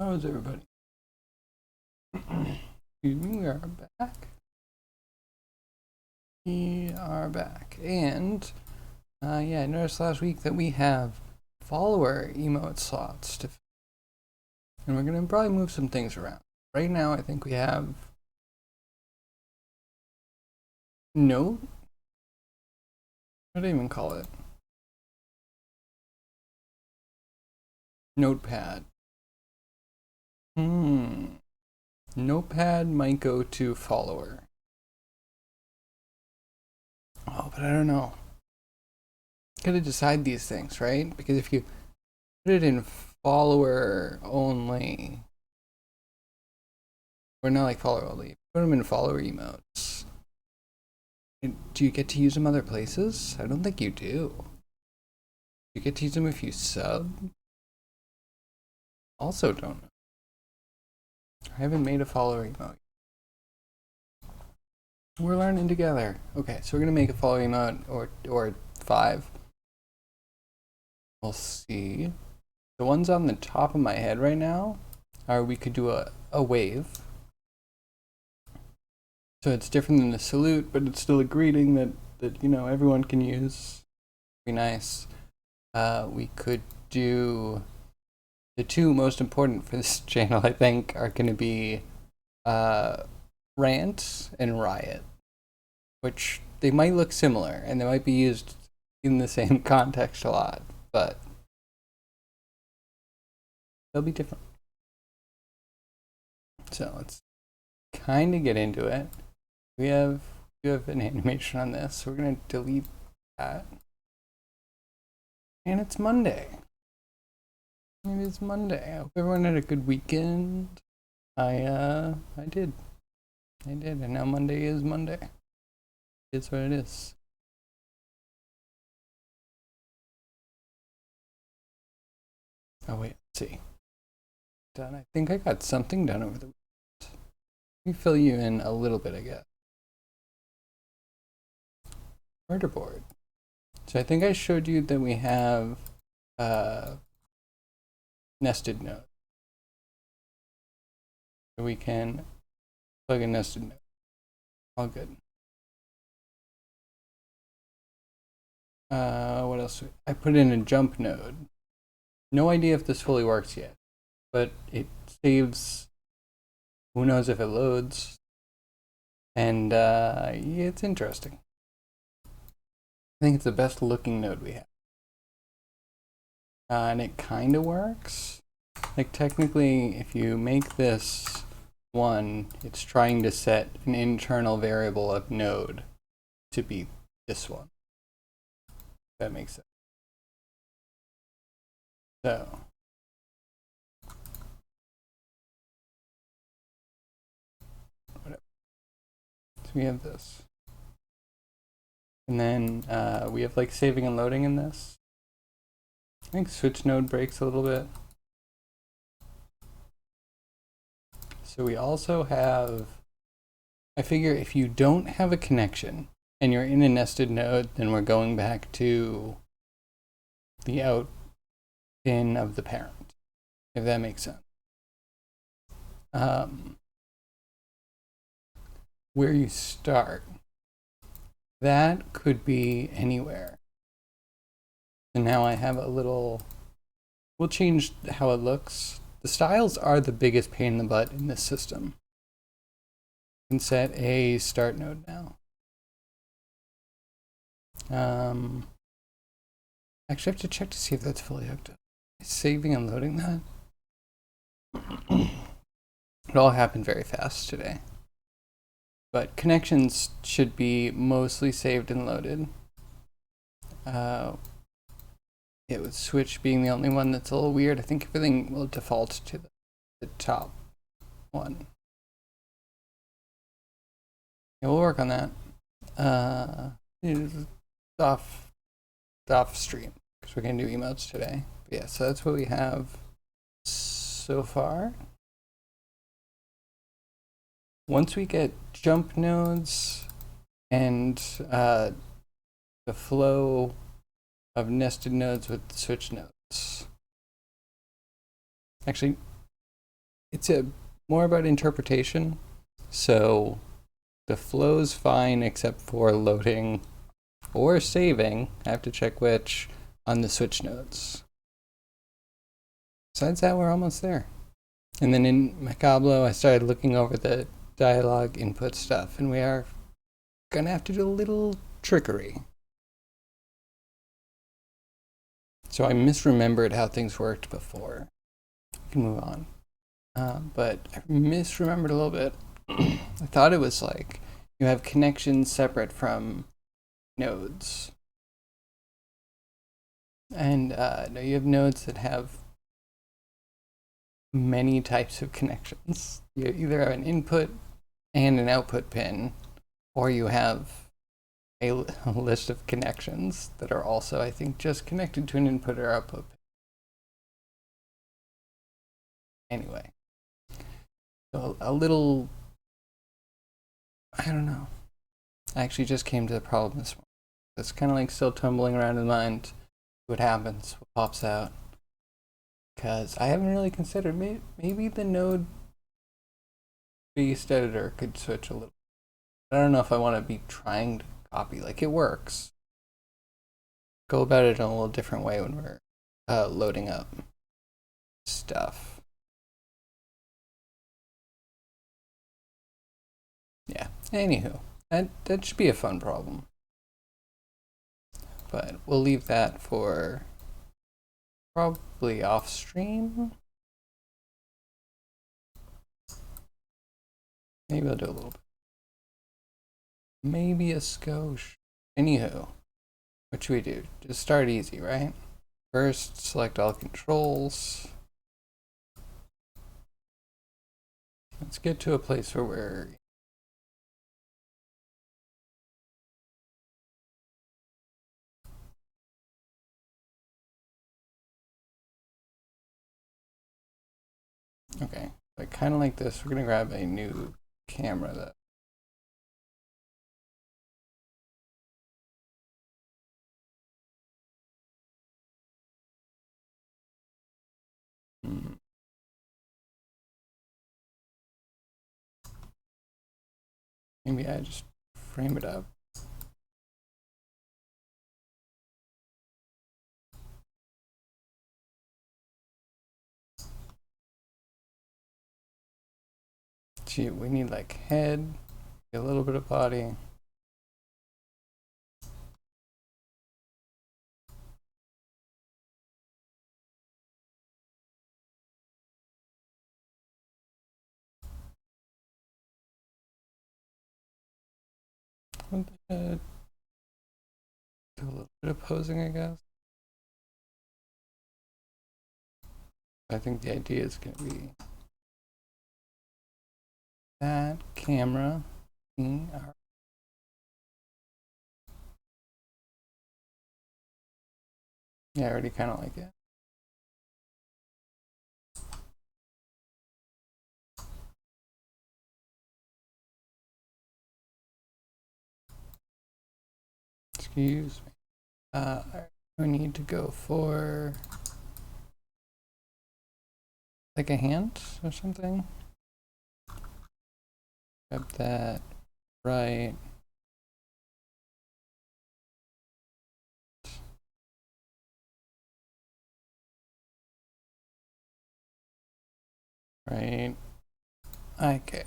How is everybody? Excuse me, we are back. We are back. And, yeah, I noticed last week that we have follower emote slots to fill. And we're going to probably move some things around. Right now, I think we have Note? What do I even call it? Notepad. Notepad might go to follower. Oh, but I don't know. Gotta decide these things, right? Because if you put it in follower only, or not like follower only, put them in follower emotes. Do you get to use them other places? I don't think you do. You get to use them if you sub? Also don't know. I haven't made a follower emote. We're learning together. Okay, so we're gonna make a follower emote or 5. We'll see. The ones on the top of my head right now are we could do a wave. So it's different than a salute, but it's still a greeting that you know everyone can use. Be nice. We could do the two most important for this channel, I think, are going to be Rant and Riot, which they might look similar and they might be used in the same context a lot, but they'll be different. So let's kind of get into it. We have an animation on this, so we're going to delete that. And it's Monday. It is Monday. I hope everyone had a good weekend. I did. And now Monday is Monday. It's what it is. Oh wait, let's see. Done. I think I got something done over the weekend. Let me fill you in a little bit, I guess. Murder board. So I think I showed you that we have nested node. So we can plug a nested node. All good. What else? I put in a jump node. No idea if this fully works yet, but it saves. Who knows if it loads? And yeah, it's interesting. I think it's the best looking node we have. And it kind of works. Like technically, if you make this 1, it's trying to set an internal variable of node to be this one. If that makes sense. So whatever. So we have this. And then we have like saving and loading in this. I think switch node breaks a little bit. So we also have, I figure if you don't have a connection and you're in a nested node, then we're going back to the out pin of the parent, if that makes sense. Where you start, that could be anywhere. And now I have a little, we'll change how it looks. The styles are the biggest pain in the butt in this system. You can set a start node now. Actually, I have to check to see if that's fully hooked up. Saving and loading that. It all happened very fast today. But connections should be mostly saved and loaded. It with switch being the only one that's a little weird. I think everything will default to the top one. Yeah, we'll work on that. Off stream because we're gonna do emotes today. But yeah, so that's what we have so far. Once we get jump nodes and the flow of nested nodes with switch nodes. Actually, it's a more about interpretation. So the flow's fine except for loading or saving. I have to check which on the switch nodes. Besides that, we're almost there. And then in Macablo, I started looking over the dialogue input stuff, and we are gonna have to do a little trickery. So I misremembered how things worked before. We can move on. But I misremembered a little bit. I thought it was like you have connections separate from nodes. And no, you have nodes that have many types of connections. You either have an input and an output pin, or you have a list of connections that are also, I think, just connected to an input or output pin. Anyway, so a little, I don't know. I actually just came to the problem this morning. It's kind of like still tumbling around in mind what happens, what pops out. Because I haven't really considered, maybe the node-based editor could switch a little. I don't know if I want to be trying to copy. Like, it works. Go about it in a little different way when we're loading up stuff. Yeah, anywho, that should be a fun problem. But we'll leave that for probably off stream. Maybe I'll do a little bit. Maybe a skosh. Anywho, what should we do? Just start easy, right? First, select all controls. Let's get to a place where we're okay. I kind of like this. We're gonna grab a new camera that. Maybe I just frame it up. Gee, we need like head, a little bit of body. What the head? Do a little bit of posing, I guess. I think the idea is going to be that camera. Yeah, I already kind of like it. Excuse me. I need to go for like a hand or something. Grab that. Right. Right. Okay.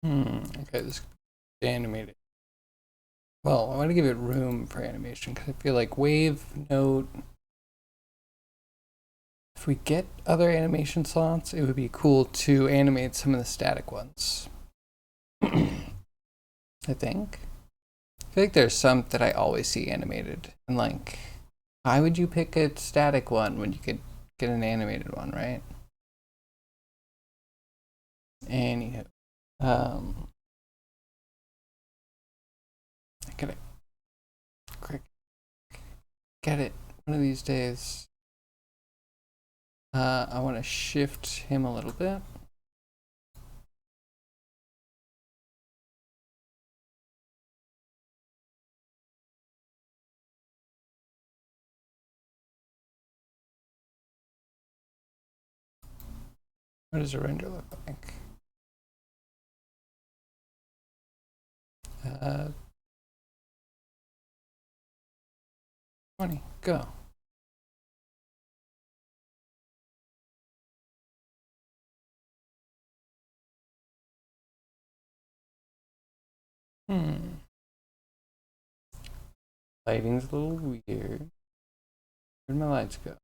Okay, this animated. Well, I want to give it room for animation because I feel like wave, note. If we get other animation slots, it would be cool to animate some of the static ones. I think. I feel like there's some that I always see animated. And like, why would you pick a static one when you could get an animated one, right? Anywho. I gotta get it one of these days. I want to shift him a little bit. What does a render look like? 20, go. Lighting's a little weird. Where'd my lights go?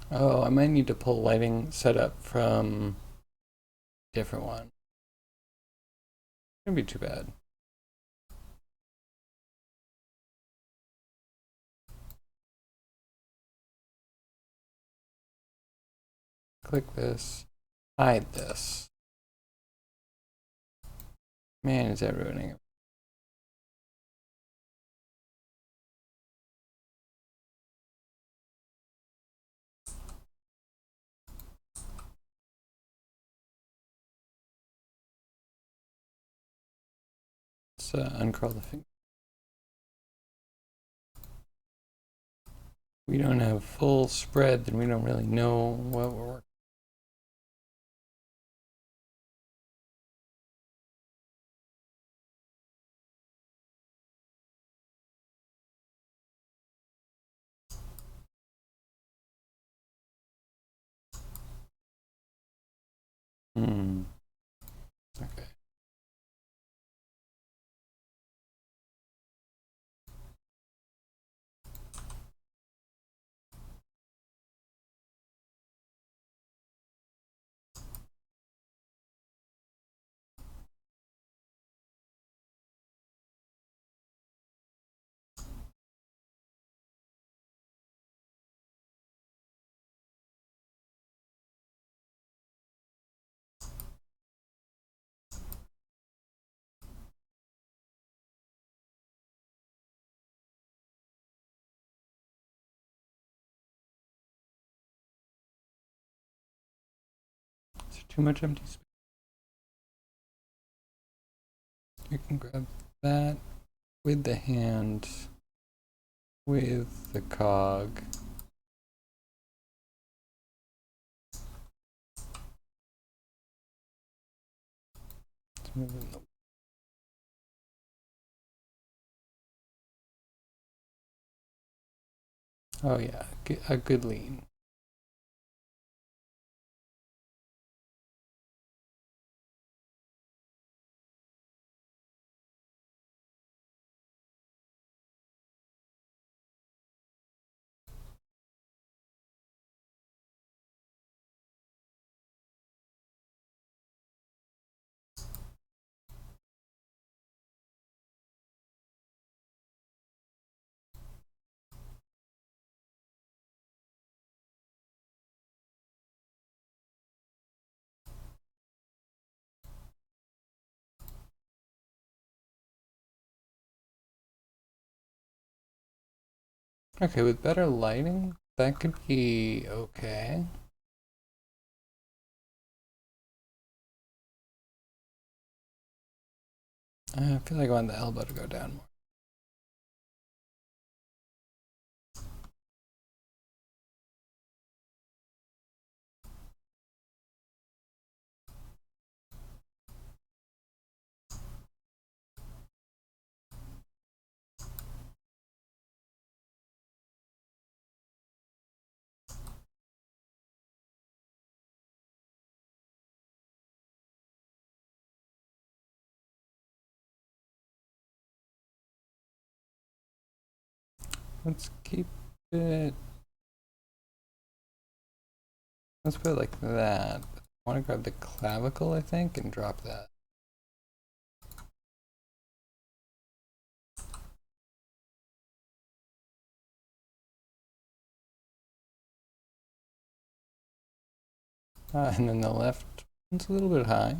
Oh, I might need to pull lighting setup from a different one. Shouldn't be too bad. Click this. Hide this. Man, is that ruining it. Let's uncurl the finger. We don't have full spread, then we don't really know what we're working. Okay. Is there too much empty space? You can grab that with the hand, with the cog. Let's move in the Oh yeah, a good lean. Okay, with better lighting, that could be okay. I feel like I want the elbow to go down more. Let's keep it. Let's put it like that. I want to grab the clavicle, I think, and drop that. And then the left one's a little bit high,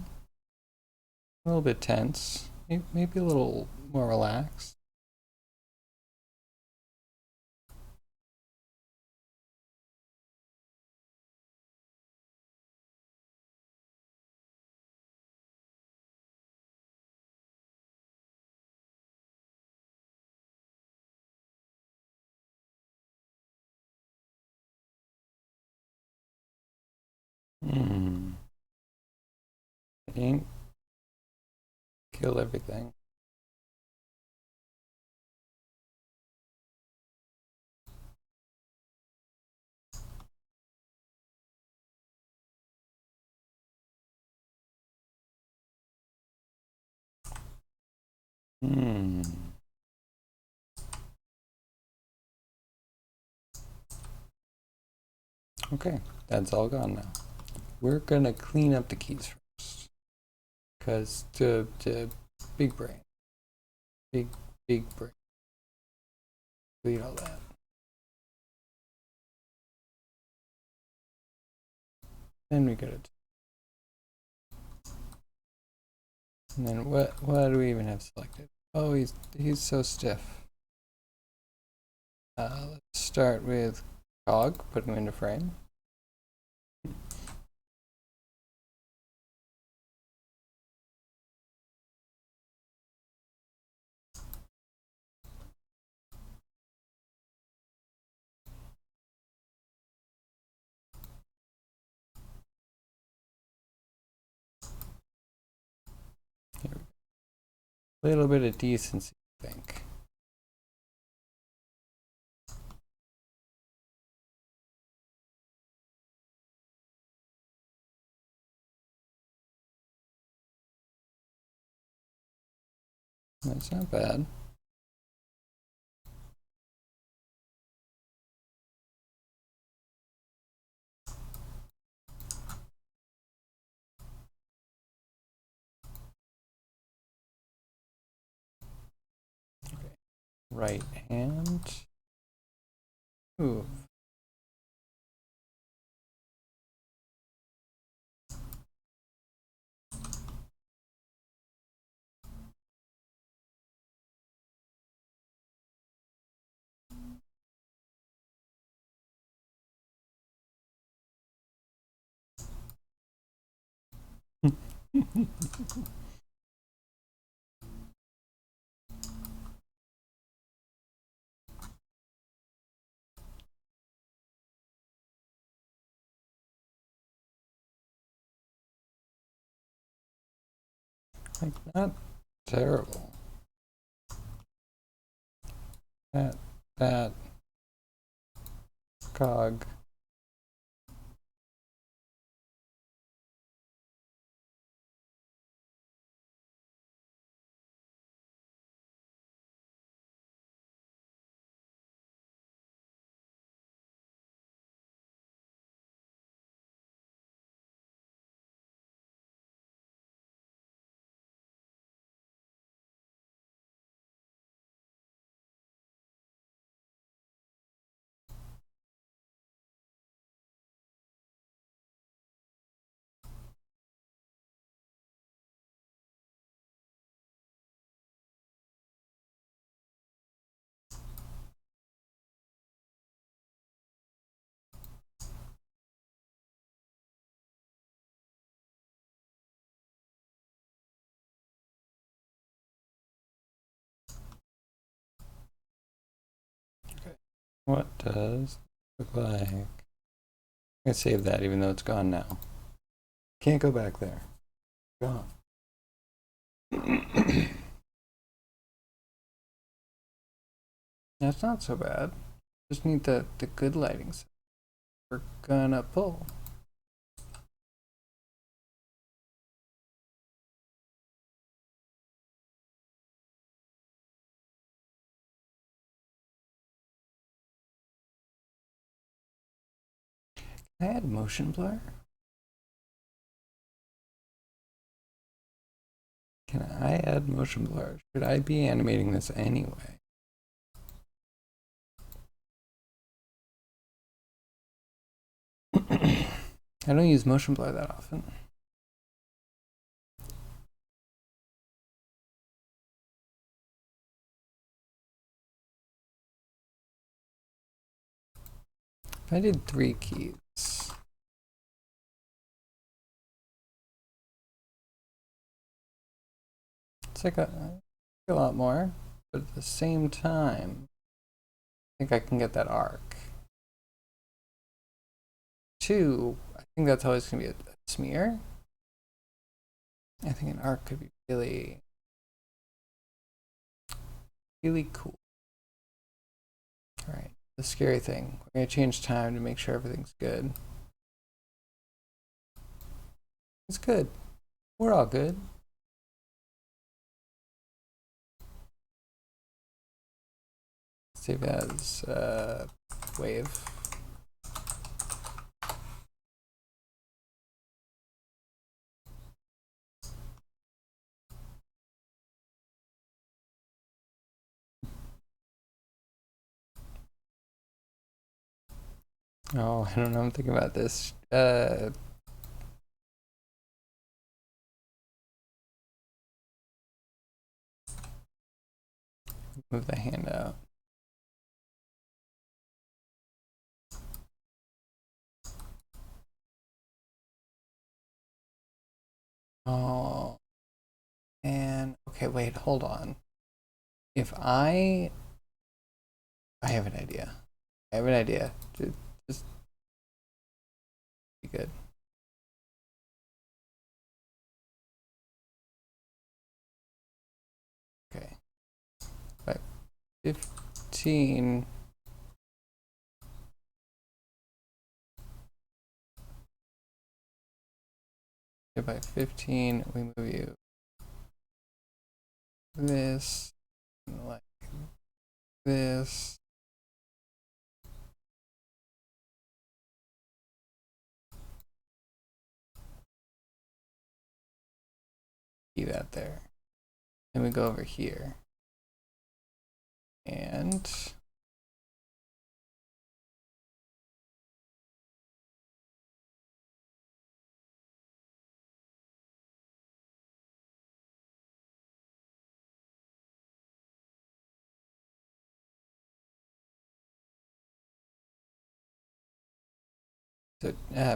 a little bit tense, maybe a little more relaxed. Hmm. Ink, kill everything. Hmm. Okay, that's all gone now. We're gonna clean up the keys first, cause to big brain, big brain, delete all that. Then we go to, and then what do we even have selected? Oh, he's so stiff. Let's start with cog, put him into frame. Here we go. A little bit of decency, I think. That's not bad. Okay. Right hand. Ooh. Like, not terrible. That cog. Okay. What does look like? I'm gonna save that even though it's gone now. Can't go back there. Gone. That's not so bad. Just need the good lighting. We're gonna pull. Can I add motion blur? Can I add motion blur? Should I be animating this anyway? I don't use motion blur that often. If I did 3 keys, it's like a lot more, but at the same time, I think I can get that arc. 2, I think that's always going to be a smear. I think an arc could be really, really cool. All right, the scary thing. We're going to change time to make sure everything's good. It's good. We're all good. Save as wave. Oh, I don't know. I'm thinking about this. Move the hand out. Oh, and okay, wait, hold on. If I have an idea. I have an idea. Just be good. Okay. By 15. By 15, we move you this, like this. Keep that there. Then we go over here. And so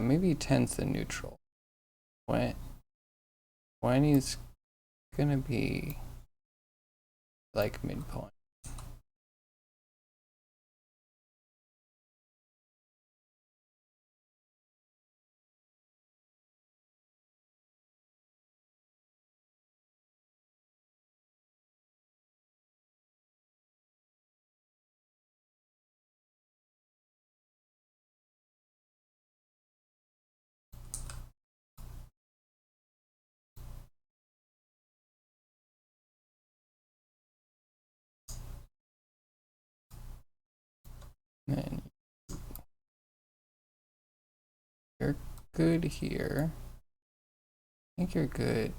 maybe 10's the neutral. 20's gonna be like midpoint. And you're good here. I think you're good.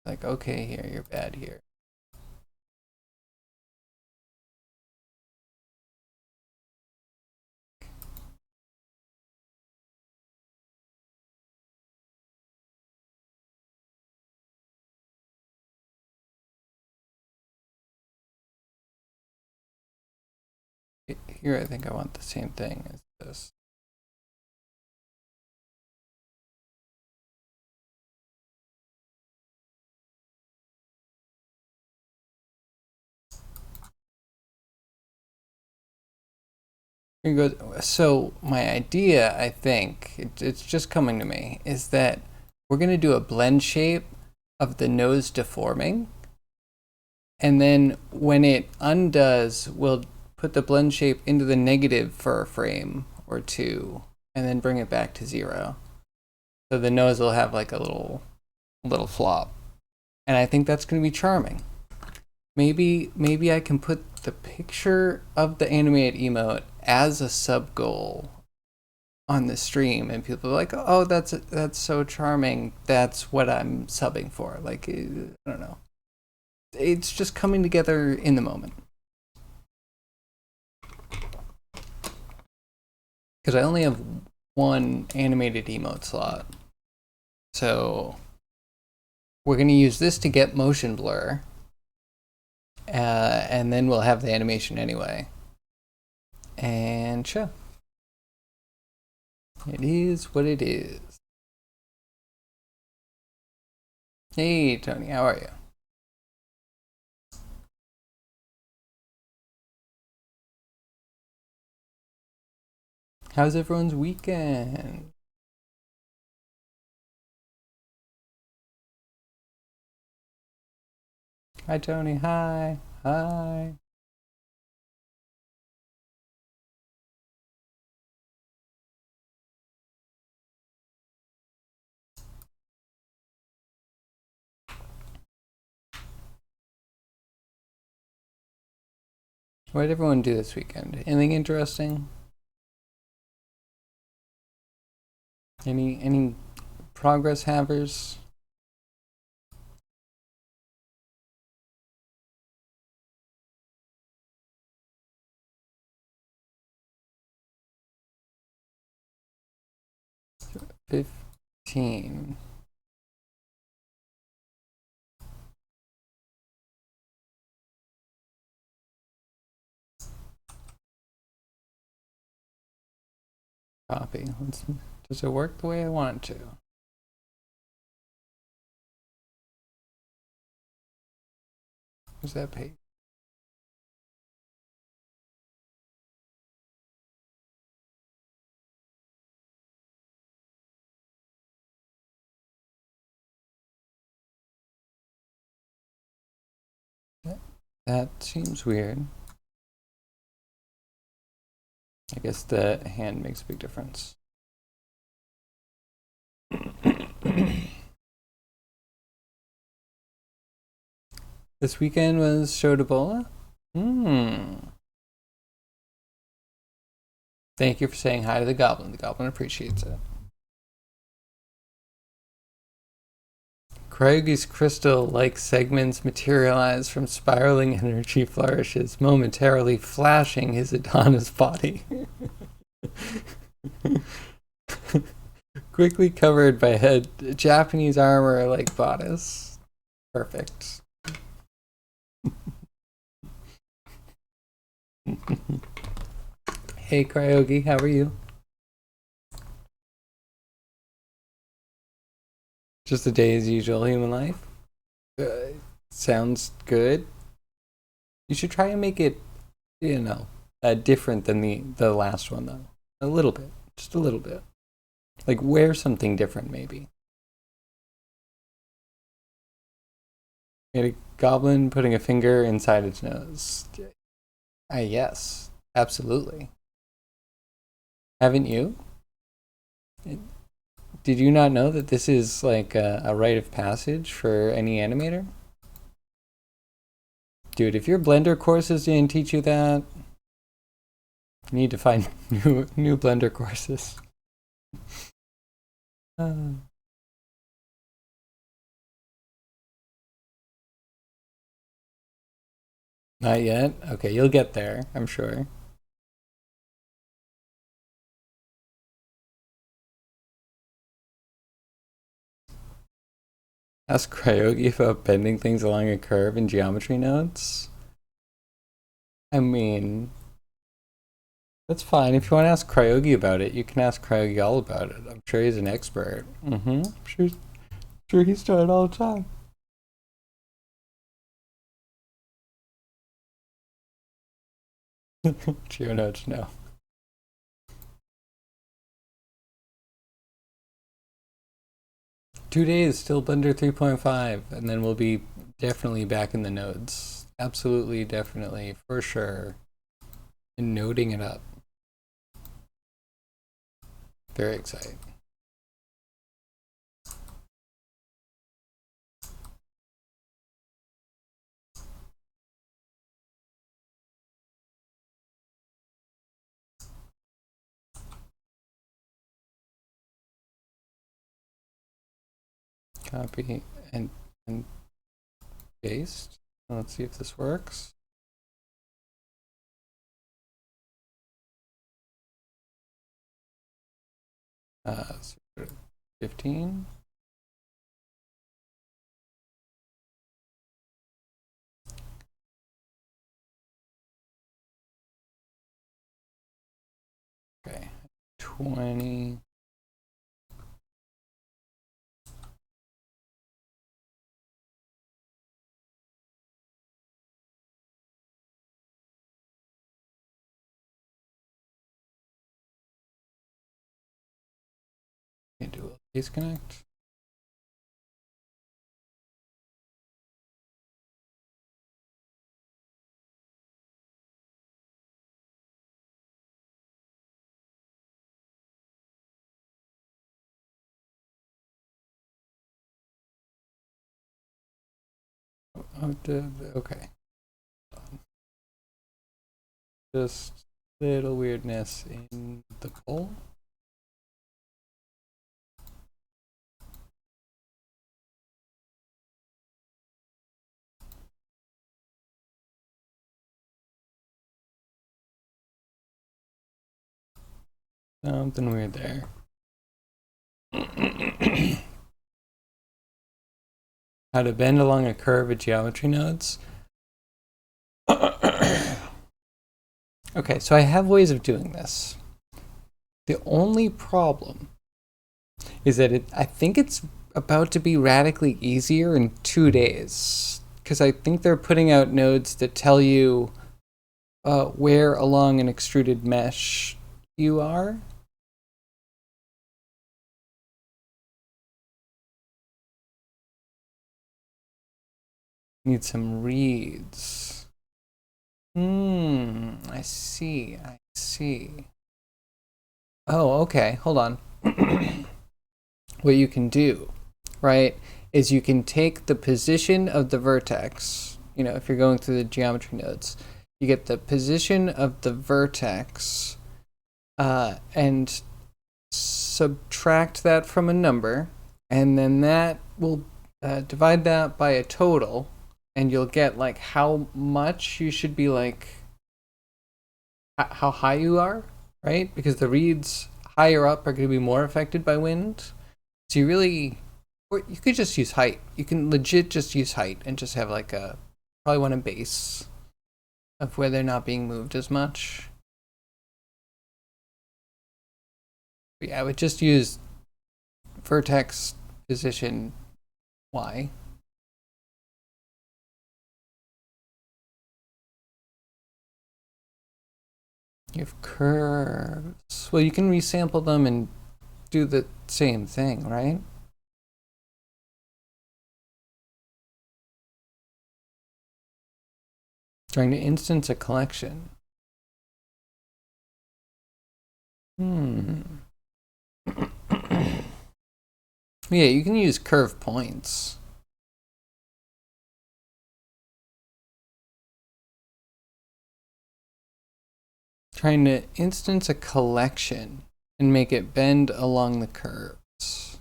Like, okay here, you're bad here. Here, I think I want the same thing as this. Here goes. So my idea, I think, it's just coming to me, is that we're going to do a blend shape of the nose deforming. And then when it undoes, we'll put the blend shape into the negative for a frame or two, and then bring it back to 0. So the nose will have like a little flop. And I think that's going to be charming. Maybe I can put the picture of the animated emote as a sub goal on the stream, and people are like, "Oh, that's so charming. That's what I'm subbing for." Like, I don't know. It's just coming together in the moment. because I only have one animated emote slot. So we're going to use this to get motion blur, and then we'll have the animation anyway. And show. It is what it is. Hey, Tony, how are you? How's everyone's weekend? Hi, Tony. Hi. Hi. What did everyone do this weekend? Anything interesting? Any progress havers? $15. Copy. Does it work the way I want it to? Where's that page? That seems weird. I guess the hand makes a big difference. This weekend was Shodabola? Thank you for saying hi to the goblin. The goblin appreciates it. Craigie's crystal-like segments materialize from spiraling energy flourishes, momentarily flashing his Adonis body. Quickly covered by a Japanese armor like bodice. Perfect. Hey Cryogi, how are you? Just a day as usual human life? Sounds good. You should try and make it, different than the last one though. A little bit. Just a little bit. Like wear something different maybe. Made a goblin putting a finger inside its nose. Yes, absolutely. Haven't you? Did you not know that this is like a rite of passage for any animator? Dude, if your Blender courses didn't teach you that, you need to find new Blender courses. Not yet? Okay, you'll get there, I'm sure. Ask Cryogi about bending things along a curve in geometry nodes. I mean, that's fine. If you want to ask Cryogi about it, you can ask Cryogi all about it. I'm sure he's an expert. Sure he's done it all the time. Geo nodes, no. Two days, still Blender 3.5, and then we'll be definitely back in the nodes. Absolutely, definitely, for sure. And noding it up. Very exciting. Copy and paste. Let's see if this works. So 15. Okay, 20. Okay, do a disconnect. Okay. Just little weirdness in the poll. Something weird there. How to bend along a curve with geometry nodes. Okay, so I have ways of doing this. The only problem is that I think it's about to be radically easier in 2 days. Because I think they're putting out nodes that tell you where along an extruded mesh you are. Need some reads. I see. I see. Oh, okay. Hold on. What you can do, right, is you can take the position of the vertex. You know, if you're going through the geometry nodes, you get the position of the vertex and subtract that from a number, and then that will divide that by a total, and you'll get like how much you should be like how high you are, right? Because the reeds higher up are going to be more affected by wind. So you really, or you could just use height. You can legit just use height and just have like a probably one a base of where they're not being moved as much. But yeah, I would just use vertex position Y. You have curves. Well, you can resample them and do the same thing, right? Trying to instance a collection. Yeah, you can use curve points. Trying to instance a collection and make it bend along the curves.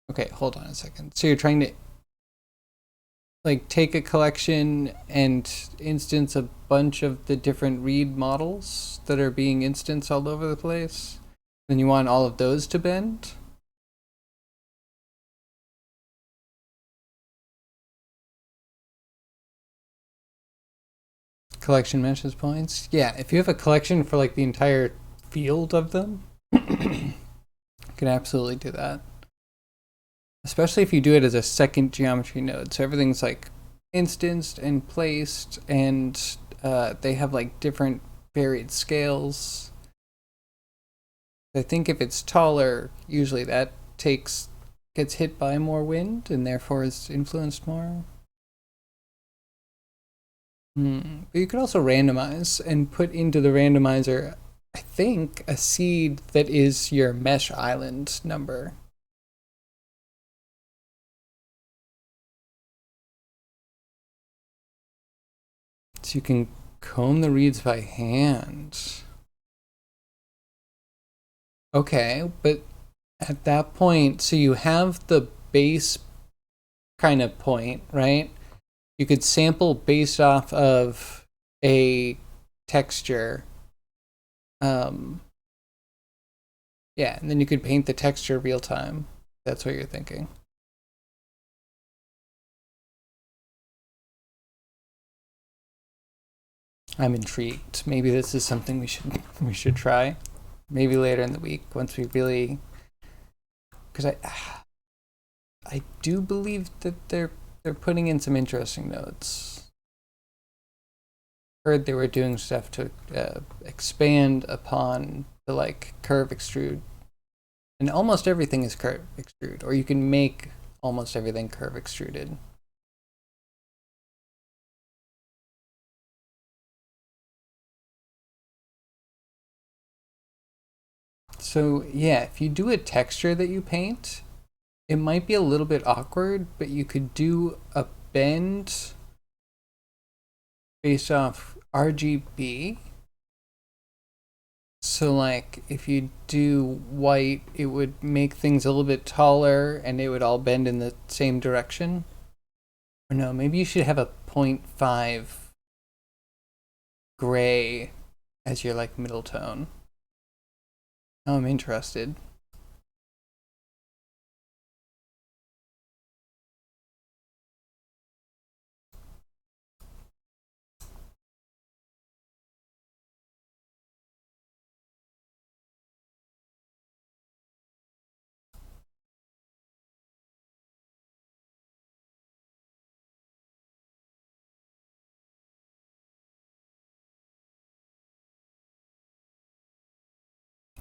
Okay, hold on a second. So you're trying to like take a collection and instance a bunch of the different read models that are being instanced all over the place. Then you want all of those to bend. Collection meshes points. Yeah, if you have a collection for like the entire field of them, you can absolutely do that. Especially if you do it as a second geometry node. So everything's like instanced and placed, and they have like different varied scales. I think if it's taller, usually that gets hit by more wind and therefore is influenced more. But you could also randomize and put into the randomizer, I think, a seed that is your mesh island number. So you can comb the reeds by hand. Okay, but at that point, so you have the base kind of point, right? You could sample based off of a texture. Yeah, and then you could paint the texture real time. That's what you're thinking. I'm intrigued. Maybe this is something we should try. Maybe later in the week once we really, because I do believe that they're putting in some interesting notes. Heard they were doing stuff to expand upon the like curve extrude, and almost everything is curve extrude, or you can make almost everything curve extruded. So yeah, if you do a texture that you paint, it might be a little bit awkward, but you could do a bend based off RGB. So like if you do white, it would make things a little bit taller and it would all bend in the same direction. Or no, maybe you should have a 0.5 gray as your like middle tone. Now I'm interested.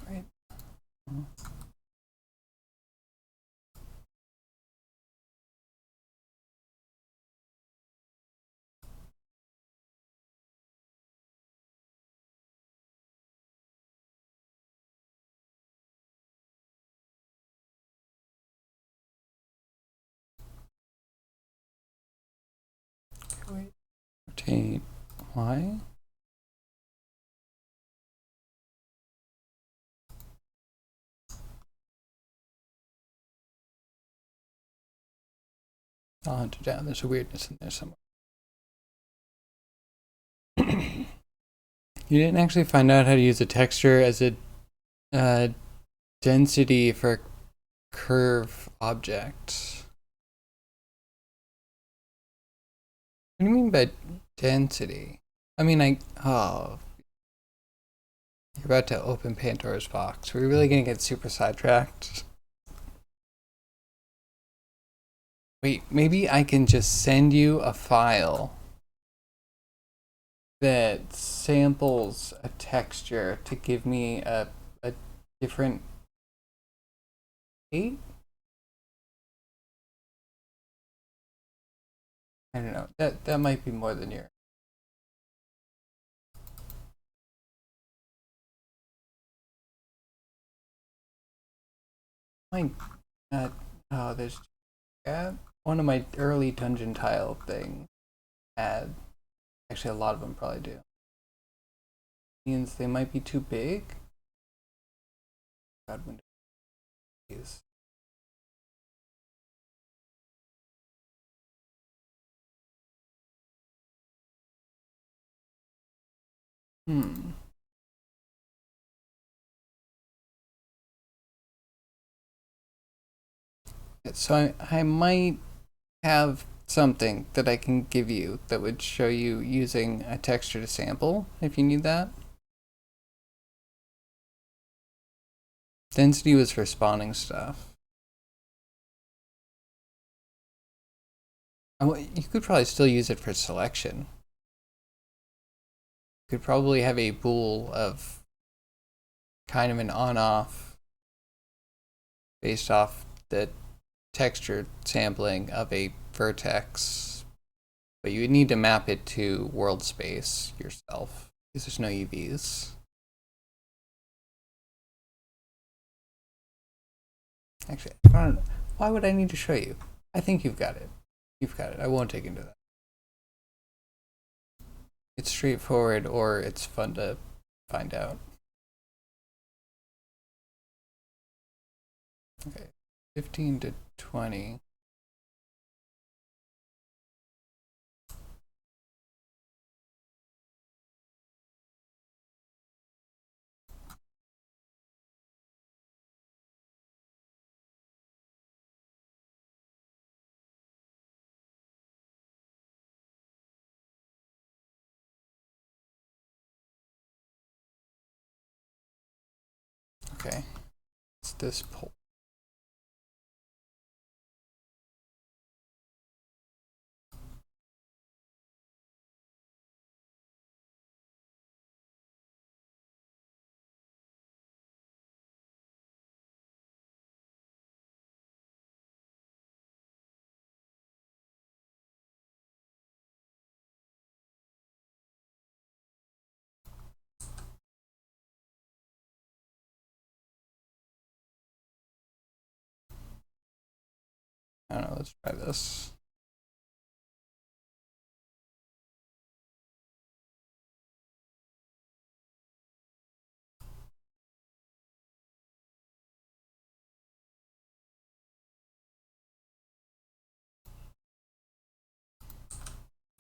Right. Wait. Rotate Y. I'll hunt it down. There's a weirdness in there somewhere. You didn't actually find out how to use a texture as a uh, density for curve object. What do you mean by density? I mean, oh, you're about to open Pandora's box. We're really gonna get super sidetracked. Wait, maybe I can just send you a file that samples a texture to give me a different state? I don't know. That might be more than your. My, uh, oh, there's one of my early dungeon tile thing had. Actually, a lot of them probably do. Means they might be too big. God, Windows. Hmm. So I might have something that I can give you that would show you using a texture to sample if you need that. Density was for spawning stuff. You could probably still use it for selection. You could probably have a bool of kind of an on-off based off the texture sampling of a vertex, but you would need to map it to world space yourself because there's no UVs. Actually, I don't know. Why would I need to show you? I think you've got it. You've got it. I won't take into that. It's straightforward or it's fun to find out. Okay, 15 to 20. Okay, it's this pole. I don't know, let's try this.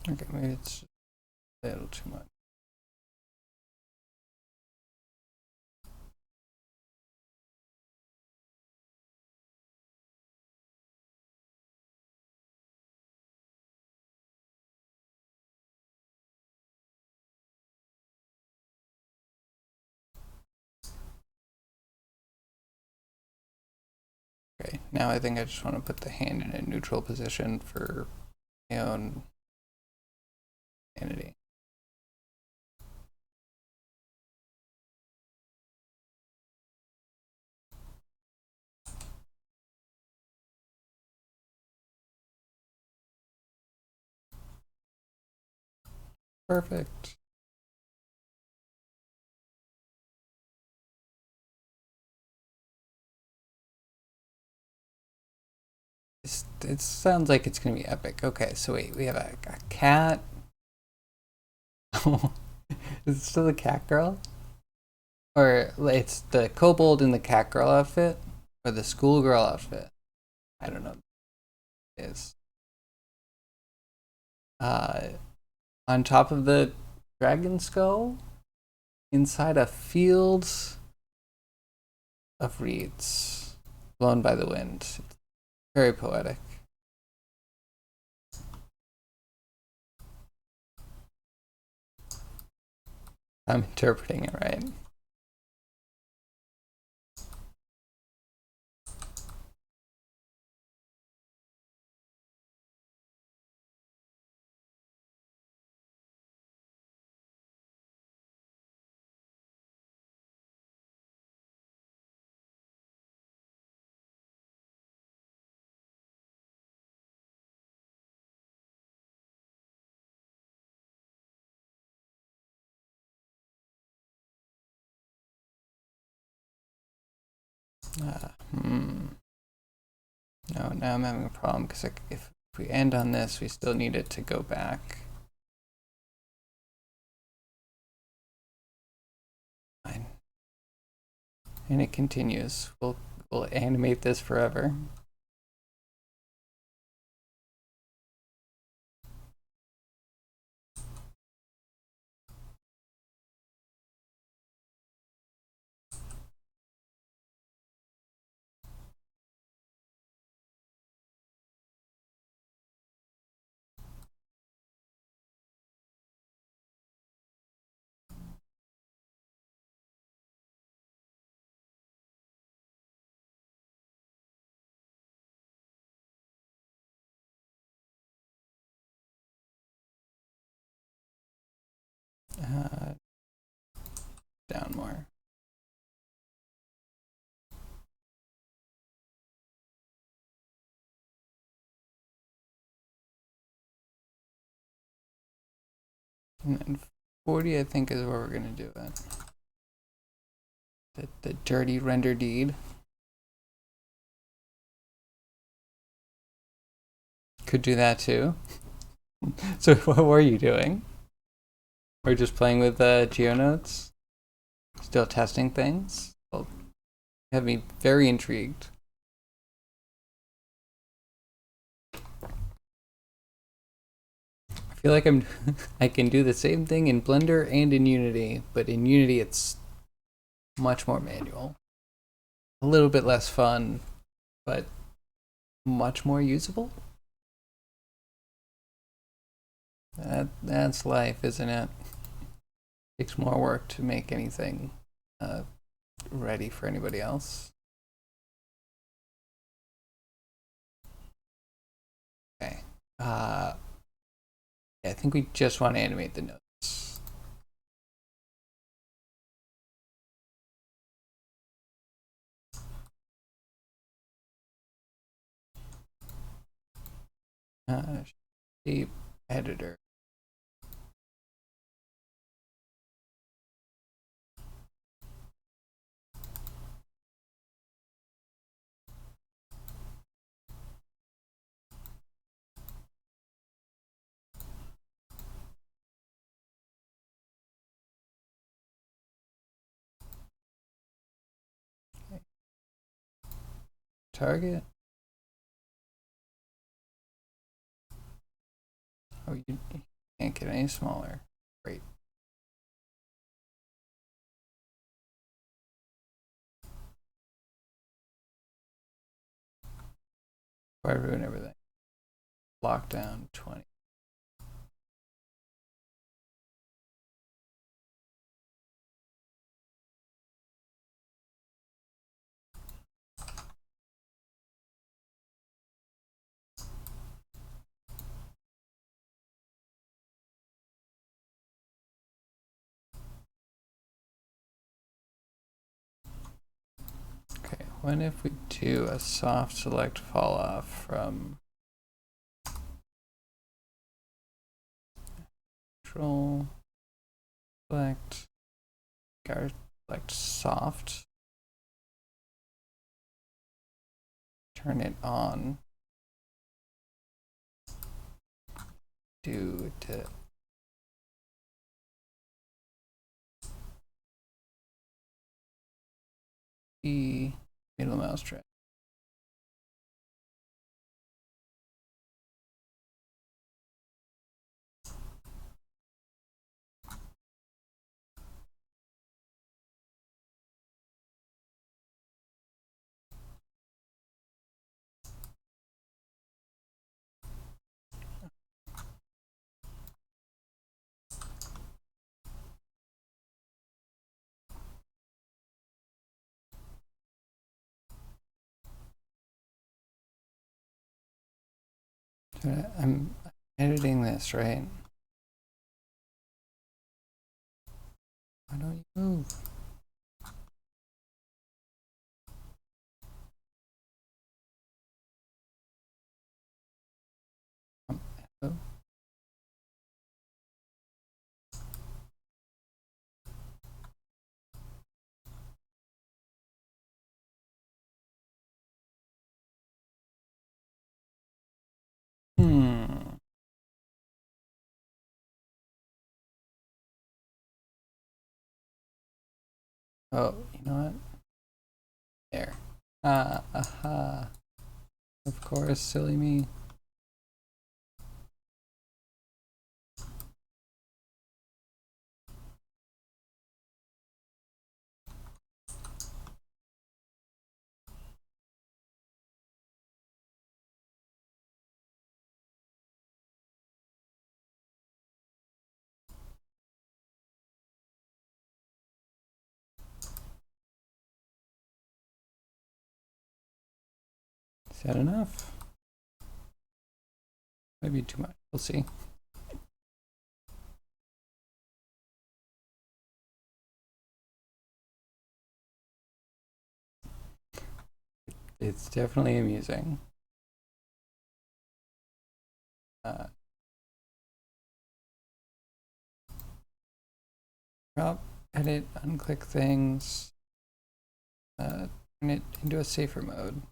Okay, maybe it's a little too much. Okay, now I think I just want to put the hand in a neutral position for my own sanity. Perfect. It sounds like it's going to be epic. Okay, so wait, we have a cat. Is it still the cat girl? Or it's the kobold in the cat girl outfit? Or the schoolgirl outfit? I don't know. It is. Uh, on top of the dragon skull, inside a field of reeds, blown by the wind. Very poetic. I'm interpreting it right. Hmm. No, now I'm having a problem because if we end on this, we still need it to go back. Fine. And it continues. We'll animate this forever. Uh, down more. And then 40, I think, is where we're going to do it. The dirty render deed. Could do that too. So what were you doing? We're just playing with GeoNodes? Still testing things? Well, you have me very intrigued. I feel like I can do the same thing in Blender and in Unity, but in Unity it's much more manual. A little bit less fun, but much more usable. That's life, isn't it? Takes more work to make anything ready for anybody else. Okay. Yeah, I think we just want to animate the notes. Shape editor. Target. Oh, you can't get any smaller. Great. Why ruin everything? Lockdown 20. Okay, what if we do a soft select fall off from control select, select soft, turn it on, do to E middle mouse drag. I'm editing this, right? Why don't you move? Hello? Hmm. Oh, you know what? There. Aha. Of course, silly me. Is that enough? Maybe too much. We'll see. It's definitely amusing. Crop, edit, unclick things, turn it into a safer mode.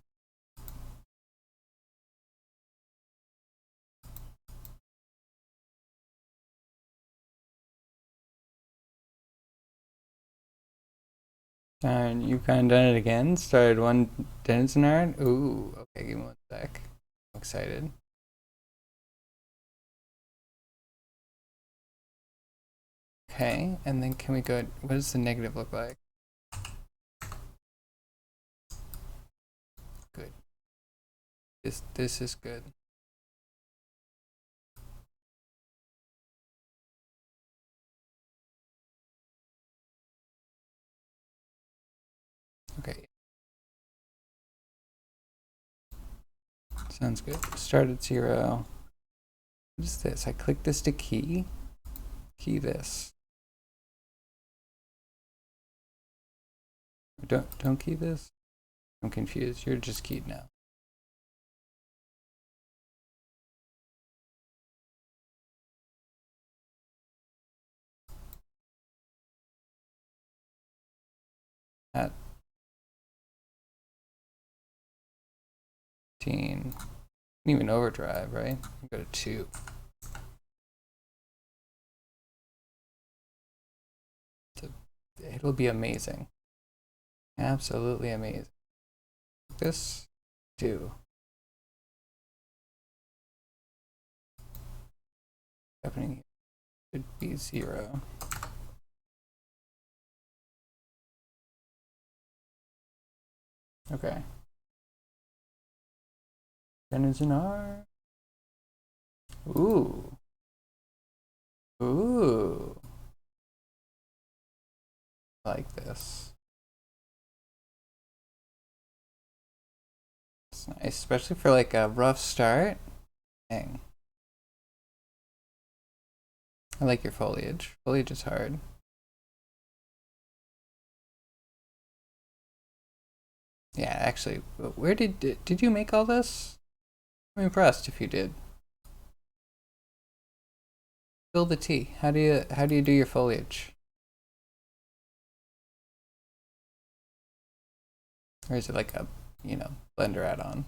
And you've kind of done it again. Started one denizen art. Ooh, okay, give me one sec. I'm excited. Okay, and then can we go? What does the negative look like? Good. This is good. Okay. Sounds good. Start at 0. What is this? I click this to key. Key this. Don't key this. I'm confused. You're just keyed now. At 15. Even overdrive, right? Go to 2. It'll be amazing. Absolutely amazing. This 2. Happening should be 0. Okay. Then is an R. Ooh. Ooh. I like this. It's nice, especially for like a rough start. Dang. I like your foliage. Foliage is hard. Yeah, actually, where did you make all this? I'm impressed if you did. Spill the tea. How do you do your foliage? Or is it like a, blender add-on?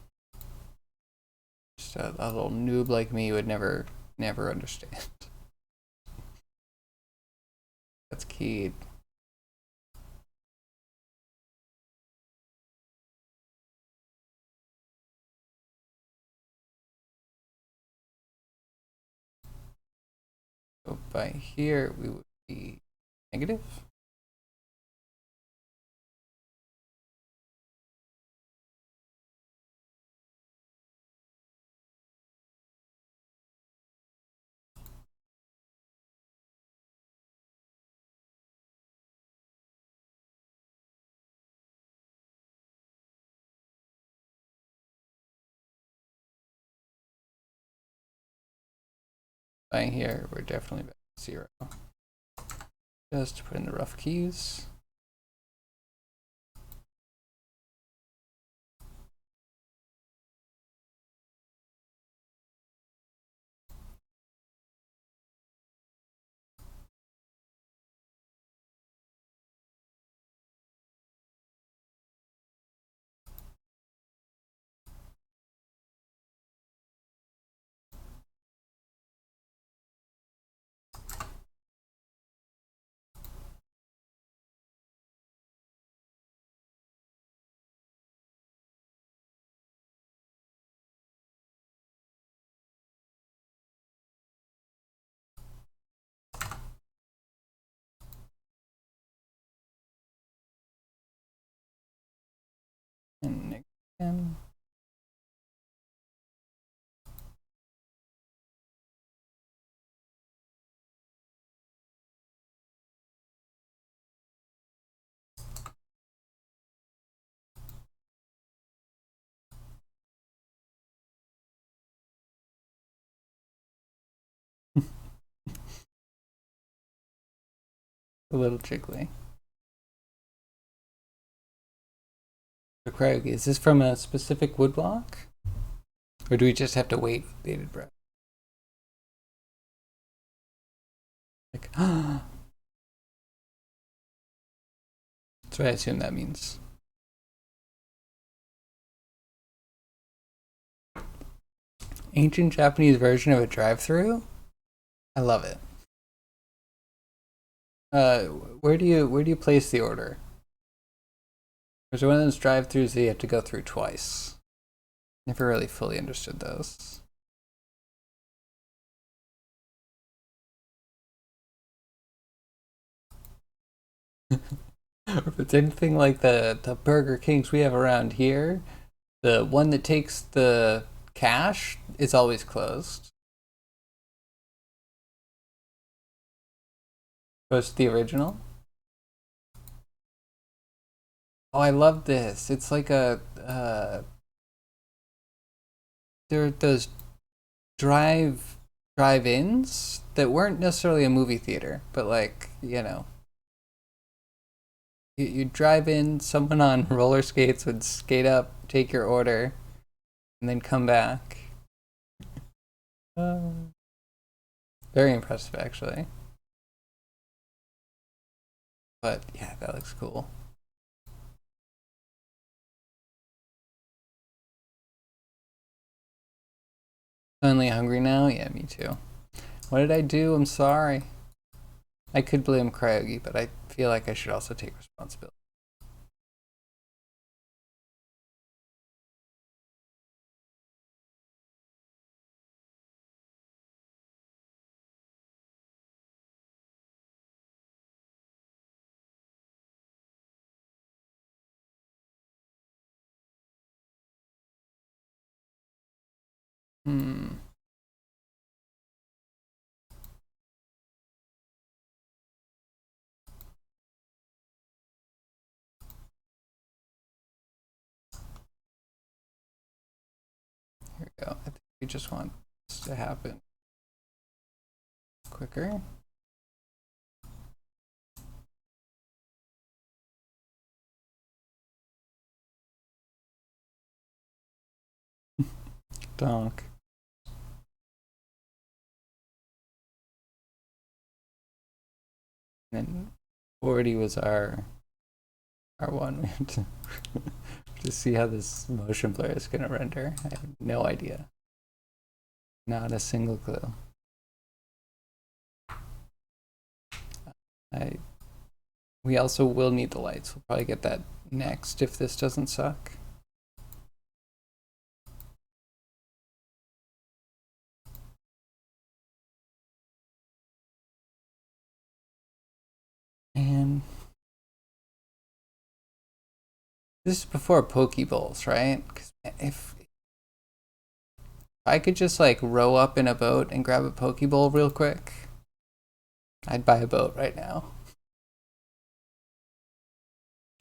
Just a little noob like me would never understand. That's keyed. So by here we would be negative. By here we're definitely back to 0. Just put in the rough keys. And again. A little jiggly. So Craig, is this from a specific woodblock? Or do we just have to wait for bated breath? Like, that's what I assume that means. Ancient Japanese version of a drive-through? I love it. Where do you place the order? There's one of those drive-throughs that you have to go through twice. Never really fully understood those. If it's anything like the Burger Kings we have around here, the one that takes the cash is always closed. Goes to the original. Oh, I love this. It's like there are those drive-ins that weren't necessarily a movie theater, but like, you drive in, someone on roller skates would skate up, take your order, and then come back. Uh, Very impressive, actually. But yeah, that looks cool. Finally hungry now? Yeah, me too. What did I do? I'm sorry. I could blame Cryogi, but I feel like I should also take responsibility. Hmm. Here we go. I think we just want this to happen quicker. Donk. And 40 was our one. We have to see how this motion blur is going to render. I have no idea. Not a single clue. I We also will need the lights. We'll probably get that next if this doesn't suck. And this is before Pokeballs, right? Because if I could just like row up in a boat and grab a Pokeball real quick, I'd buy a boat right now.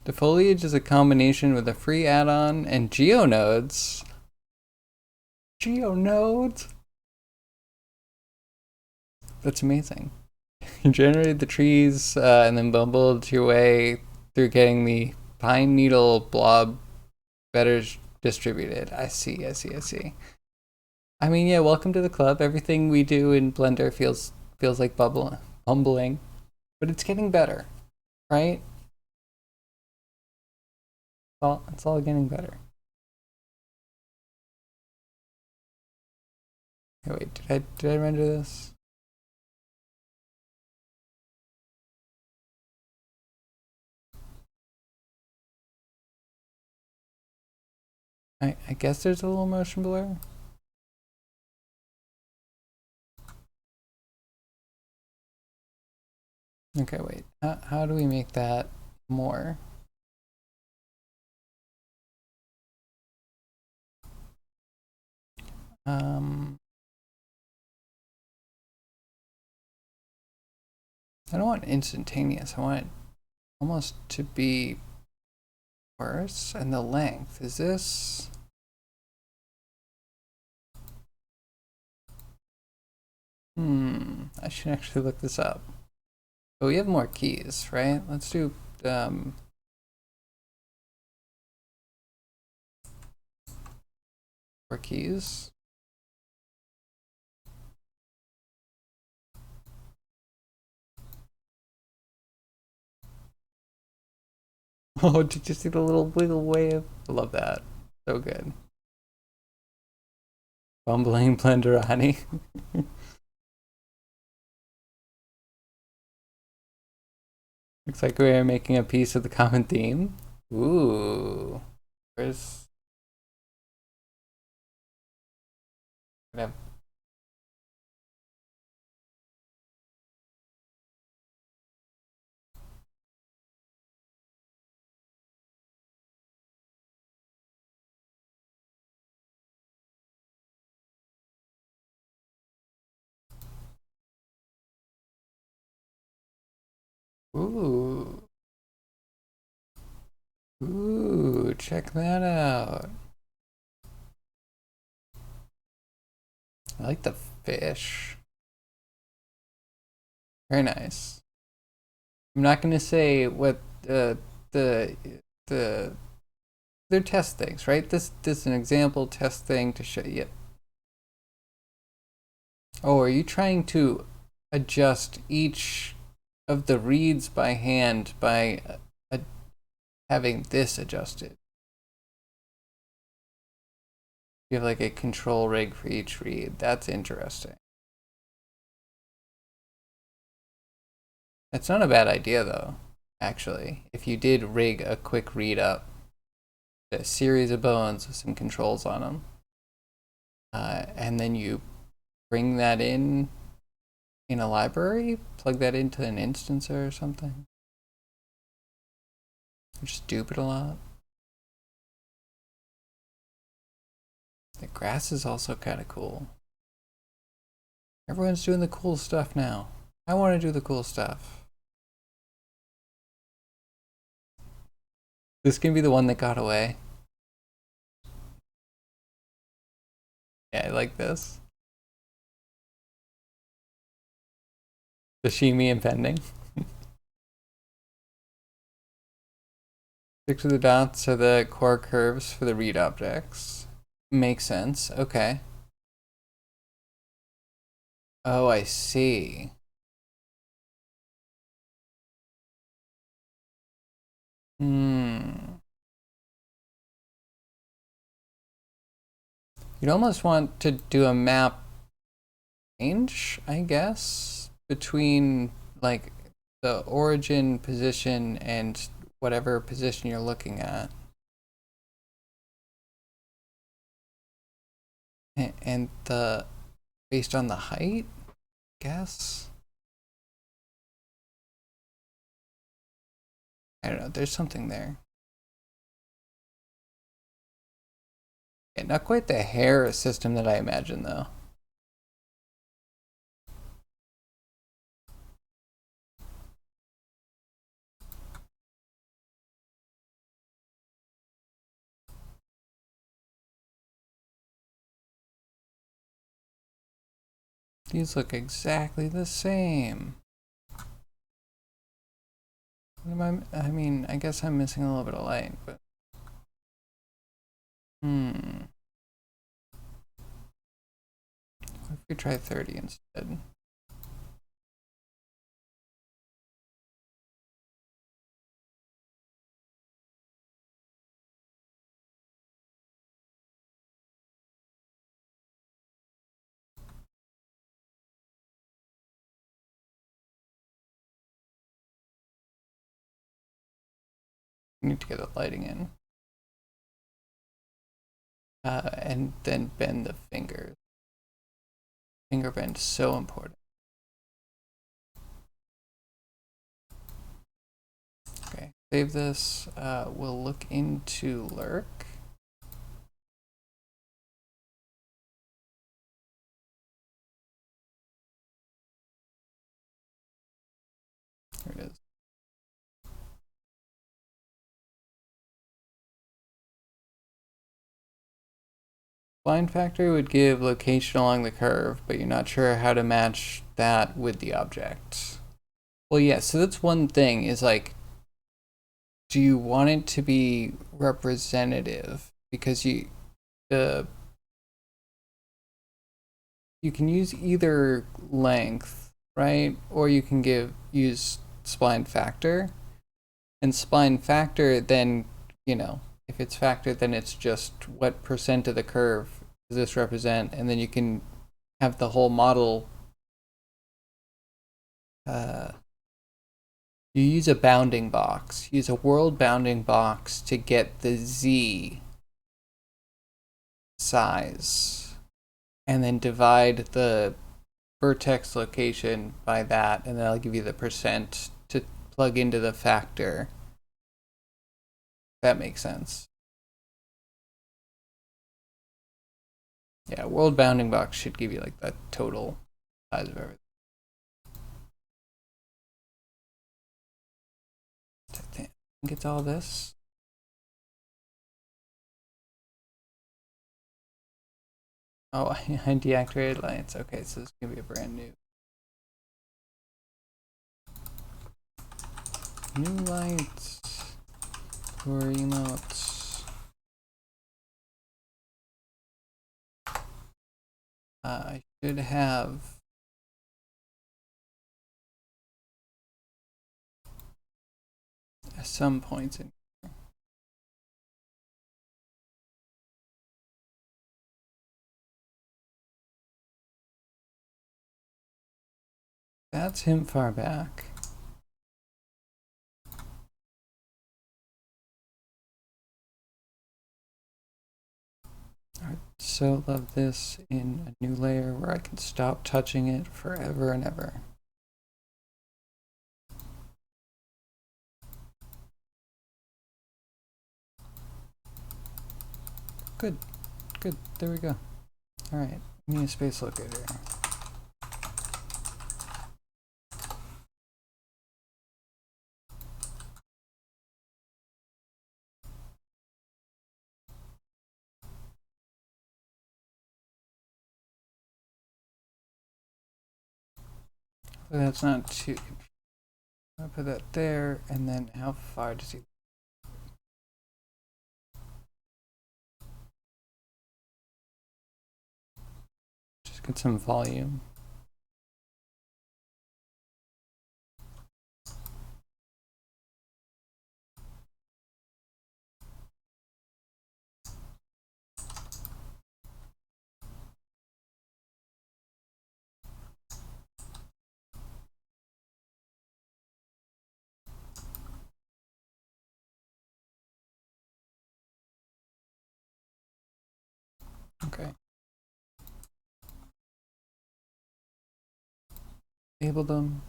The foliage is a combination with a free add-on and geonodes. Geonodes? That's amazing. You generated the trees and then bumbled your way through getting the pine needle blob better distributed. I see, I see, I see. I mean, yeah, welcome to the club. Everything we do in Blender feels like bumbling, but it's getting better, right? Well, it's all getting better. Hey, wait, did I render this? I guess there's a little motion blur. Okay, wait. How do we make that more? Um, I don't want instantaneous. I want it almost to be worse. And the length, is this? I should actually look this up. But we have more keys, right? Let's do more keys. Oh, did you see the little wiggle wave? I love that. So good. Bumbling Blenderati. Looks like we're making a piece of the common theme. Ooh. Where's gonna Ooh. Ooh, check that out. I like the fish. Very nice. I'm not gonna say what the the they're test things, right? This is an example test thing to show you. Oh, are you trying to adjust each of the reads by hand by having this adjusted? You have like a control rig for each read. That's interesting. That's not a bad idea though, actually. If you did rig a quick read up, a series of bones with some controls on them, and then you bring that in a library, plug that into an instancer or something. Just dupe it a lot. The grass is also kind of cool. Everyone's doing the cool stuff now. I want to do the cool stuff. This can be the one that got away. Yeah, I like this. Sashimi impending. Six of the dots are the core curves for the read objects. Makes sense. Okay. Oh, I see. Hmm. You'd almost want to do a map range, I guess, between like the origin position and whatever position you're looking at. And the based on the height, I guess. I don't know, there's something there. Yeah, not quite the hair system that I imagined though. These look exactly the same. What am I mean, I guess I'm missing a little bit of light, but what if we try 30 instead? We need to get the lighting in. And then bend the fingers. Finger bend is so important. Okay, save this. We'll look into lurk. Here it is. Blind factor would give location along the curve, but you're not sure how to match that with the object. Well, yeah, so that's one thing is like, do you want it to be representative? Because the you can use either length, right? Or you can use spline factor. And spline factor then, if it's factor, then it's just what percent of the curve does this represent, and then you can have the whole model. You use a bounding box. Use a world bounding box to get the Z size, and then divide the vertex location by that, and that'll give you the percent to plug into the factor. That makes sense. Yeah, world bounding box should give you like the total size of everything. I think it's all this. Oh, I deactivated lights. Okay, so this is gonna be a brand new lights for emotes. I should have some points in. That's him far back. I so love this in a new layer where I can stop touching it forever and ever. Good, good, there we go. All right, I need a space locator. So that's not too. I'll put that there, and then how far does he? Just get some volume. Okay. Enable them.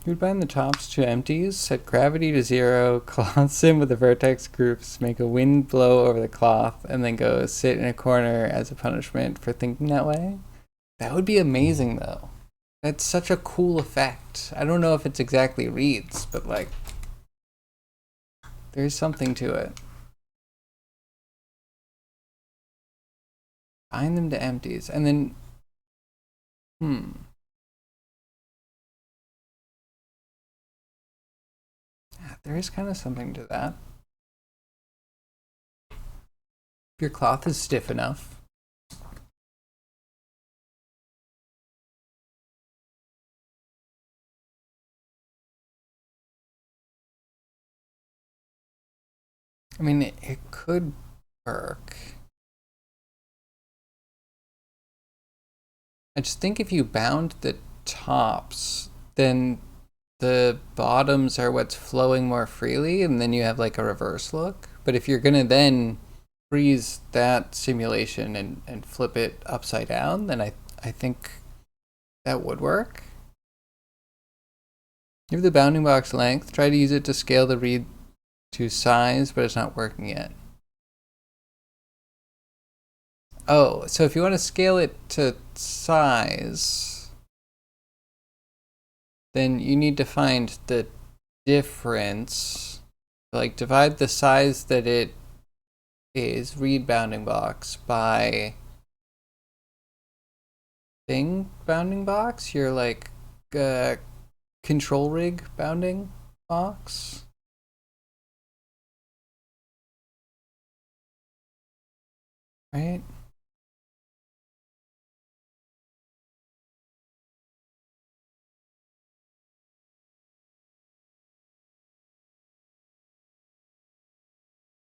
You would bind the tops to empties, set gravity to 0, cloth them with the vertex groups, make a wind blow over the cloth, and then go sit in a corner as a punishment for thinking that way. That would be amazing, though. That's such a cool effect. I don't know if it's exactly reads, but like, there's something to it. Bind them to empties, and then, there is kind of something to that. If your cloth is stiff enough. I mean, it could work. I just think if you bound the tops, then the bottoms are what's flowing more freely, and then you have like a reverse look. But if you're gonna then freeze that simulation and flip it upside down, then I think that would work. You have the bounding box length. Try to use it to scale the read to size, but it's not working yet. Oh, so if you want to scale it to size, then you need to find the difference. Like divide the size that it is read bounding box by thing bounding box, your like control rig bounding box. Right?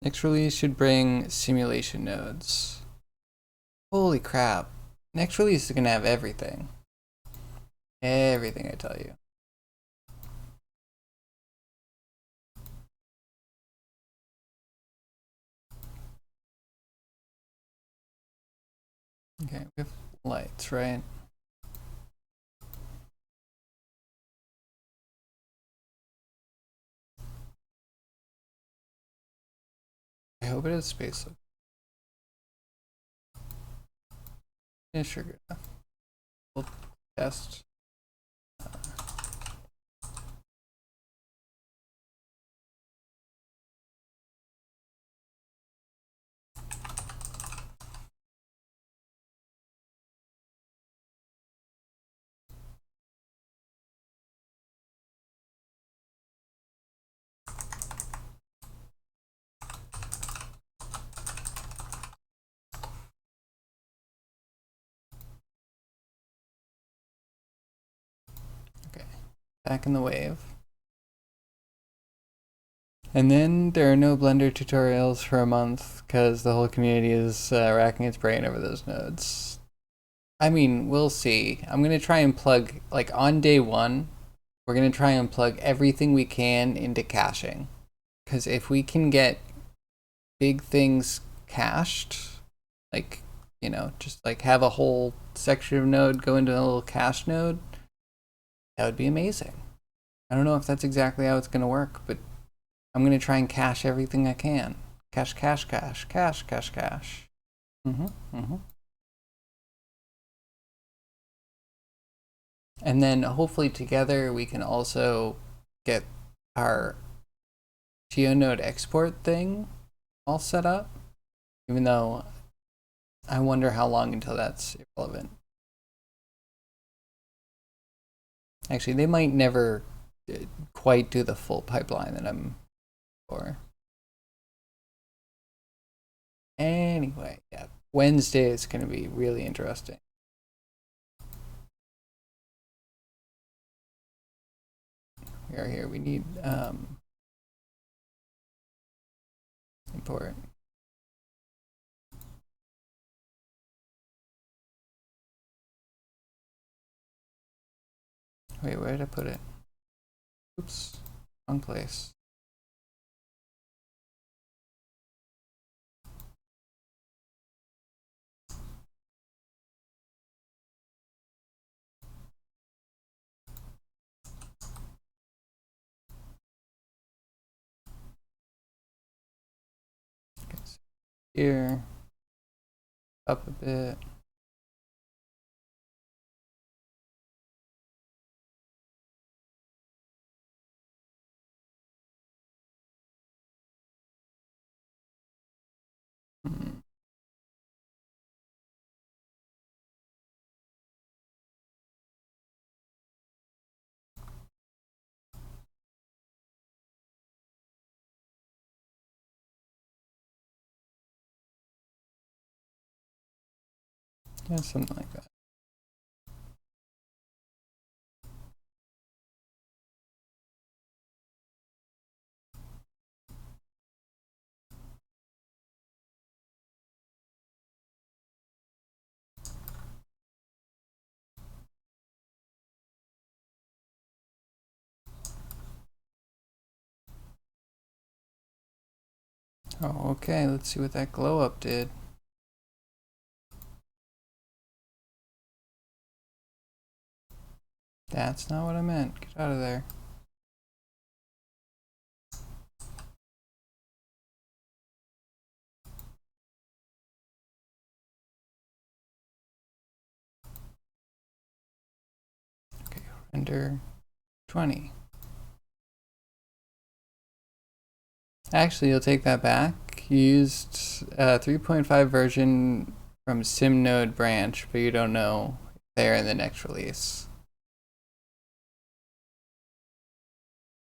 Next release should bring simulation nodes. Holy crap. Next release is gonna have everything. Everything I tell you. Okay, we have lights, right? I hope it has space. Yeah, sure. Good enough. We'll test. back in the wave. And then there are no Blender tutorials for a month because the whole community is racking its brain over those nodes. I mean, we'll see. I'm going to try and plug, like on day one, we're going to try and plug everything we can into caching. Because if we can get big things cached, like, you know, just like have a whole section of node go into a little cache node, that would be amazing. I don't know if that's exactly how it's going to work, but I'm going to try and cache everything I can. Cache, cache, cache, cache, cache, cache. And then hopefully together we can also get our GeoNode export thing all set up, even though I wonder how long until that's irrelevant. Actually, they might never quite do the full pipeline that I'm for. Anyway, yeah, Wednesday is going to be really interesting. We are here. We need import. Wait, where did I put it? Oops, wrong place. Okay, so here, up a bit. Yeah, something like that. Oh, okay, let's see what that glow up did. That's not what I meant. Get out of there. Okay, render 20. Actually, you'll take that back. You used a 3.5 version from SimNode branch, but you don't know they're in the next release.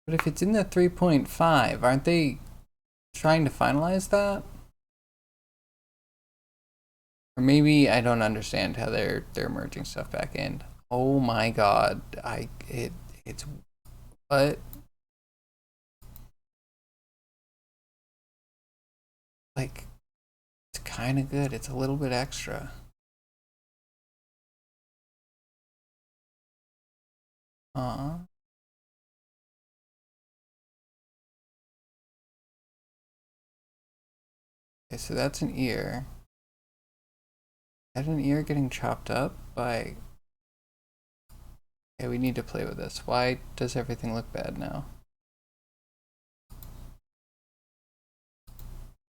But if it's in the 3.5, aren't they trying to finalize that? Or maybe I don't understand how they're merging stuff back in. Oh my god, it's what? Like, it's kind of good. It's a little bit extra. Uh, okay, so that's an ear. Is that an ear getting chopped up by... Okay, we need to play with this. Why does everything look bad now?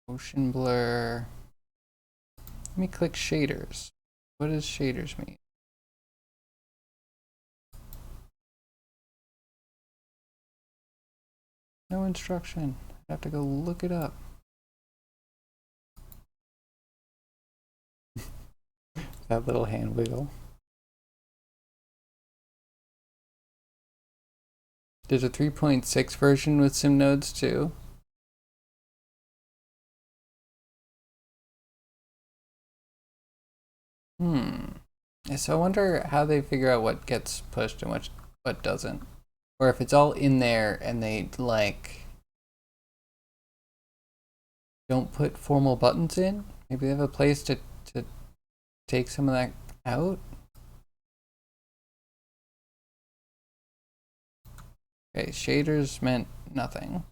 Motion blur. Let me click shaders. What does shaders mean? No instruction. I have to go look it up. That little hand wiggle. There's a 3.6 version with sim nodes too. So I wonder how they figure out what gets pushed and what doesn't. Or if it's all in there and they like don't put formal buttons in, maybe they have a place to take some of that out. Okay, shaders meant nothing.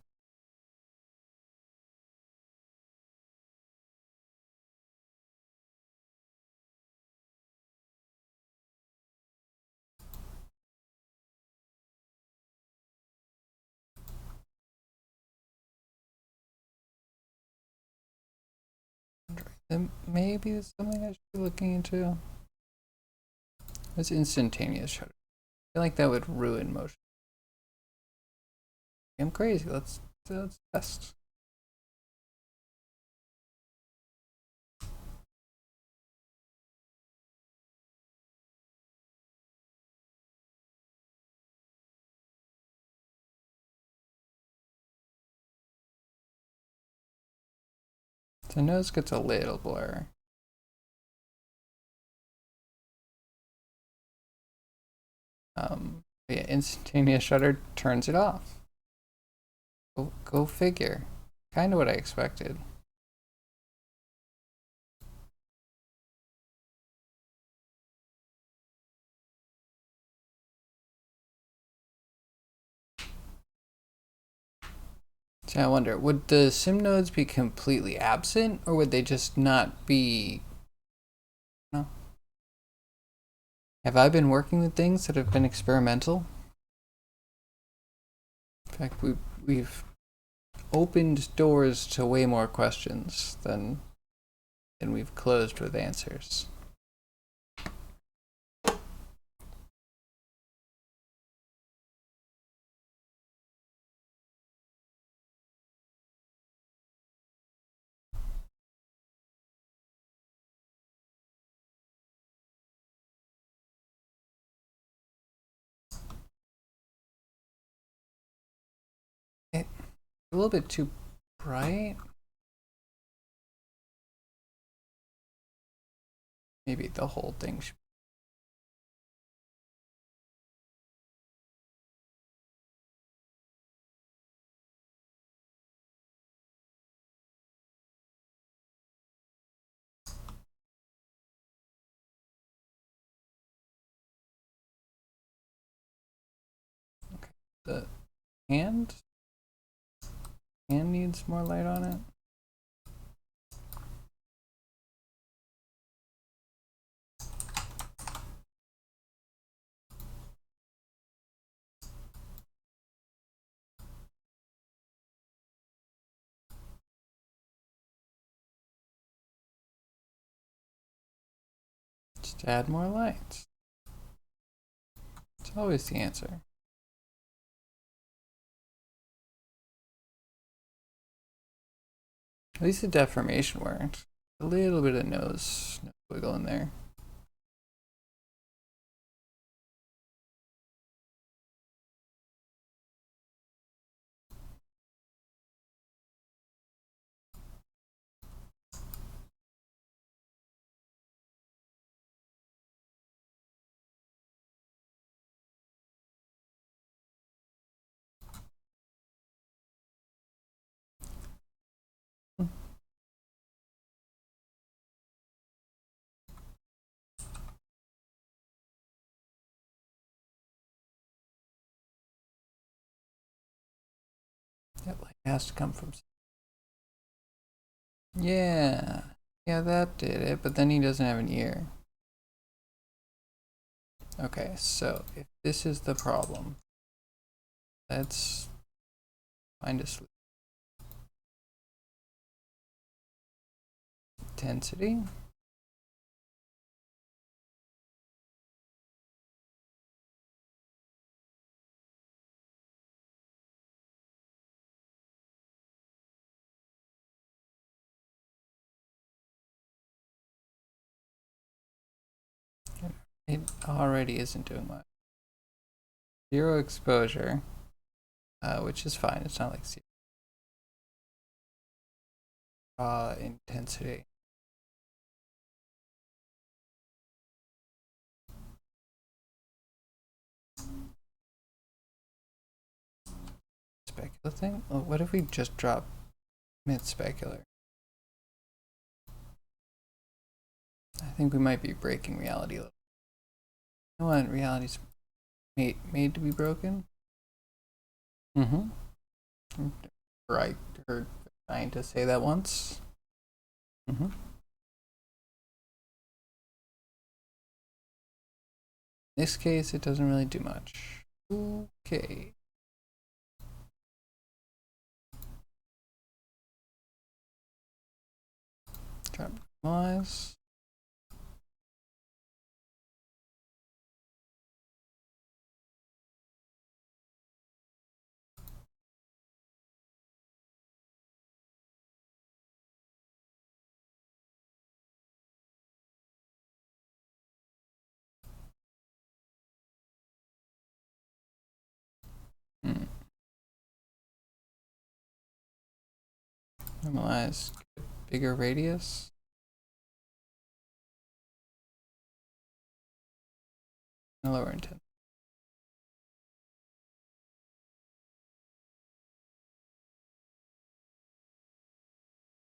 Then maybe it's something I should be looking into. It's instantaneous shutter. I feel like that would ruin motion. I'm crazy. Let's test. The nose gets a little blur. Yeah, instantaneous shutter turns it off. Go figure. Kind of what I expected. So I wonder, would the sim nodes be completely absent, or would they just not be? No. Have I been working with things that have been experimental? In fact, we've opened doors to way more questions than we've closed with answers. It's a little bit too bright. Maybe the whole thing should. Okay. The hand needs more light on it. Just add more lights. It's always the answer. At least the deformation worked. A little bit of nose wiggle in there. That light has to come from. Yeah. Yeah, that did it, but then he doesn't have an ear. Okay, so if this is the problem, let's find a solution. Intensity. It already isn't doing much. Zero exposure, which is fine. It's not like zero. Intensity. specular thing? Well, what if we just drop mid-specular? I think we might be breaking reality a little. You know what? Reality's made to be broken? Mm-hmm. I heard scientists say that once. Mm-hmm. In this case, it doesn't really do much. Okay. Drop normalize. Normalize. Bigger radius. And lower intent.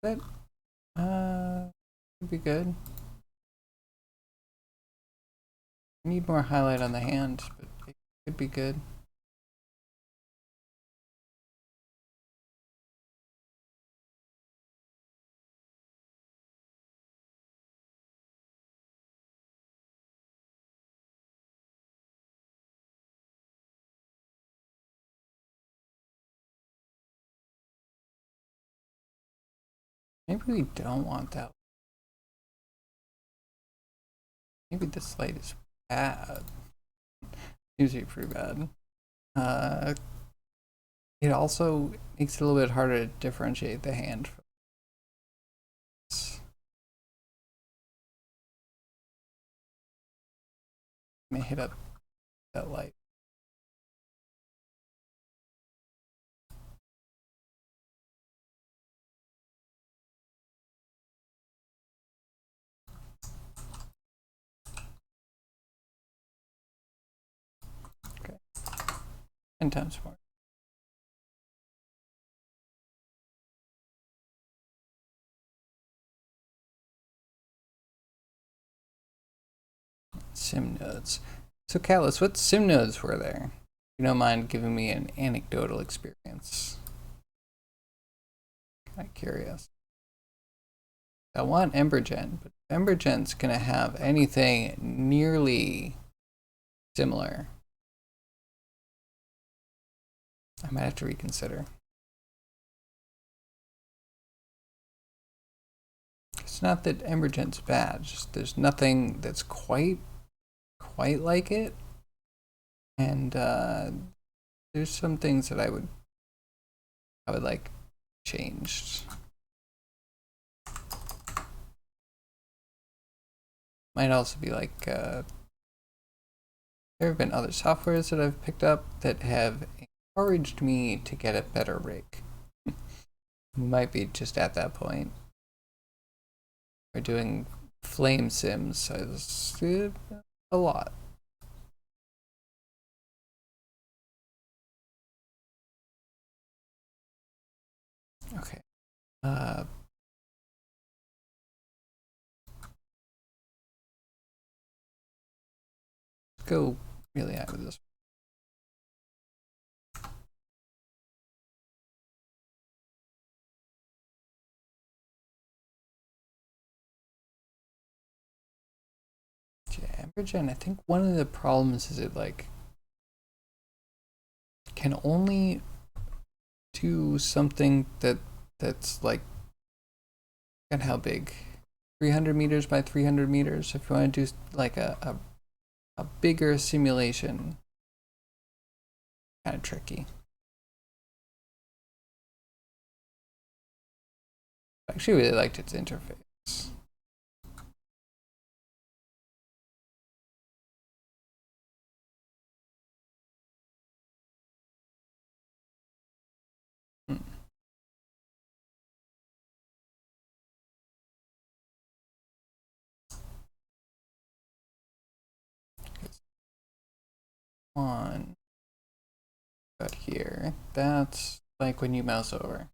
That could be good. I need more highlight on the hand, but it could be good. Maybe we don't want that. Maybe this light is bad. Usually pretty bad. It also makes it a little bit harder to differentiate the hand from this. Let me hit up that light. Okay. 10 times more. Sim nodes. So, Callus, what sim nodes were there? You don't mind giving me an anecdotal experience? Kind of curious. I want Embergen, but Embergen's gonna have anything nearly similar. I might have to reconsider. It's not that Embergen's bad, just there's nothing that's quite like it. And there's some things that I would like changed. Might also be like there have been other softwares that I've picked up that have encouraged me to get a better rig. Might be just at that point. We're doing flame sims, so it's a lot. Okay. Let's go really high with this. Yeah, Embergen, I think one of the problems is it like can only do something that's like, and how big? 300 meters by 300 meters. If you want to do like a bigger simulation, kind of tricky. I actually really liked its interface. Hmm. One got here. That's like when you mouse over.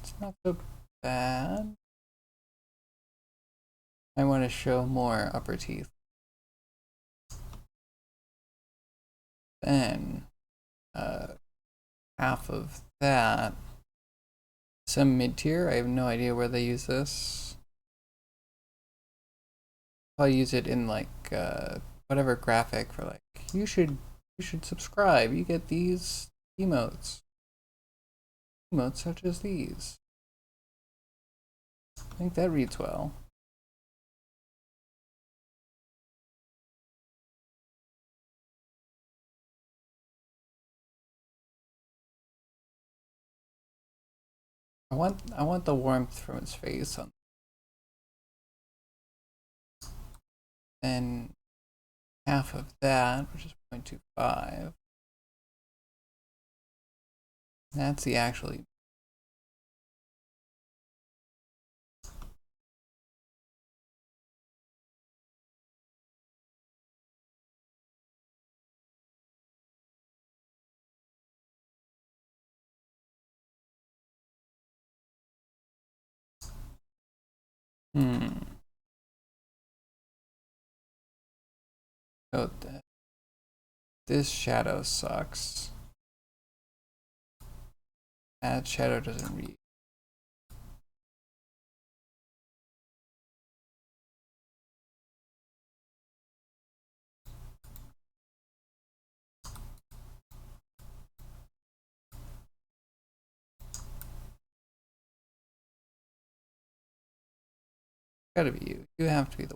It's not so bad. I want to show more upper teeth. Then half of that. Some mid-tier. I have no idea where they use this. I'll use it in like whatever graphic for like you should subscribe. You get these emotes. Emotes such as these. I think that reads well. I want the warmth from his face on. Then half of that, which is 0.25. That's the actually. So this shadow sucks. That shadow doesn't read. Gotta be you. You have to be the.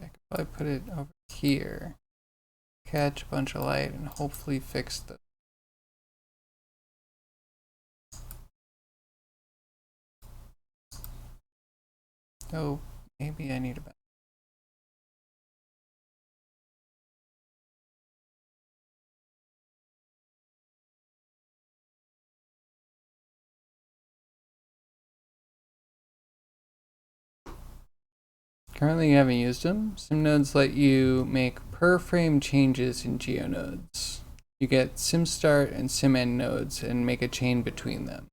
I could probably put it over here. Catch a bunch of light and hopefully fix the. Oh, maybe I need a. Currently, you haven't used them. Sim nodes let you make per frame changes in geonodes. You get sim start and sim end nodes and make a chain between them.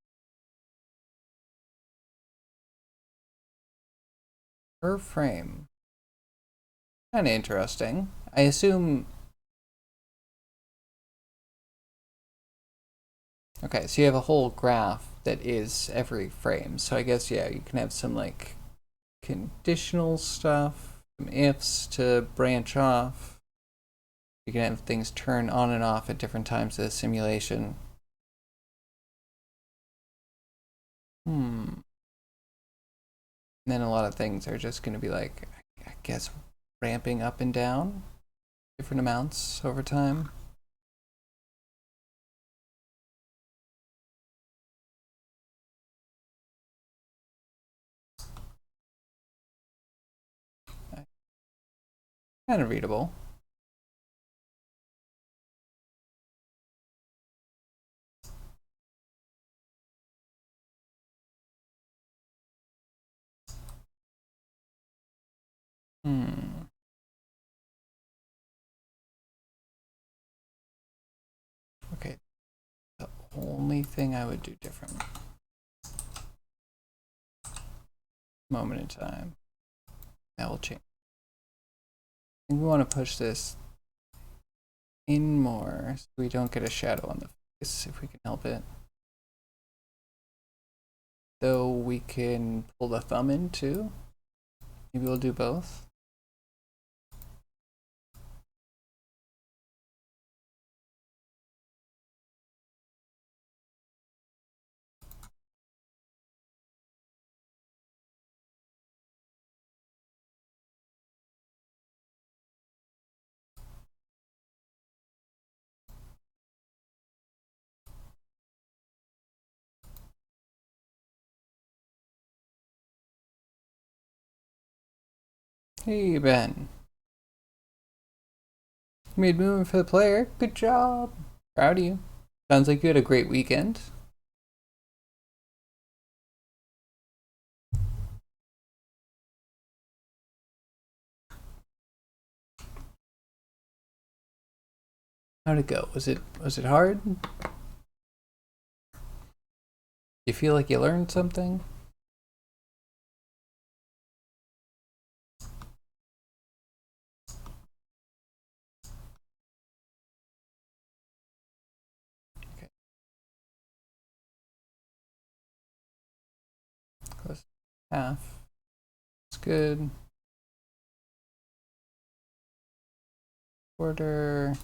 Per frame. Kind of interesting. I assume. Okay, so you have a whole graph that is every frame. So I guess, yeah, you can have some like conditional stuff, some ifs to branch off. You can have things turn on and off at different times of the simulation. And then a lot of things are just going to be like, I guess, ramping up and down different amounts over time. Kind of readable. Okay, the only thing I would do different. Moment in time. That will change. I think we want to push this in more so we don't get a shadow on the face if we can help it. Though we can pull the thumb in too. Maybe we'll do both. Hey, Ben. Made movement for the player. Good job. Proud of you. Sounds like you had a great weekend. How'd it go? Was it hard? You feel like you learned something? Okay. Close to half. It's good. Quarter.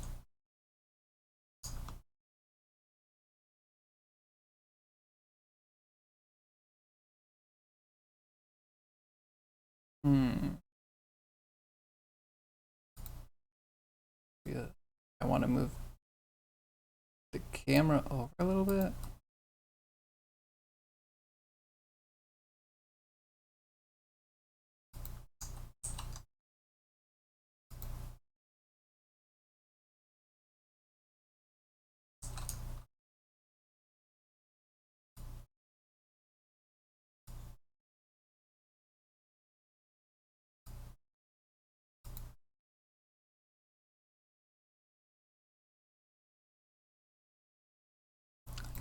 Yeah. I want to move the camera over a little bit.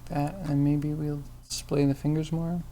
That, and maybe we'll display the fingers more.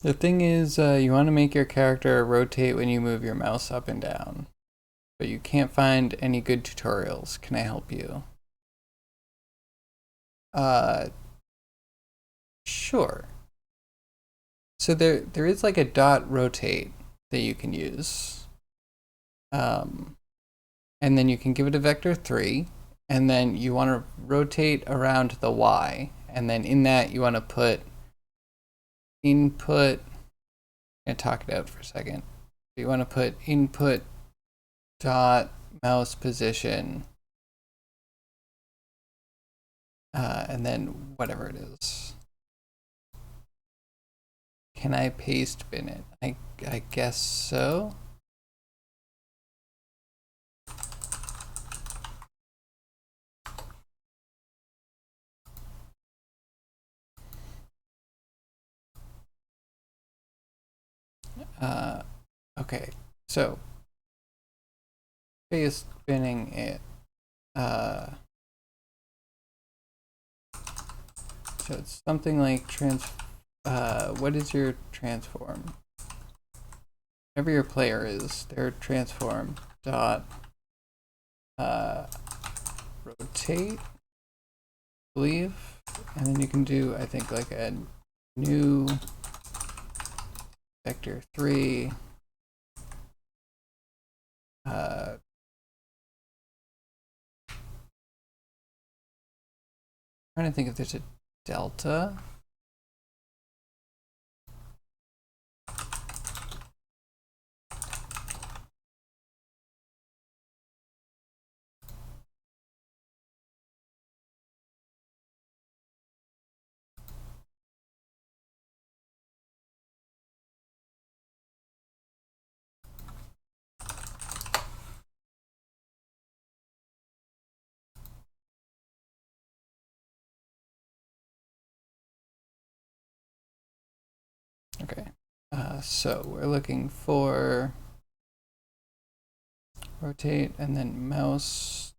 The thing is, you want to make your character rotate when you move your mouse up and down, but you can't find any good tutorials. Can I help you? Sure. So there is like a dot rotate that you can use. And then you can give it a vector 3, and then you want to rotate around the Y, and then in that you want to put input, and talk it out for a second. You want to put input dot mouse position, and then whatever it is. Can I paste bin it? I guess so. Okay, so paste binning it. So it's something like what is your transform? Whatever your player is, their transform dot rotate, I believe, and then you can do, I think, like a new vector 3 trying to think if there's a delta. Okay, so we're looking for rotate and then mouse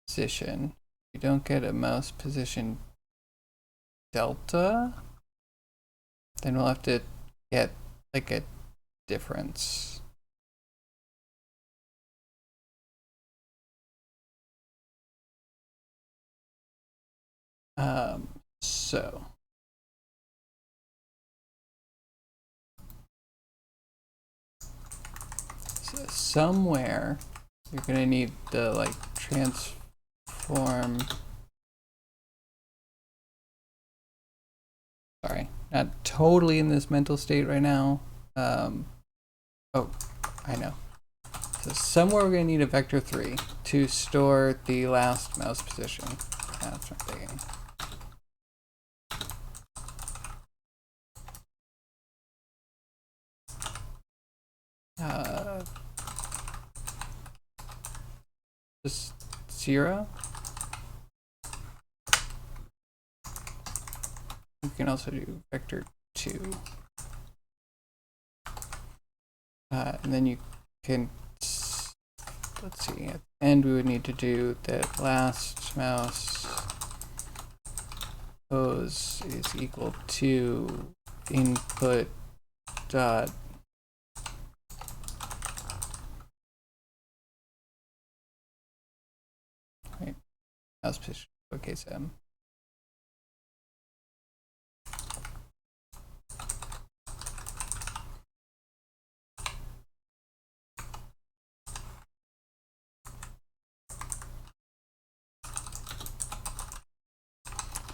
position. You don't get a mouse position delta, then we'll have to get like a difference. So somewhere you're gonna need the like transform. Sorry, not totally in this mental state right now. Oh, I know. So somewhere we're gonna need a vector 3 to store the last mouse position. That's what I'm thinking. Just 0. You can also do vector 2. And then you can, let's see, at the end we would need to do that last mouse pose is equal to input dot right, mouse position, lowercase m.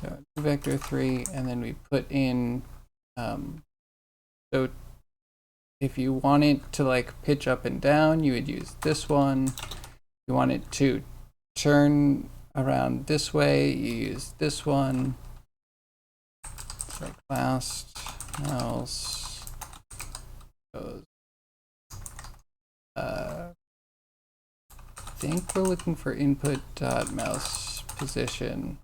So vector 3, and then we put in, so if you want it to like pitch up and down, you would use this one. If you want it to turn around this way, you use this one. It's like last mouse goes. I think we're looking for input dot mouse position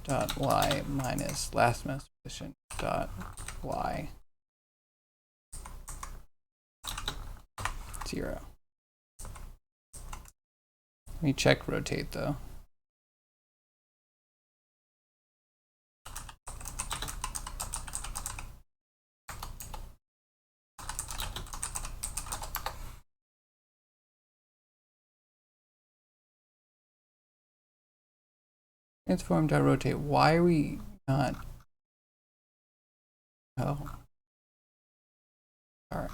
dot y minus last mouse position dot y 0. Let me check rotate though. Transform.rotate. Why are we not? Oh. Sorry.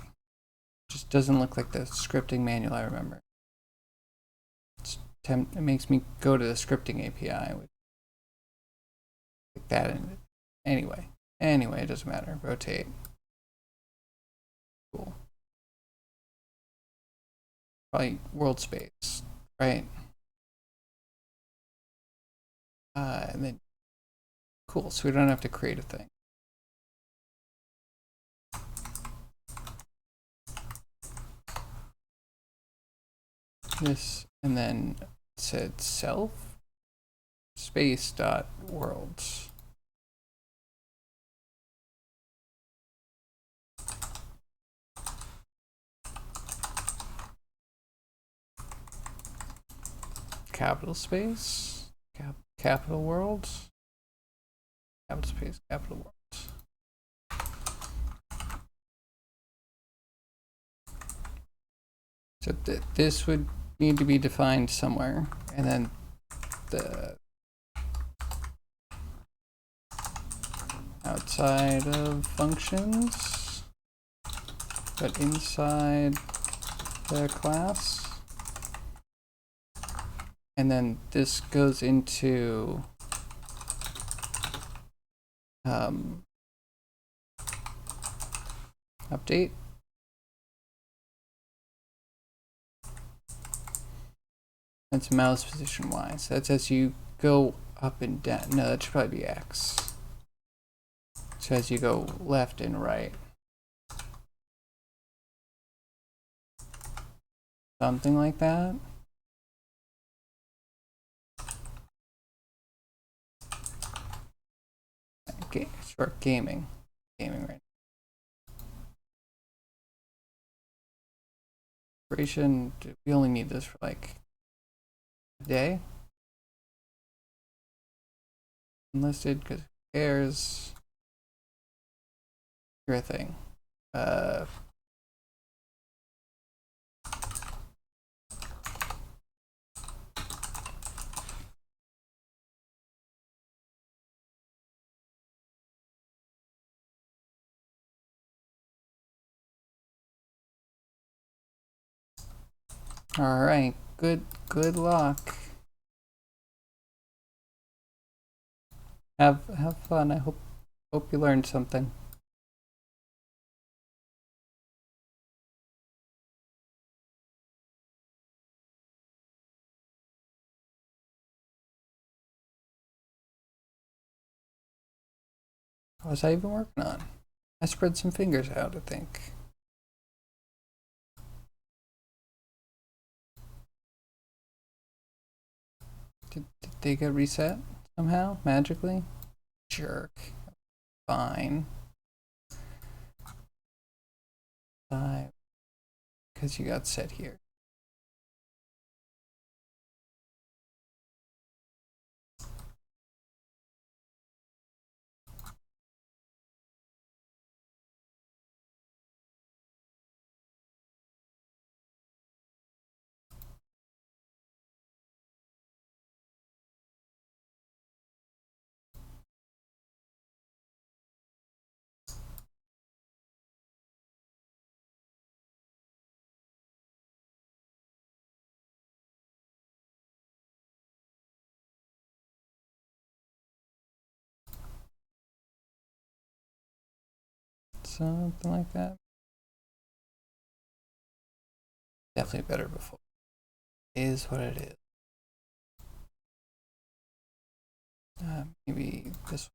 Just doesn't look like the scripting manual I remember. It makes me go to the scripting API. Which like that in. Anyway, it doesn't matter. Rotate. Cool. Probably world space, right? And then, cool, so we don't have to create a thing. This, and then it said self space dot worlds. Capital space, capital worlds, capital space, capital worlds. So this would need to be defined somewhere, and then the outside of functions, but inside the class. And then this goes into update. That's mouse position Y. So that's as you go up and down. No, that should probably be X. So as you go left and right. Something like that. Okay, short gaming. Gaming right now. Duration, we only need this for like a day. Unlisted, because who cares? Your thing. All right, good luck. Have fun. I hope you learned something. What was I even working on? I spread some fingers out, I think. Did they get reset somehow, magically? Jerk. Fine. 5. Because you got set here. Something like that. Definitely better before. Is what it is. Maybe this.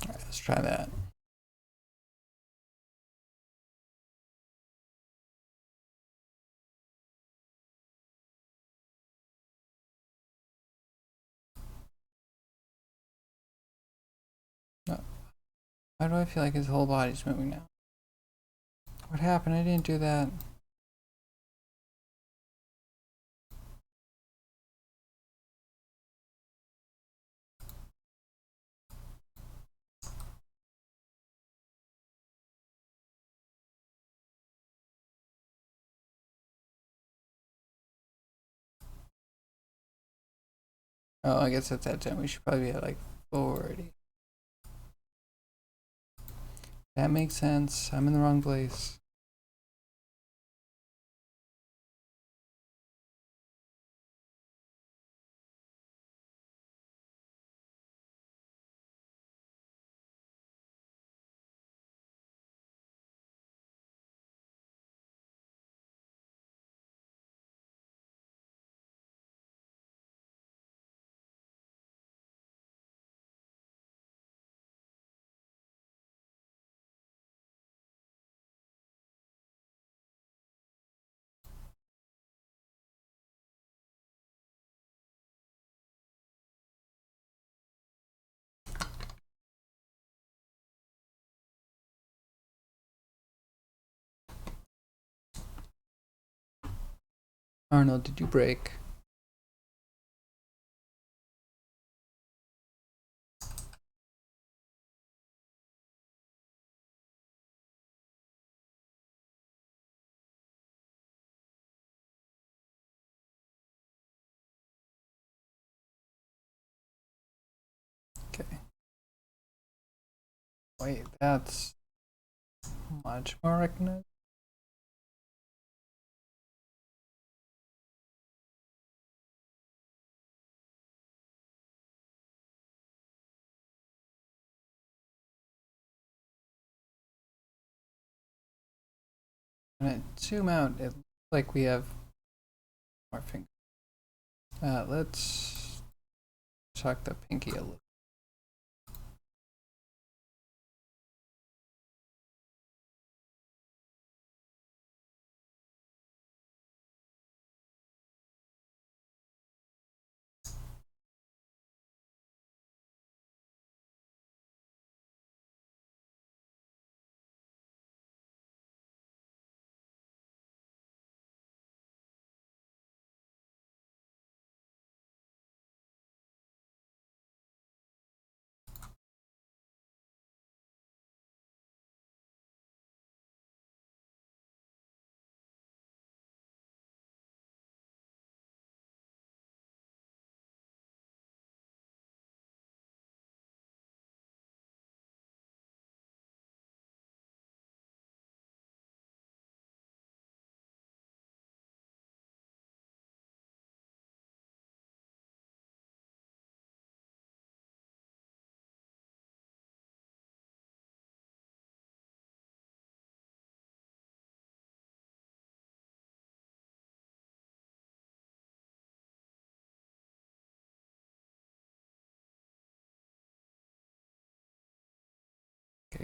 All right, let's try that. Oh, why do I feel like his whole body's moving now? What happened? I didn't do that. Oh, I guess at that time we should probably be at like 40. That makes sense. I'm in the wrong place. Arnold, did you break? Okay. Wait, that's much more recognized. When I zoom out, it looks like we have more fingers. Let's chuck the pinky a little.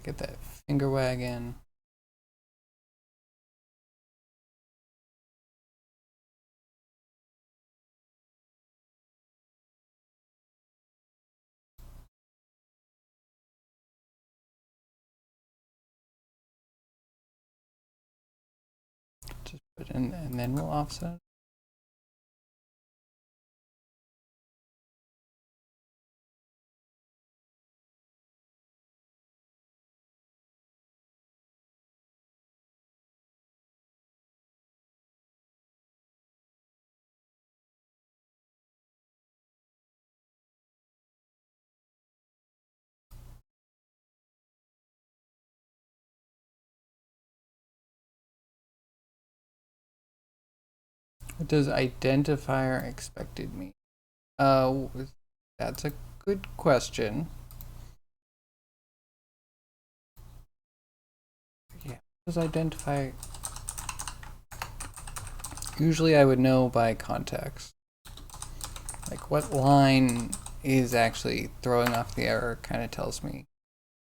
Get that finger wagging. Just put in, and then we'll offset. What does identifier expected mean? That's a good question. Yeah, what does identify? Usually I would know by context. Like what line is actually throwing off the error kind of tells me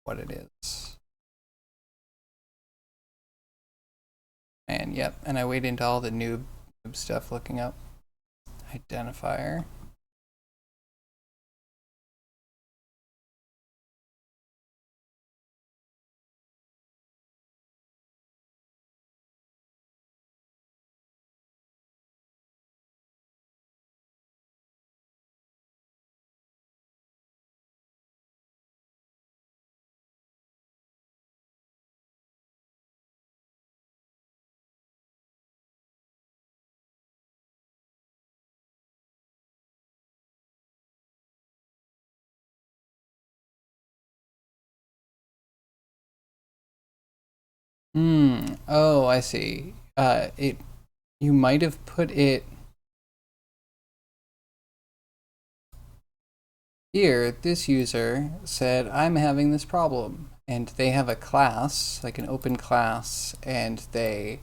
what it is. And yep, and I wade into all the noob stuff looking up identifier. Oh, I see. You might have put it here. This user said, I'm having this problem. And they have a class, like an open class, and they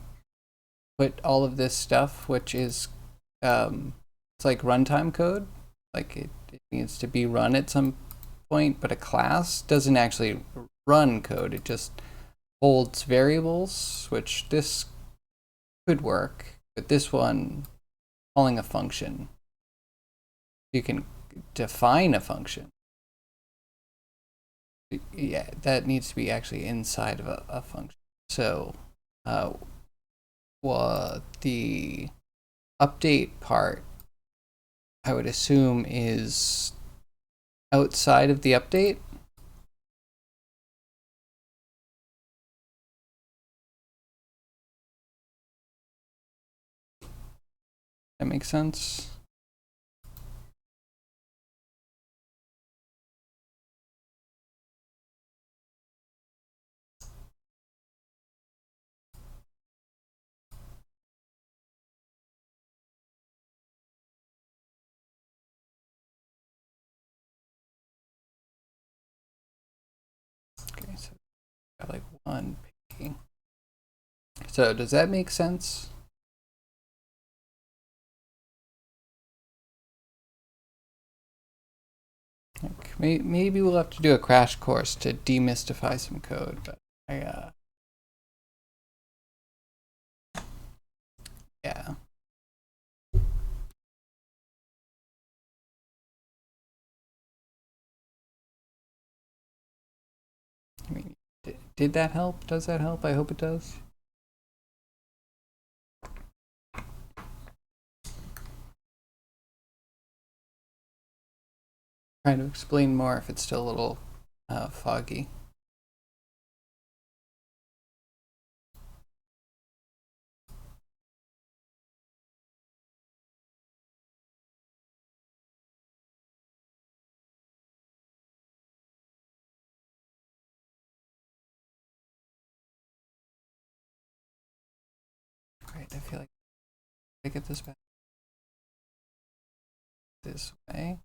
put all of this stuff, which is, it's like runtime code. Like it needs to be run at some point, but a class doesn't actually run code. It just holds variables, which this could work, but this one, calling a function, you can define a function. Yeah, that needs to be actually inside of a function. So, what the update part, I would assume, is outside of the update. That makes sense. Okay, so got like one picking. So does that make sense? Like maybe we'll have to do a crash course to demystify some code, but yeah. I mean, did that help? Does that help? I hope it does. Trying to explain more if it's still a little foggy. Great, I feel like I get this back this way.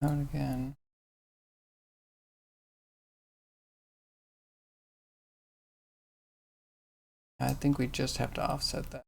Out again. I think we just have to offset that.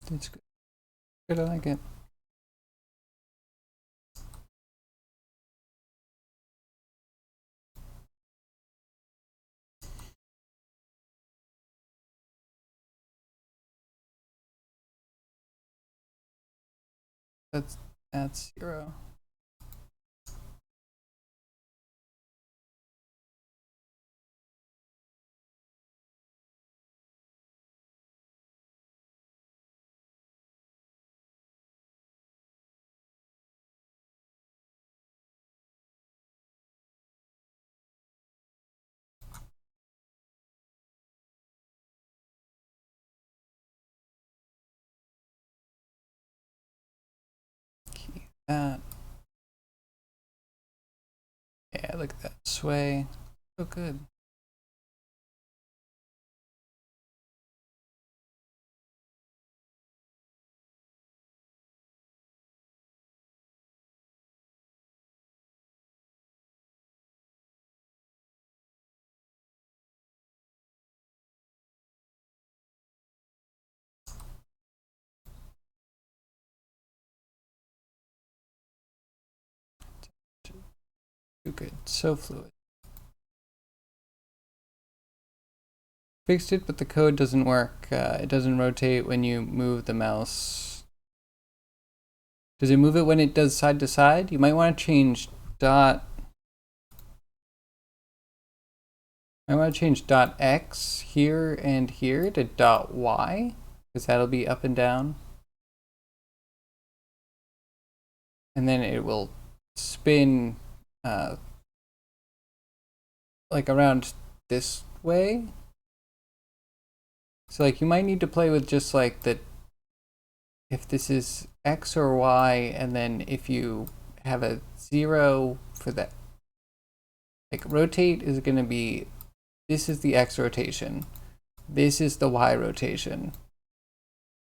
It's good. Good, I like it. That's 0. Keep that. Yeah, look at that sway. So good. Too good. So fluid. Fixed it, but the code doesn't work. It doesn't rotate when you move the mouse. Does it move it when it does side to side? You might want to change dot. I want to change dot x here and here to dot y, because that'll be up and down. And then it will spin like around this way. So like you might need to play with just like the, if this is x or y, and then if you have a 0 for that, like rotate is going to be, this is the x rotation, this is the y rotation,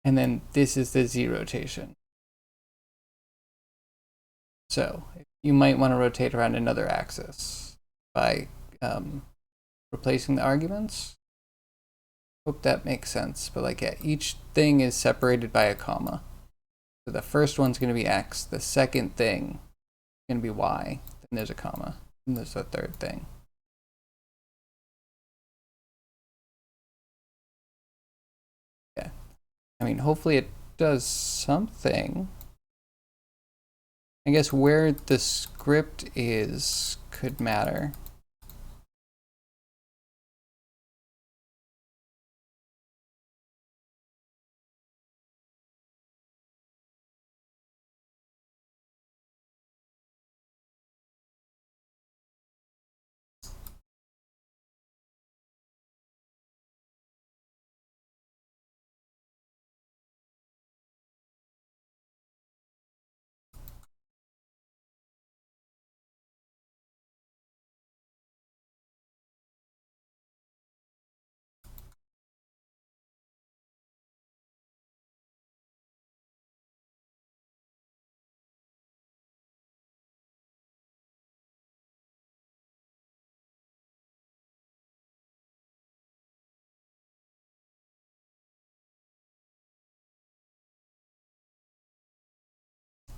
and then this is the z rotation. So you might want to rotate around another axis by replacing the arguments. Hope that makes sense. But like, yeah, each thing is separated by a comma. So the first one's going to be x. The second thing is going to be y. Then there's a comma. And there's the third thing. Yeah. I mean, hopefully it does something. I guess where the script is could matter.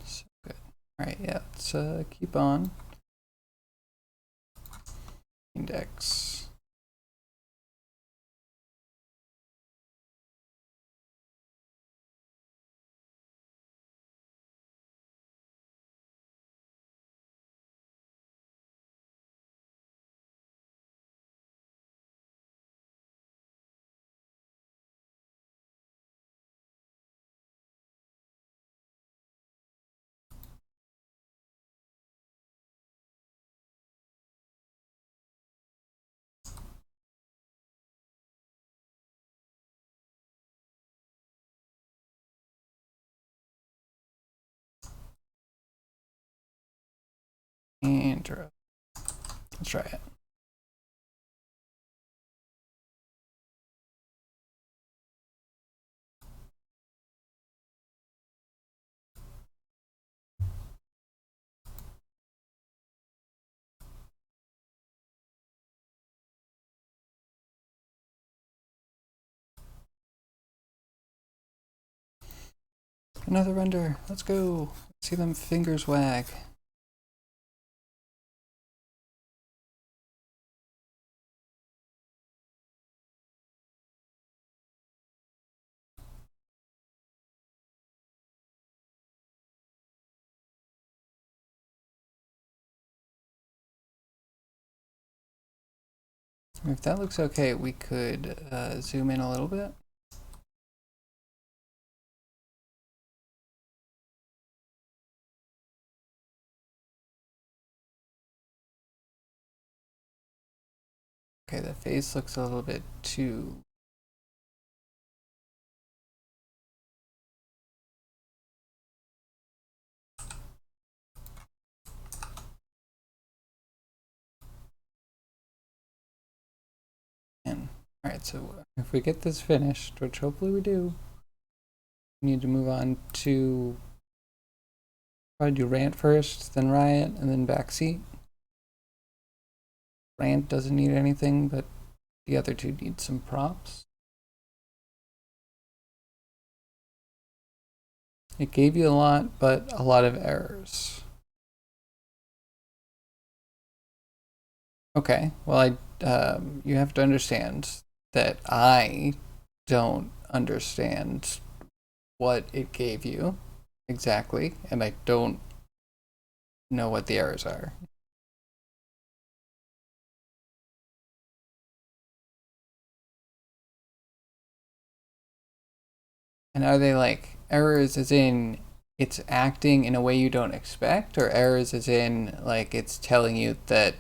So good. All right, yeah, let's keep on. Index. Interesting. Let's try it. Another render. Let's go. See them fingers wag. If that looks okay, we could zoom in a little bit. Okay, the face looks a little bit too... Alright, so if we get this finished, which hopefully we do, we need to move on to probably do Rant first, then Riot, and then Backseat. Rant doesn't need anything, but the other two need some props. It gave you a lot, but a lot of errors. Okay, well, you have to understand that I don't understand what it gave you exactly, and I don't know what the errors are. And are they like errors as in it's acting in a way you don't expect, or errors as in like it's telling you that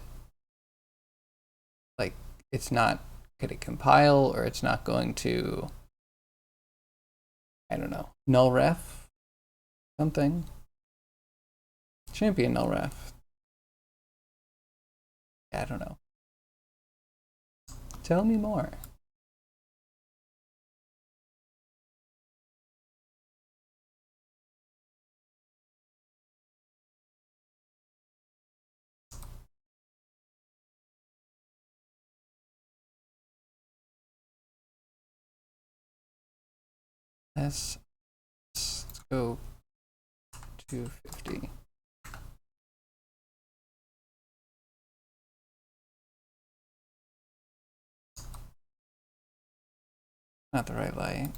like it's not going to compile, or it's not going to, I don't know, null ref something? Champion null ref. I don't know. Tell me more. Let's go 250. Not the right light.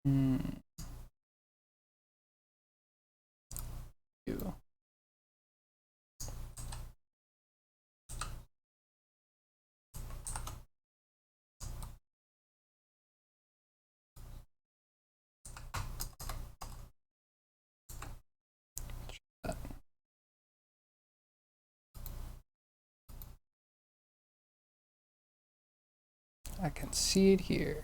Hmm. You. I can see it here.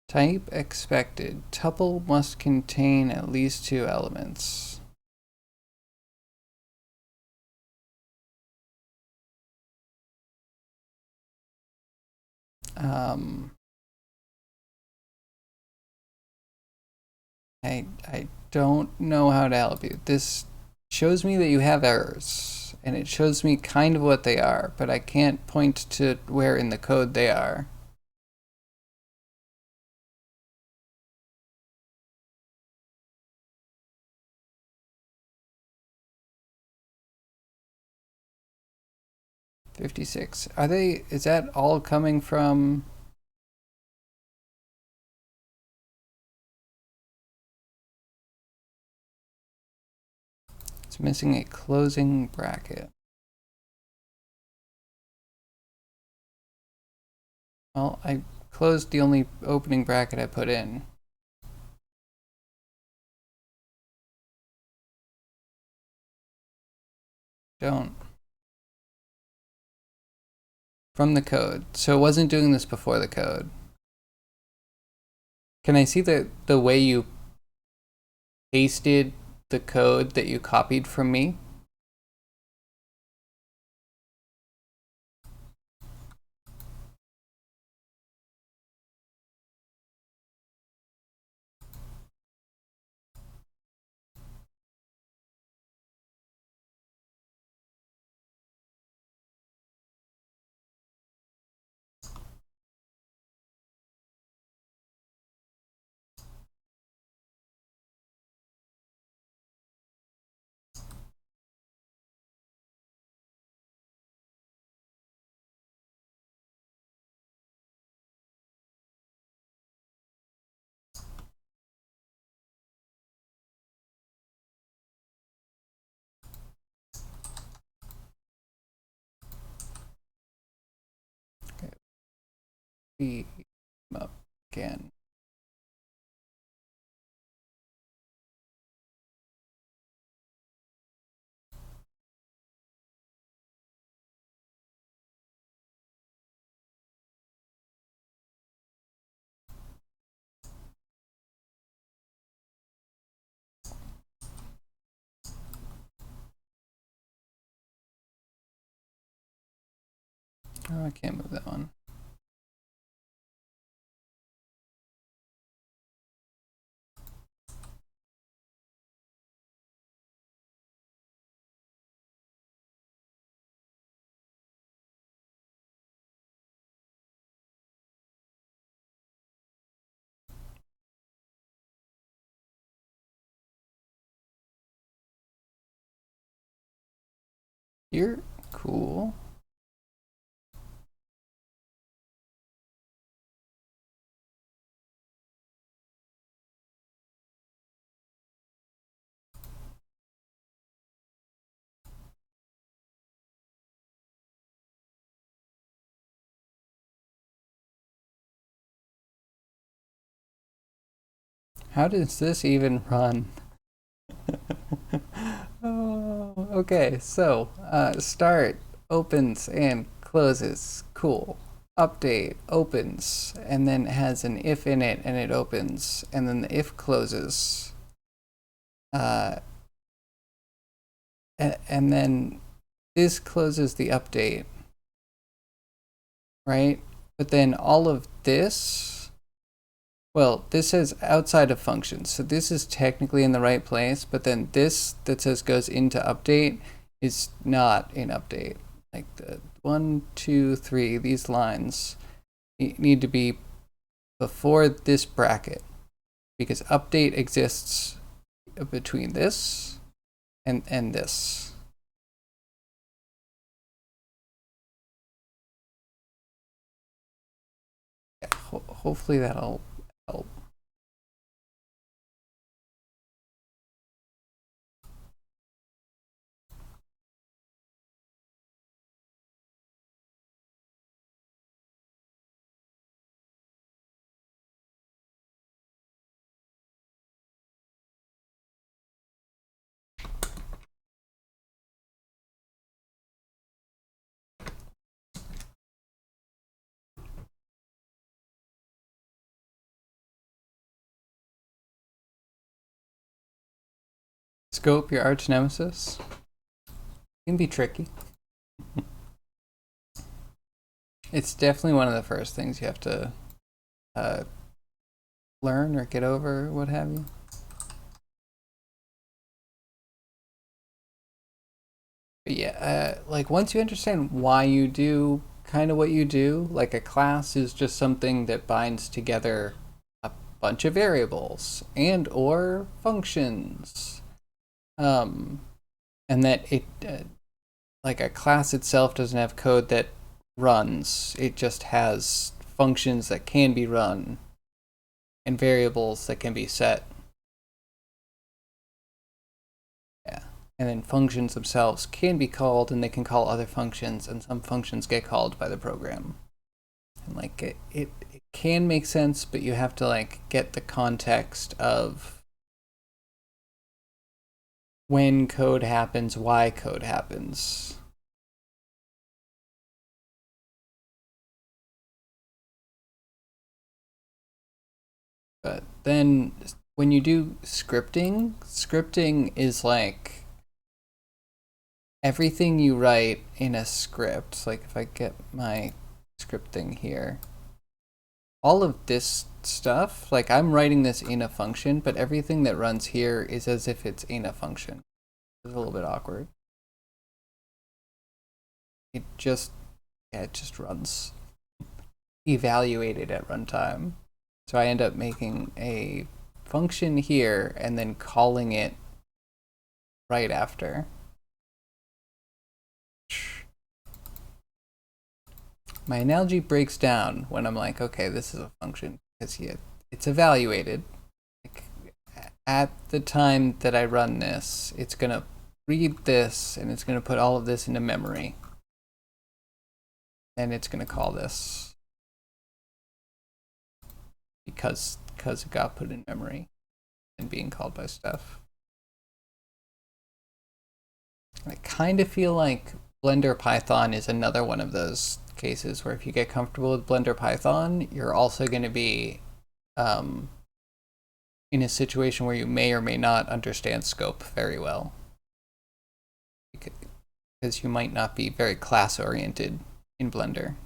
Type expected. Tuple must contain at least 2 elements. I don't know how to help you. This shows me that you have errors, and it shows me kind of what they are, but I can't point to where in the code they are. $56. Are they, is that all coming from? It's missing a closing bracket. Well, I closed the only opening bracket I put in. Don't. From the code. So it wasn't doing this before the code. Can I see the way you pasted the code that you copied from me? Okay. Up again. Oh, I can't move that one. You're cool. How does this even run? Oh, okay, so start opens and closes. Cool. Update opens and then it has an if in it and it opens and then the if closes. And then this closes the update, right? But then all of this, well, this says outside of functions. So this is technically in the right place, but then this that says goes into update is not in update. Like the 1, 2, 3, these lines need to be before this bracket because update exists between this and this. Yeah, hopefully that'll help. Scope, your arch nemesis, can be tricky. It's definitely one of the first things you have to learn or get over, what have you. But yeah, like once you understand why you do kind of what you do, like a class is just something that binds together a bunch of variables and or functions, and that it like a class itself doesn't have code that runs. It just has functions that can be run and variables that can be set. Yeah. And then functions themselves can be called and they can call other functions, and some functions get called by the program. And Like it can make sense, but you have to like get the context of when code happens, why code happens. But then when you do scripting, scripting is like everything you write in a script. Like if I get my script thing here, all of this stuff, like I'm writing this in a function, but everything that runs here is as if it's in a function. It's a little bit awkward. It just, yeah, it just runs evaluated at runtime. So I end up making a function here and then calling it right after. My analogy breaks down when I'm like, okay, this is a function because it's evaluated. Like, at the time that I run this, it's gonna read this and it's gonna put all of this into memory. And it's gonna call this because it got put in memory and being called by stuff. And I kind of feel like Blender Python is another one of those cases where if you get comfortable with Blender Python, you're also going to be in a situation where you may or may not understand scope very well. Because you might not be very class oriented in Blender.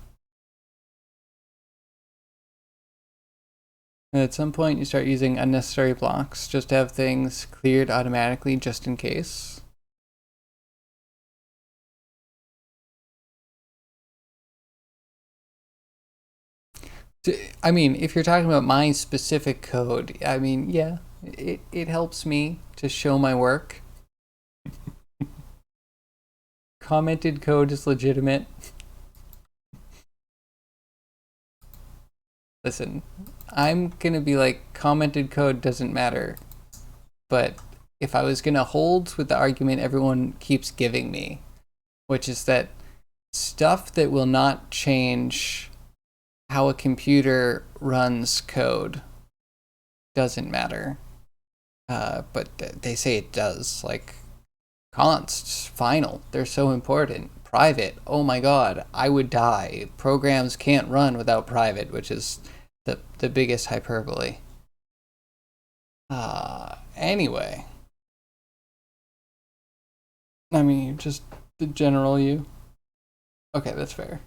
And at some point, you start using unnecessary blocks just to have things cleared automatically just in case. I mean, if you're talking about my specific code, I mean, yeah, it helps me to show my work. Commented code is legitimate. Listen, I'm gonna be like, commented code doesn't matter. But if I was gonna hold with the argument everyone keeps giving me, which is that stuff that will not change how a computer runs code doesn't matter. But they say it does. Like consts, final, they're so important. Private, oh my god, I would die. Programs can't run without private, which is the biggest hyperbole. Anyway. I mean, just the general you. Okay, that's fair.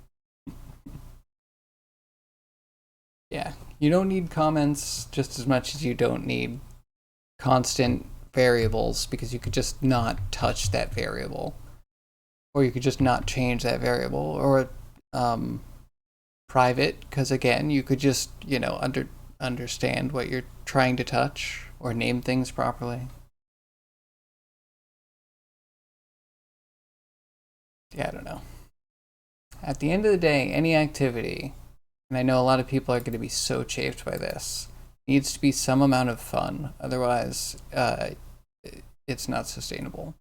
Yeah, you don't need comments just as much as you don't need constant variables because you could just not touch that variable. Or you could just not change that variable. Or private, because again, you could just, understand what you're trying to touch or name things properly. Yeah, I don't know. At the end of the day, any activity, and I know a lot of people are going to be so chafed by this, needs to be some amount of fun. Otherwise, it's not sustainable.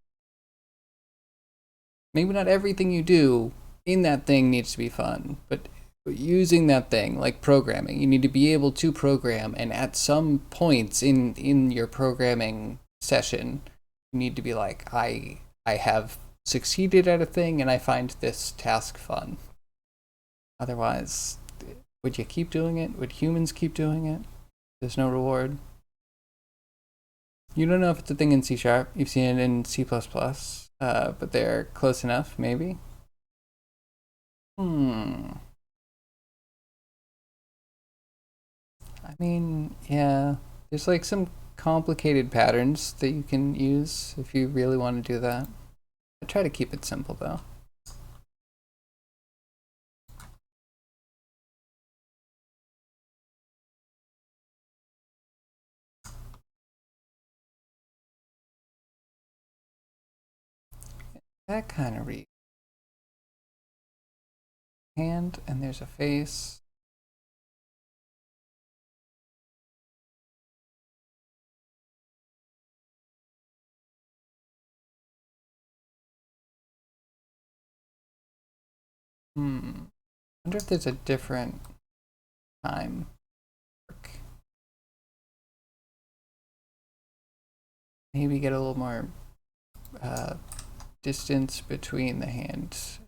Maybe not everything you do in that thing needs to be fun, but using that thing, like programming, you need to be able to program, and at some points in your programming session, you need to be like, I have succeeded at a thing and I find this task fun. Otherwise, would you keep doing it? Would humans keep doing it? There's no reward. You don't know if it's a thing in C Sharp. You've seen it in C++, but they're close enough, maybe. I mean, yeah. There's like some complicated patterns that you can use if you really want to do that. I try to keep it simple though. That kind of read. Hand, and there's a face. I wonder if there's a different time work. Maybe get a little more distance between the hands.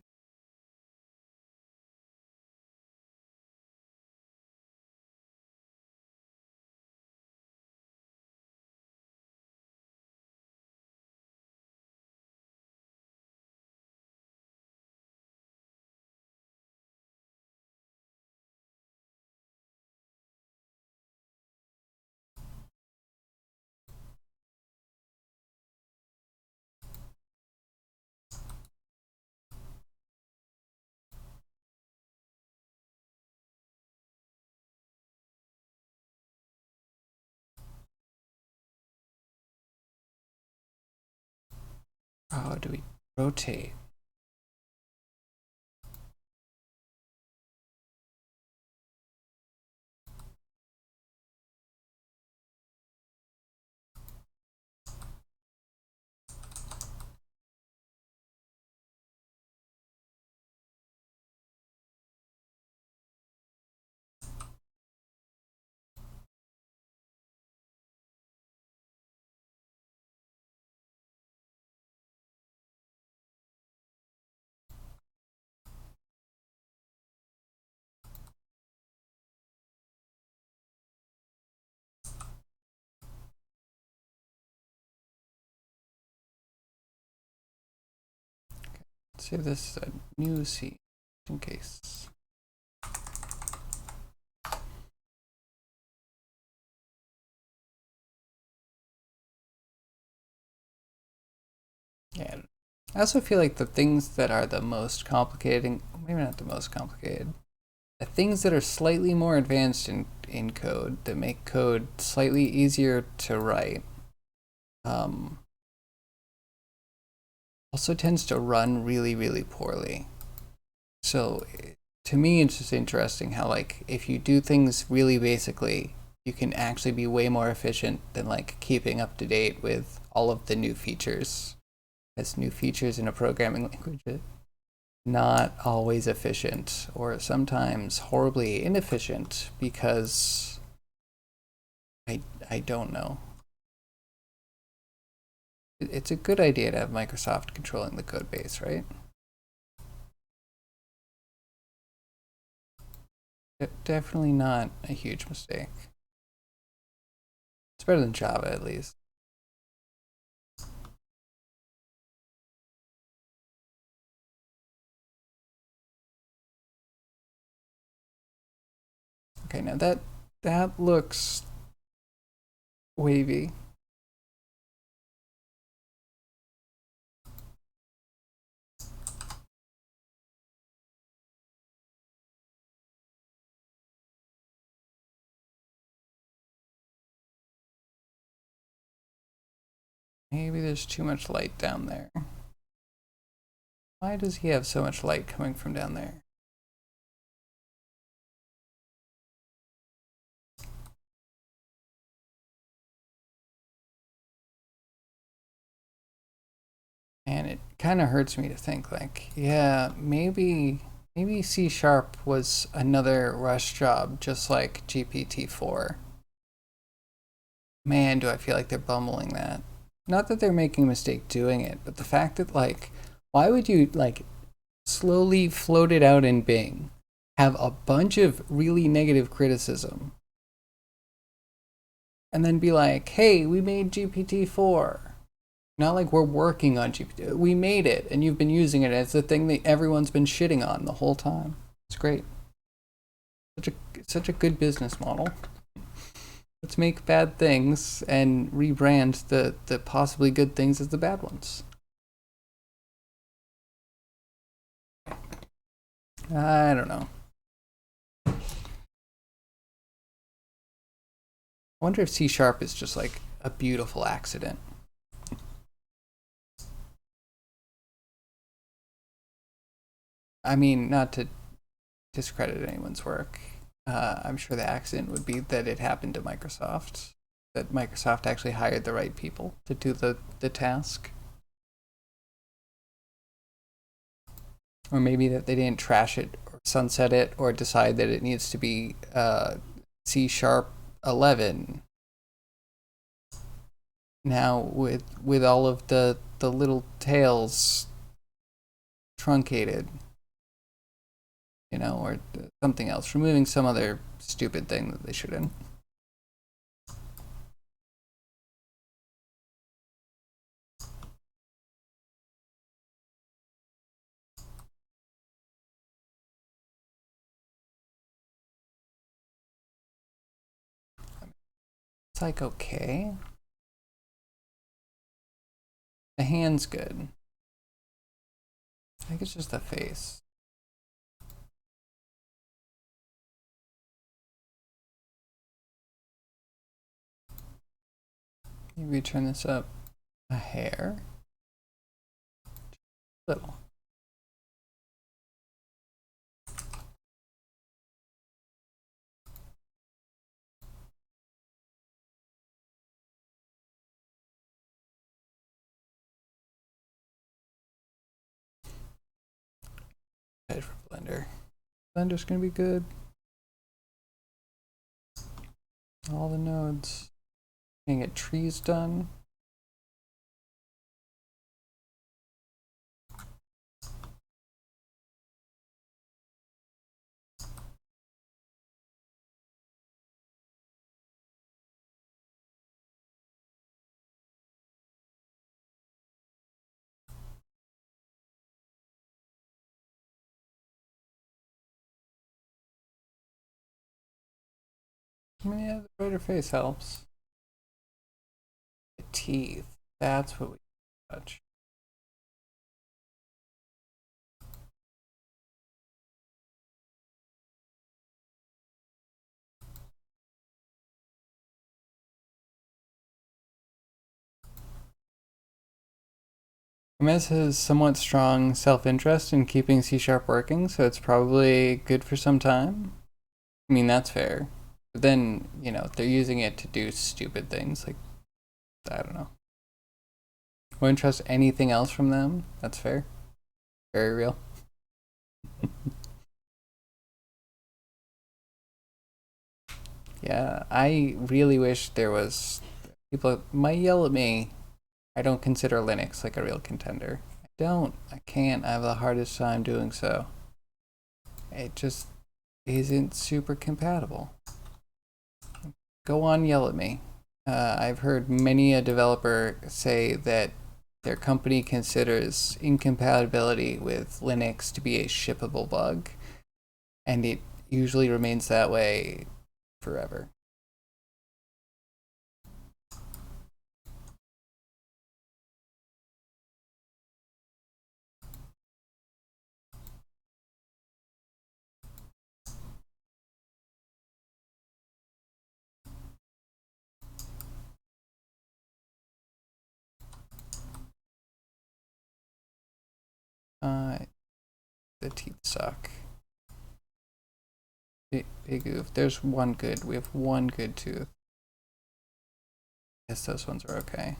Oh, do we rotate? Save this a new seed in case. Yeah. I also feel like the things that are the most complicated, maybe not the most complicated, the things that are slightly more advanced in code that make code slightly easier to write also tends to run really, really poorly. So to me, it's just interesting how like if you do things really basically, you can actually be way more efficient than like keeping up to date with all of the new features. As new features in a programming language, not always efficient or sometimes horribly inefficient because I don't know. It's a good idea to have Microsoft controlling the code base, right? Definitely not a huge mistake. It's better than Java, at least. Okay, now that looks wavy. Maybe there's too much light down there. Why does he have so much light coming from down there? And it kind of hurts me to think like, yeah, maybe C# was another rush job just like GPT-4. Man, do I feel like they're bumbling that. Not that they're making a mistake doing it, but the fact that like why would you like slowly float it out in Bing, have a bunch of really negative criticism, and then be like, hey, we made GPT-4. Not like we're working on GPT. We made it, and you've been using it as the thing that everyone's been shitting on the whole time. It's great. Such a good business model. Let's make bad things and rebrand the possibly good things as the bad ones. I don't know. I wonder if C# is just like a beautiful accident. I mean, not to discredit anyone's work. I'm sure the accident would be that it happened to Microsoft, that Microsoft actually hired the right people to do the task. Or maybe that they didn't trash it sunset it or decide that it needs to be C# 11. Now with all of the little tails truncated, you know, or something else, removing some other stupid thing that they shouldn't. It's like, okay. The hand's good. I think it's just the face. Maybe turn this up a hair. Little. Good for Blender. Blender's gonna be good. All the nodes. Gonna get trees done. I mean, yeah, the brighter face helps. The teeth. That's what we touch. Emotes has somewhat strong self-interest in keeping C# working, so it's probably good for some time. I mean, that's fair. But then, you know, they're using it to do stupid things, like, I don't know. Wouldn't trust anything else from them. That's fair. Very real. Yeah, I really wish there was... People might yell at me. I don't consider Linux like a real contender. I don't. I can't. I have the hardest time doing so. It just isn't super compatible. Go on, yell at me. I've heard many a developer say that their company considers incompatibility with Linux to be a shippable bug, and it usually remains that way forever. The teeth suck. Big oof. There's one good. We have one good tooth. Guess those ones are okay.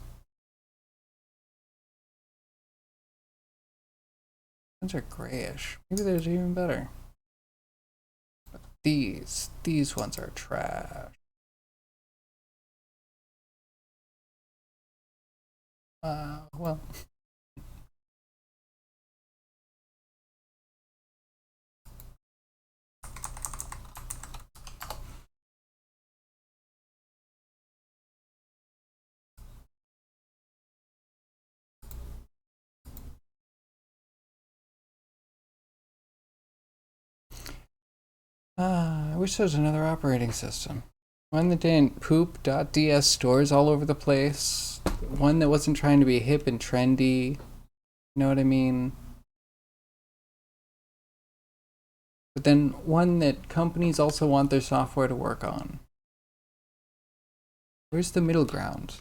Ones are grayish. Maybe there's even better. But these ones are trash. Well. I wish there was another operating system. One that didn't poop.ds stores all over the place. One that wasn't trying to be hip and trendy. You know what I mean? But then one that companies also want their software to work on. Where's the middle ground?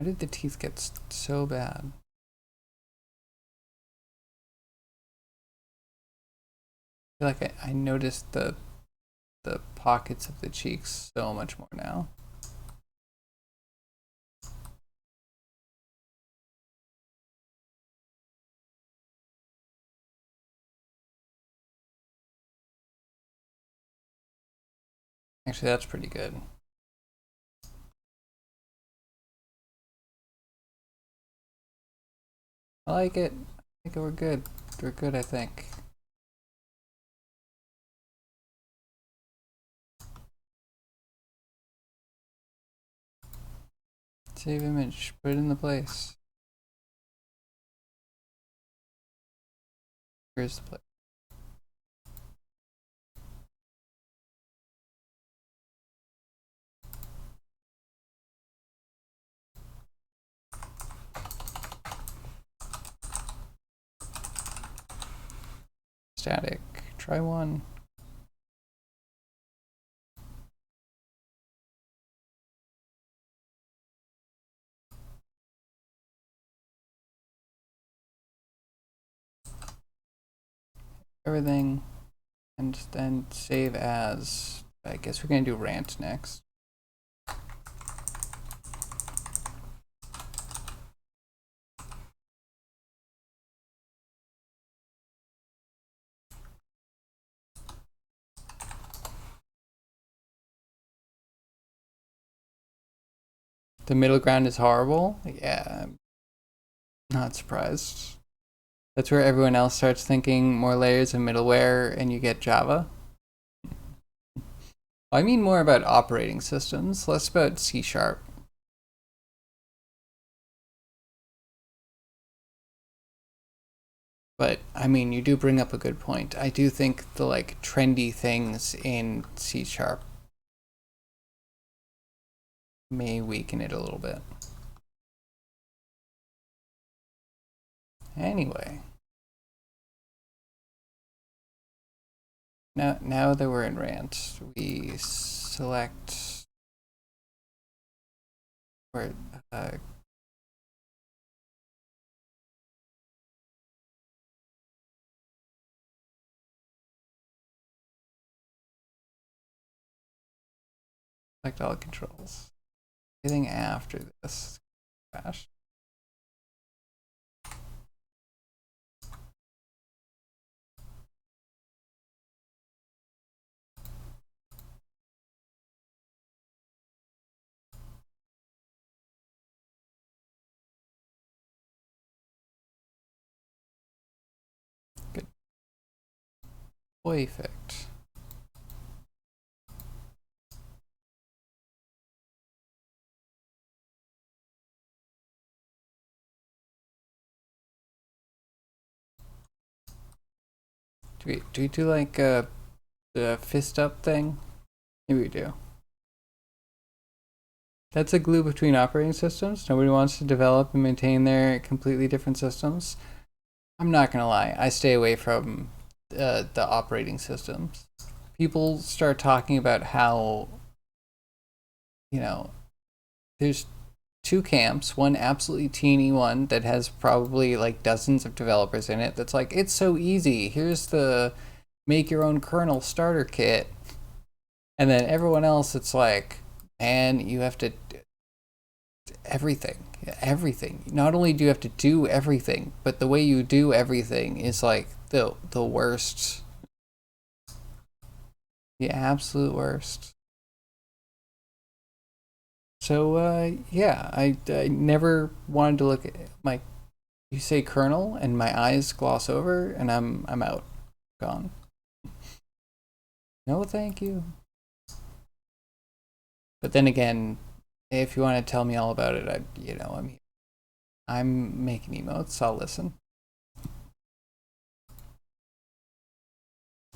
Why did the teeth get so bad? I feel like I noticed the the pockets of the cheeks so much more now. Actually, that's pretty good. I like it. I think we're good. We're good, I think. Save image. Put it in the place. Here's the place. Static. Try one. Everything. And then save as. I guess we're gonna do Rant next. The middle ground is horrible. Yeah, I'm not surprised. That's where everyone else starts thinking more layers of middleware and you get Java. I mean more about operating systems, less about C#. But I mean, you do bring up a good point. I do think the like trendy things in C# may weaken it a little bit. Anyway, now that we're in Rant, we select where select all controls. Anything after this crash. Good. Perfect. Do we do like the fist up thing? Maybe we do. That's a glue between operating systems. Nobody wants to develop and maintain their completely different systems. I'm not gonna lie, I stay away from the operating systems. People start talking about how, you know, there's two camps, one absolutely teeny one that has probably like dozens of developers in it that's like, it's so easy, here's the make your own kernel starter kit. And then everyone else, it's like, man, you have to everything. Not only do you have to do everything, but the way you do everything is like the worst, the absolute worst. So yeah, I never wanted to look at my. You say kernel, and my eyes gloss over, and I'm out, gone. No, thank you. But then again, if you want to tell me all about it, I mean, I'm making emotes. I'll listen.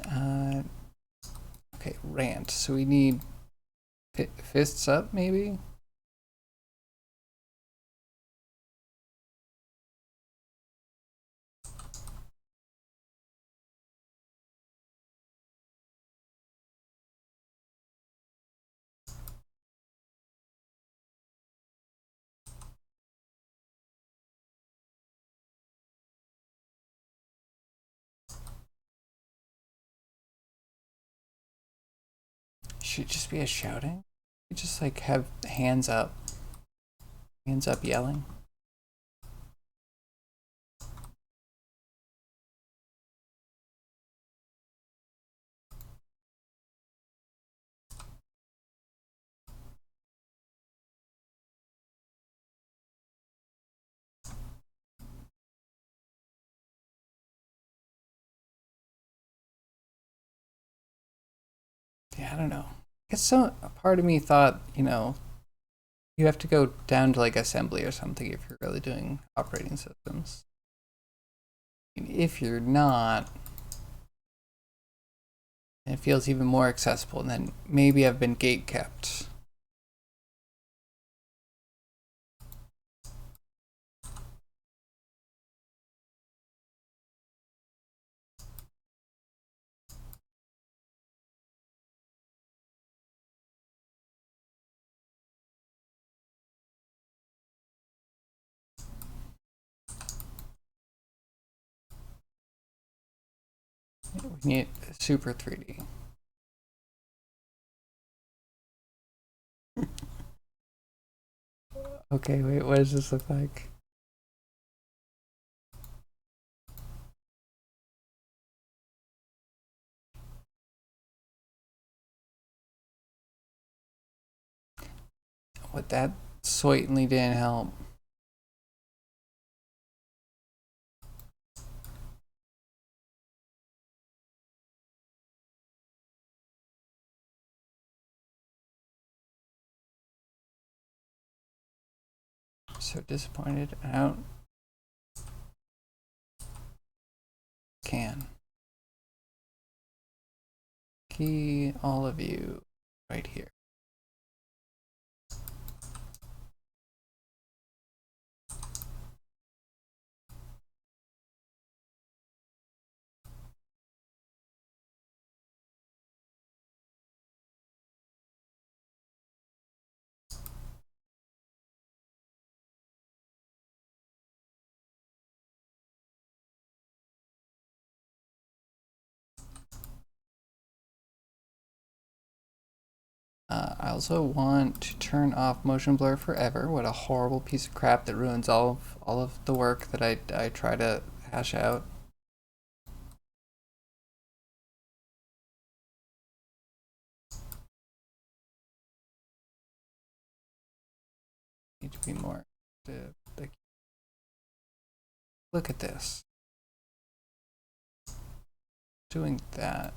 Uh, okay, rant. So we need fists up, maybe. should just be a shouting. You just like have hands up yelling. Yeah, I don't know. I guess so. A part of me thought, you have to go down to like assembly or something if you're really doing operating systems. If you're not, it feels even more accessible, and then maybe I've been gate kept. We need super 3D. Okay, wait, what does this look like? What, that certainly didn't help. So disappointed. I don't can. Key all of you right here. I also want to turn off motion blur forever. What a horrible piece of crap that ruins all of the work that I try to hash out. Need to be more like, look at this. Doing that.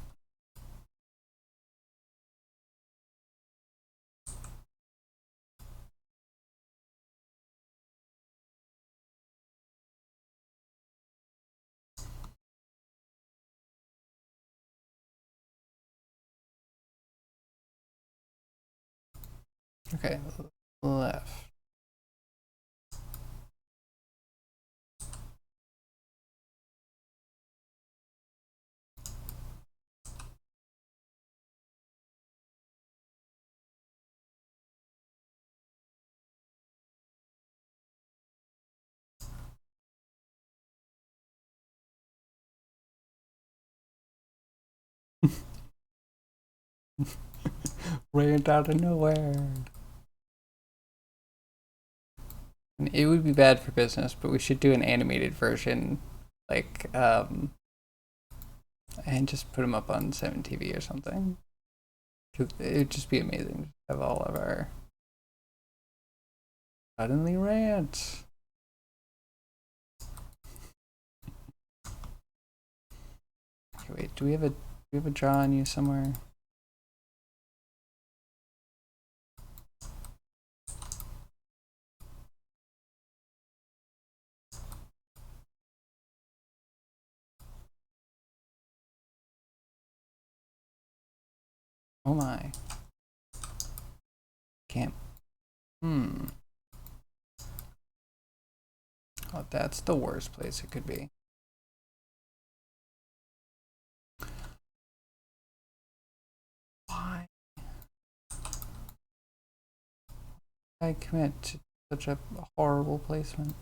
Okay, left. Rant out of nowhere. It would be bad for business, but we should do an animated version, like, and just put them up on 7TV or something. It'd just be amazing to have all of our suddenly rant. Okay, wait, do we have a draw on you somewhere? Oh my. Can't. Hmm. Oh, that's the worst place it could be. Why? I commit to such a horrible placement.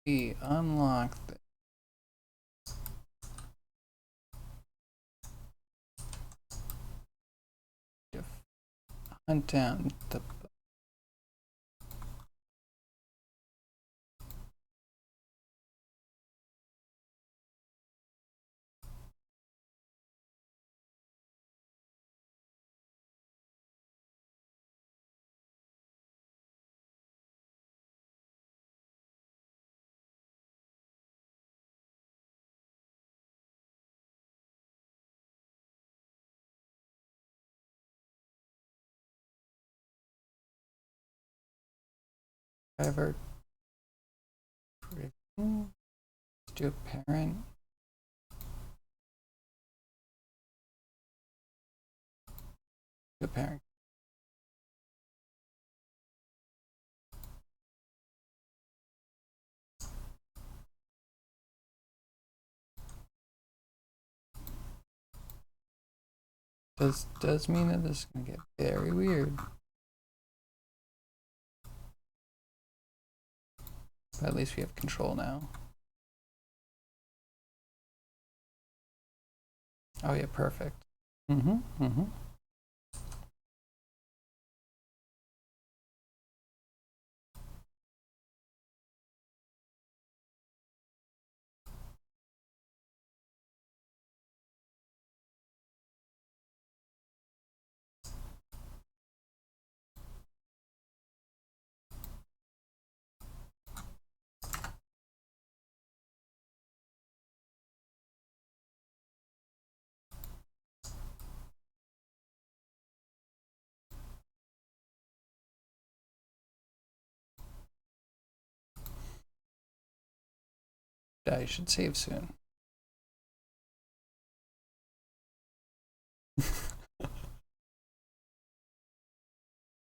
We unlock the hunt down the... Ever... Let's do a parent. Do a parent. Does mean that this is gonna get very weird. But at least we have control now. Oh yeah, perfect. I should save soon.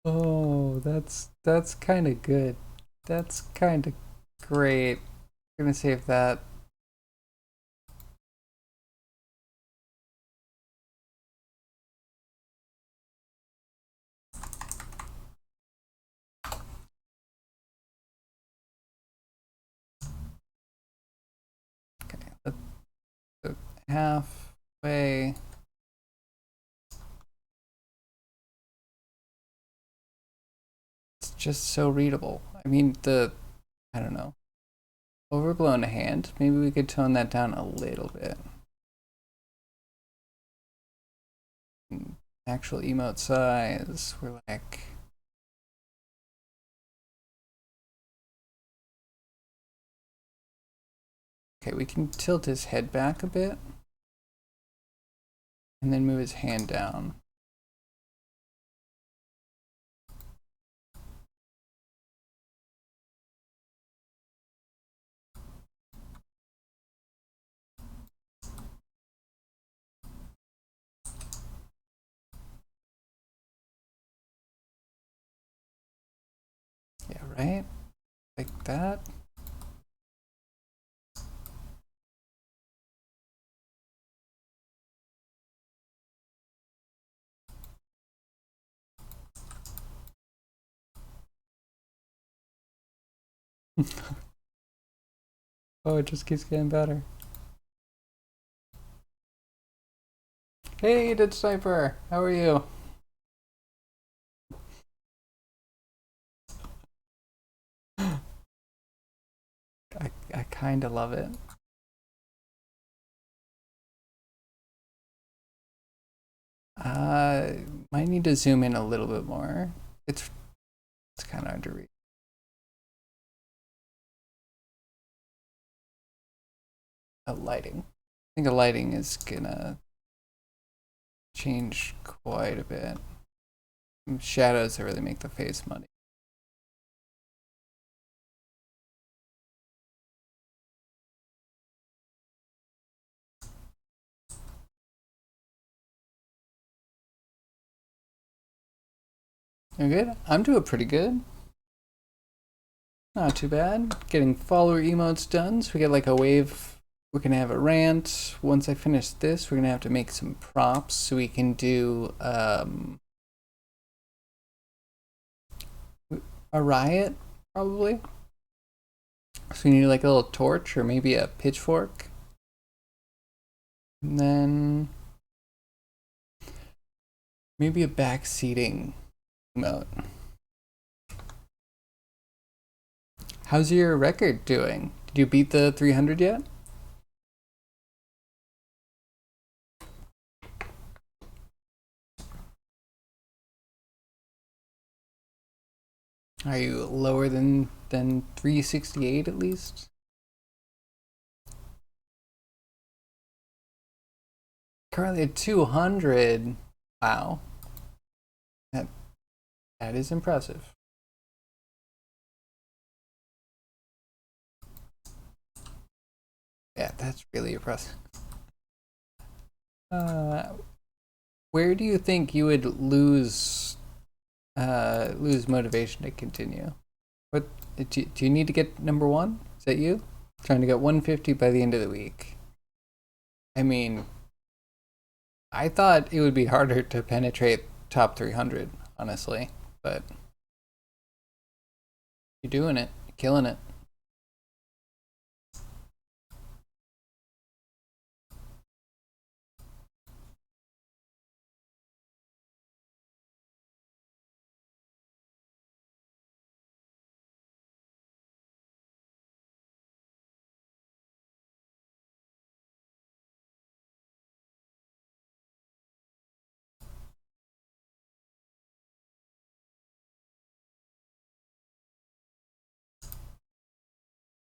Oh, that's kind of good. That's kind of great. I'm gonna save that. Okay, let's halfway. It's just so readable. I mean, I don't know, overblown hand. Maybe we could tone that down a little bit. Actual emote size, we're like... Okay, we can tilt his head back a bit. And then move his hand down. Yeah, right? Like that. Oh, it just keeps getting better. Hey, Dead Sniper, how are you? I kind of love it. Might need to zoom in a little bit more. It's kind of hard to read. Lighting. I think the lighting is gonna change quite a bit. Shadows that really make the face muddy. You good? I'm doing pretty good. Not too bad. Getting follower emotes done, so we get like a wave. We're gonna have a rant. Once I finish this, we're gonna have to make some props so we can do a riot, probably. So we need like a little torch or maybe a pitchfork. And then maybe a backseating emote. How's your record doing? Did you beat the 300 yet? Are you lower than 368 at least? Currently at 200. Wow. That that is impressive. Yeah, that's really impressive. Uh, where do you think you would lose motivation to continue? What do you need to get number one? Is that you? Trying to get 150 by the end of the week. I mean, I thought it would be harder to penetrate top 300, honestly, but you're doing it, you're killing it.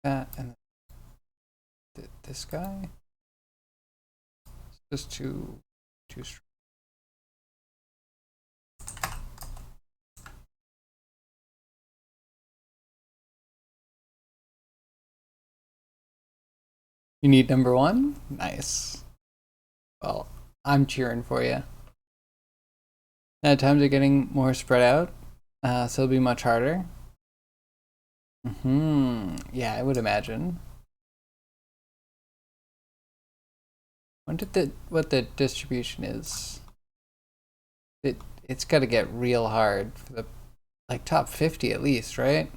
That and this guy is just too strong. You need number one? Nice. Well, I'm cheering for you. Now times are getting more spread out, so it'll be much harder. Yeah, I would imagine. Wonder what the distribution is. It's got to get real hard for the like top 50 at least, right?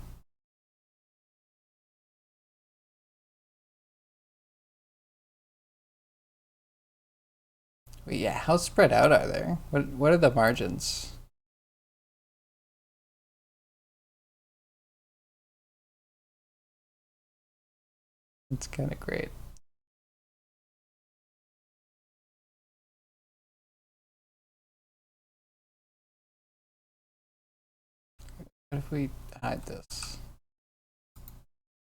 But yeah, how spread out are they? What are the margins? It's kind of great. What if we hide this?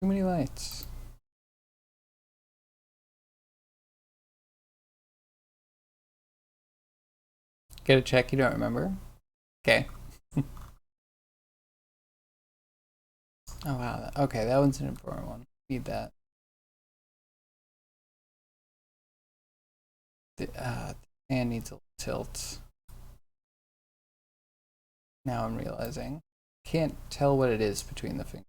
Too many lights. Get a check you don't remember? Okay. Oh wow. Okay, that one's an important one. Need that. The fan needs a tilt. Now I'm realizing. Can't tell what it is between the fingers.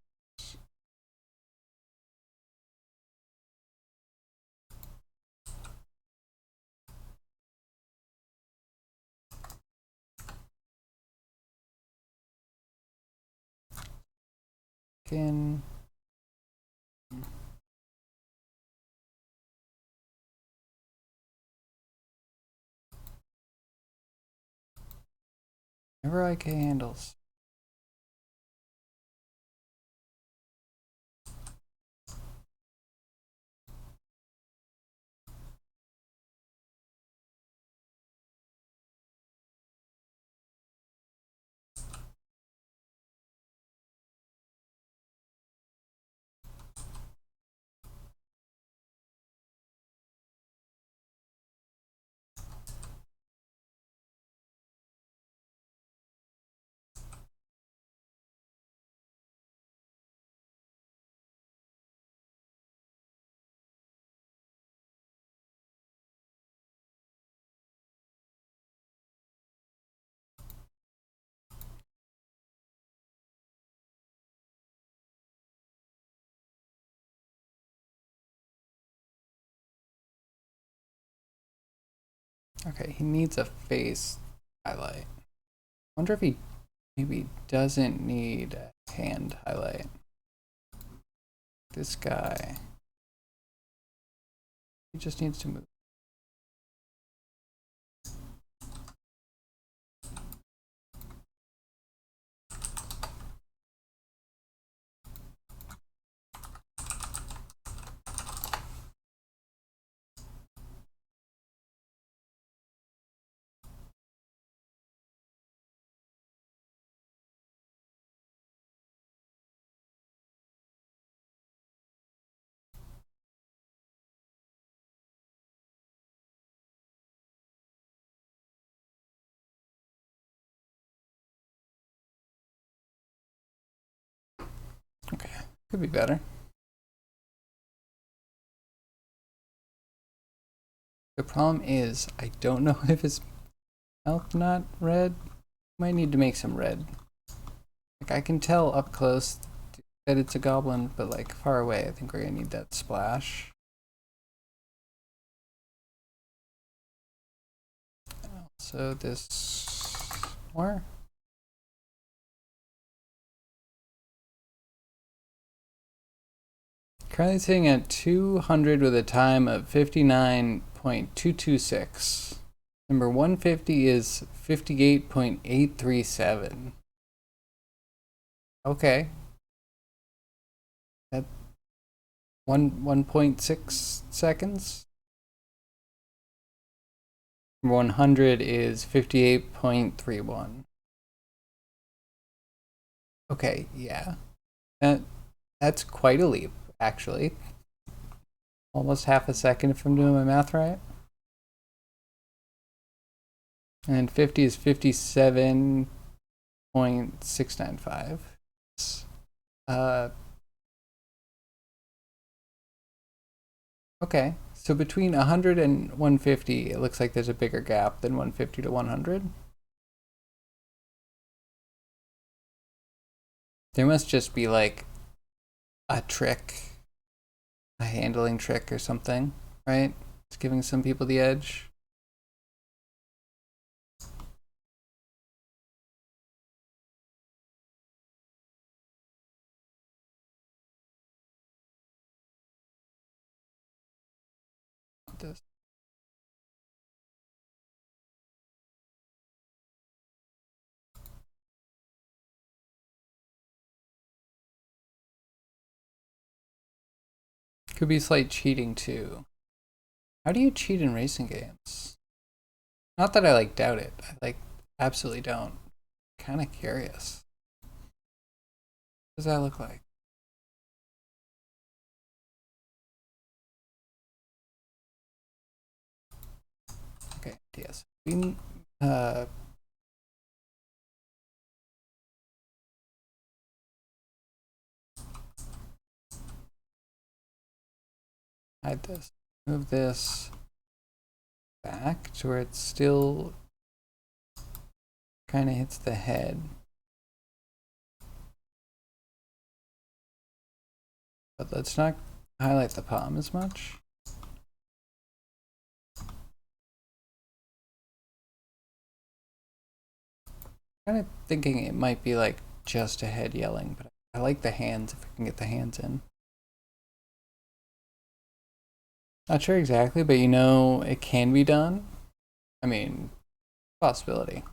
Can never IK handles. Okay, he needs a face highlight. Wonder if he maybe doesn't need a hand highlight. This guy. He just needs to move. Could be better. The problem is, I don't know if his mouth not red. Might need to make some red. Like, I can tell up close that it's a goblin, but like far away, I think we're gonna need that splash. So this more. Currently sitting at 200 with a time of 59.226. Number 150 is 58.837. Okay. That 1.6 seconds. 100 is 58.31. Okay, yeah. That's quite a leap, actually. Almost half a second if I'm doing my math right. And 50 is 57.695. Okay, so between 100 and 150, it looks like there's a bigger gap than 150 to 100. There must just be like a trick, a handling trick or something, right? It's giving some people the edge. This. Could be slight cheating too. How do you cheat in racing games? Not that I like doubt it. I like absolutely don't. Kind of curious. What does that look like? Okay, yes. We hide this. Move this back to where it still kind of hits the head. But let's not highlight the palm as much. Kind of thinking it might be like just a head yelling, but I like the hands if we can get the hands in. Not sure exactly, but you know it can be done. I mean, possibility.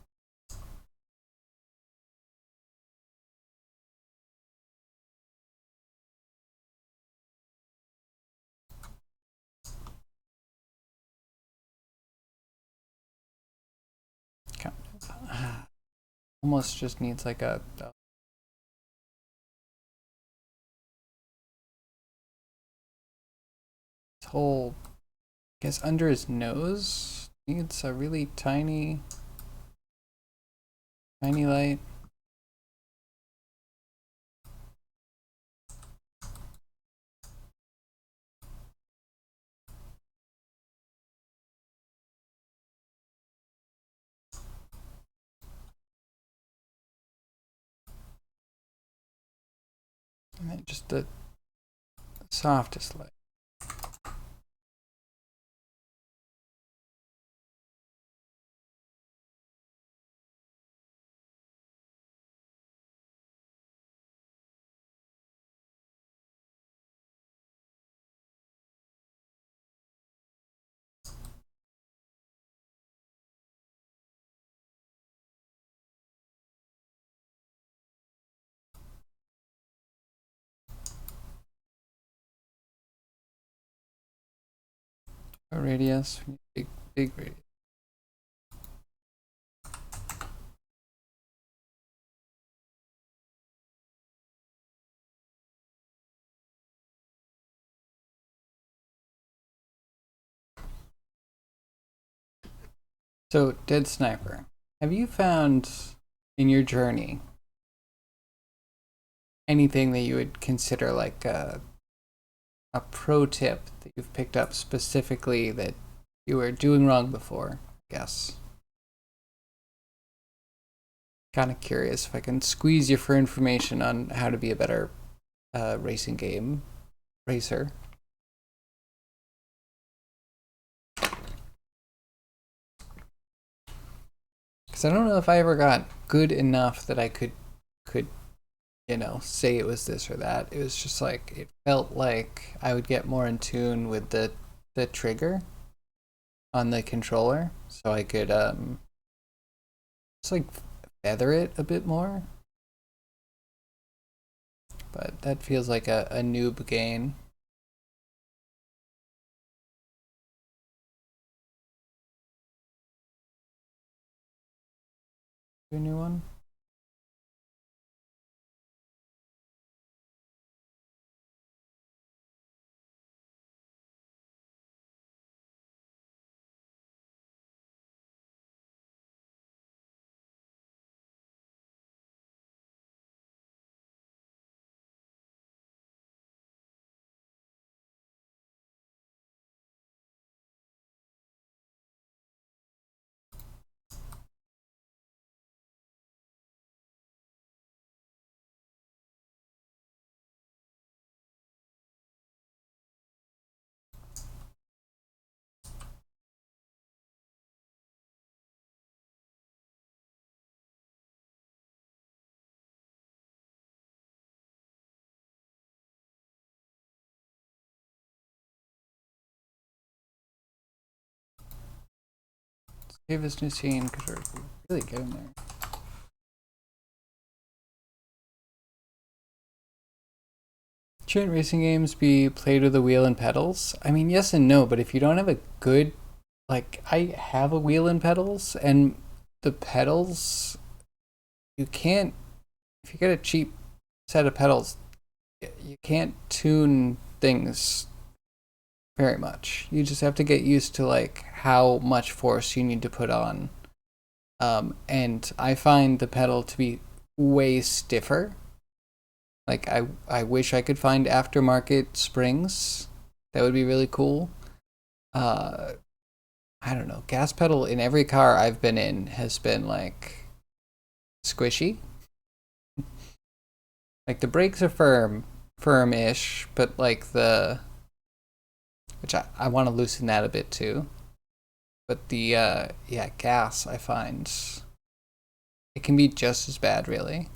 Almost just needs like a whole, I guess under his nose needs a really tiny light. And then just the softest light. A radius, big radius. So, Dead Sniper, have you found in your journey anything that you would consider like a pro tip that you've picked up specifically that you were doing wrong before, I guess. Kind of curious if I can squeeze you for information on how to be a better racing game racer. Because I don't know if I ever got good enough that I could say it was this or that. It was just like it felt like I would get more in tune with the trigger on the controller, so I could just like feather it a bit more. But that feels like a noob gain. A new one. Save this new scene because we're really getting there. Shouldn't racing games be played with a wheel and pedals? I mean, yes and no, but if you don't have a good, like, I have a wheel and pedals, and the pedals, you can't, if you get a cheap set of pedals, you can't tune things very much. You just have to get used to, like, how much force you need to put on. And I find the pedal to be way stiffer. Like I wish I could find aftermarket springs. That would be really cool. Uh, I don't know. Gas pedal in every car I've been in has been like squishy. Like the brakes are firm-ish, but like which I want to loosen that a bit too. But the yeah, gas I find it can be just as bad really.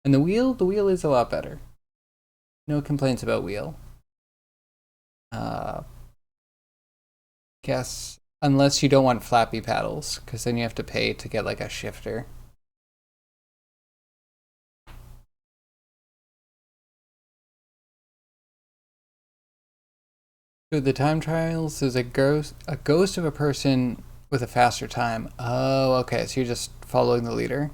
And the wheel is a lot better. No complaints about wheel. Uh, guess unless you don't want flappy paddles, because then you have to pay to get like a shifter. Through the time trials, there's a ghost of a person with a faster time. Oh, okay. So you're just following the leader.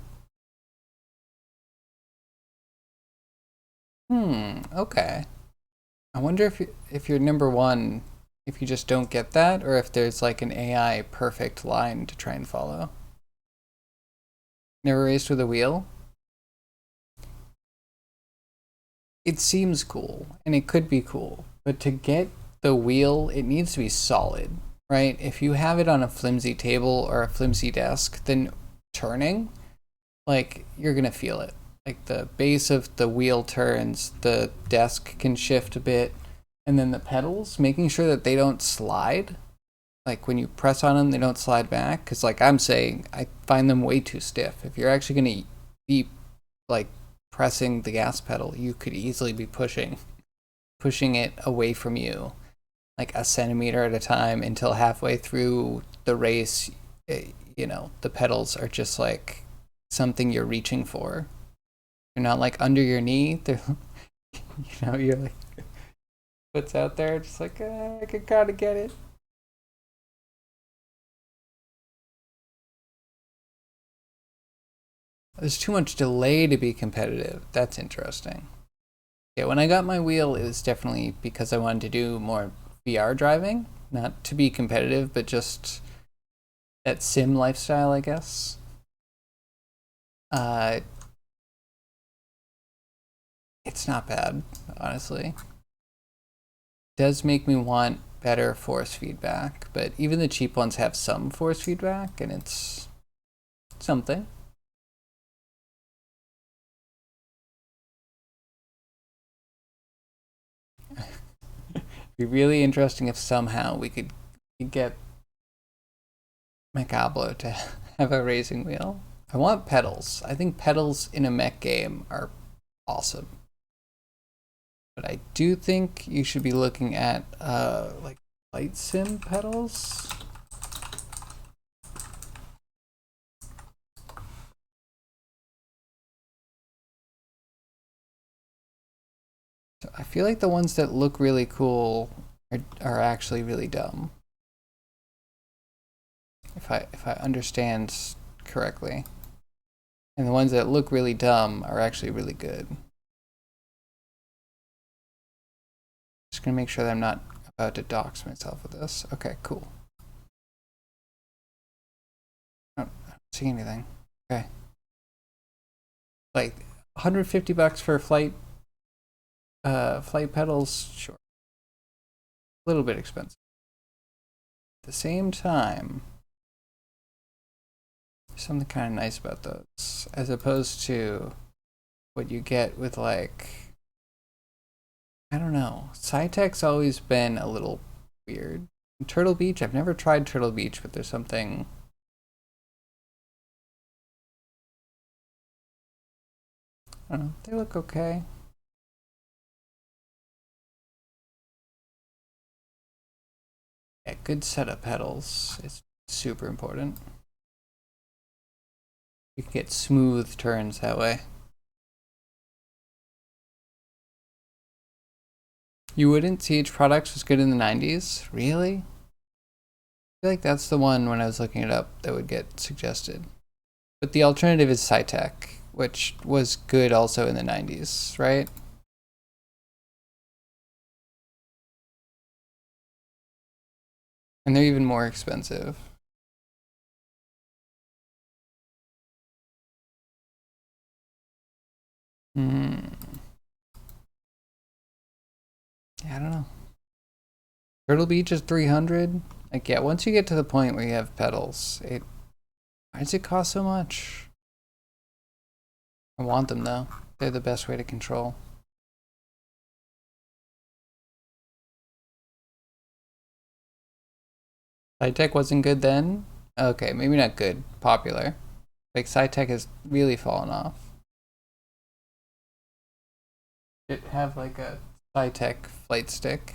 Okay. I wonder if you're number one, if you just don't get that, or if there's like an AI perfect line to try and follow. Never raced with a wheel. It seems cool, and it could be cool, but to get the wheel, it needs to be solid, right? If you have it on a flimsy table or a flimsy desk, then turning, like, you're gonna feel it. Like, the base of the wheel turns, the desk can shift a bit, and then the pedals, making sure that they don't slide. Like, when you press on them, they don't slide back. Because, like I'm saying, I find them way too stiff. If you're actually gonna be, like, pressing the gas pedal, you could easily be pushing it away from you like a centimeter at a time until halfway through the race, the pedals are just like something you're reaching for. They're not like under your knee. They're, you're like, what's out there? Just like, I can kind of get it. There's too much delay to be competitive. That's interesting. Yeah, when I got my wheel, it was definitely because I wanted to do more VR driving, not to be competitive, but just that sim lifestyle, I guess. Uh, It's not bad, honestly. Does make me want better force feedback, but even the cheap ones have some force feedback, and it's something. It'd be really interesting if somehow we could get Macablo to have a racing wheel. I want pedals. I think pedals in a mech game are awesome. But I do think you should be looking at like flight sim pedals. So I feel like the ones that look really cool are actually really dumb. If I understand correctly. And the ones that look really dumb are actually really good. Just gonna make sure that I'm not about to dox myself with this. Okay, cool. I don't see anything. Okay. Like 150 bucks for flight pedals, sure. A little bit expensive. At the same time, there's something kind of nice about those, as opposed to what you get with like, I don't know. Sci-Tech's always been a little weird. Turtle Beach, I've never tried Turtle Beach, but there's something. I don't know. They look okay. Yeah, good set of pedals is super important. You can get smooth turns that way. You wouldn't? CH Products was good in the 90s? Really? I feel like that's the one when I was looking it up that would get suggested. But the alternative is Sci-Tech, which was good also in the 90s, right? And they're even more expensive. Hmm. Yeah, I don't know. Turtle Beach is 300. Like, yeah, once you get to the point where you have pedals, why does it cost so much? I want them though. They're the best way to control. Sci-Tech wasn't good then? Okay, maybe not good. Popular. Like, Sci-Tech has really fallen off. It have like a Sci-Tech flight stick.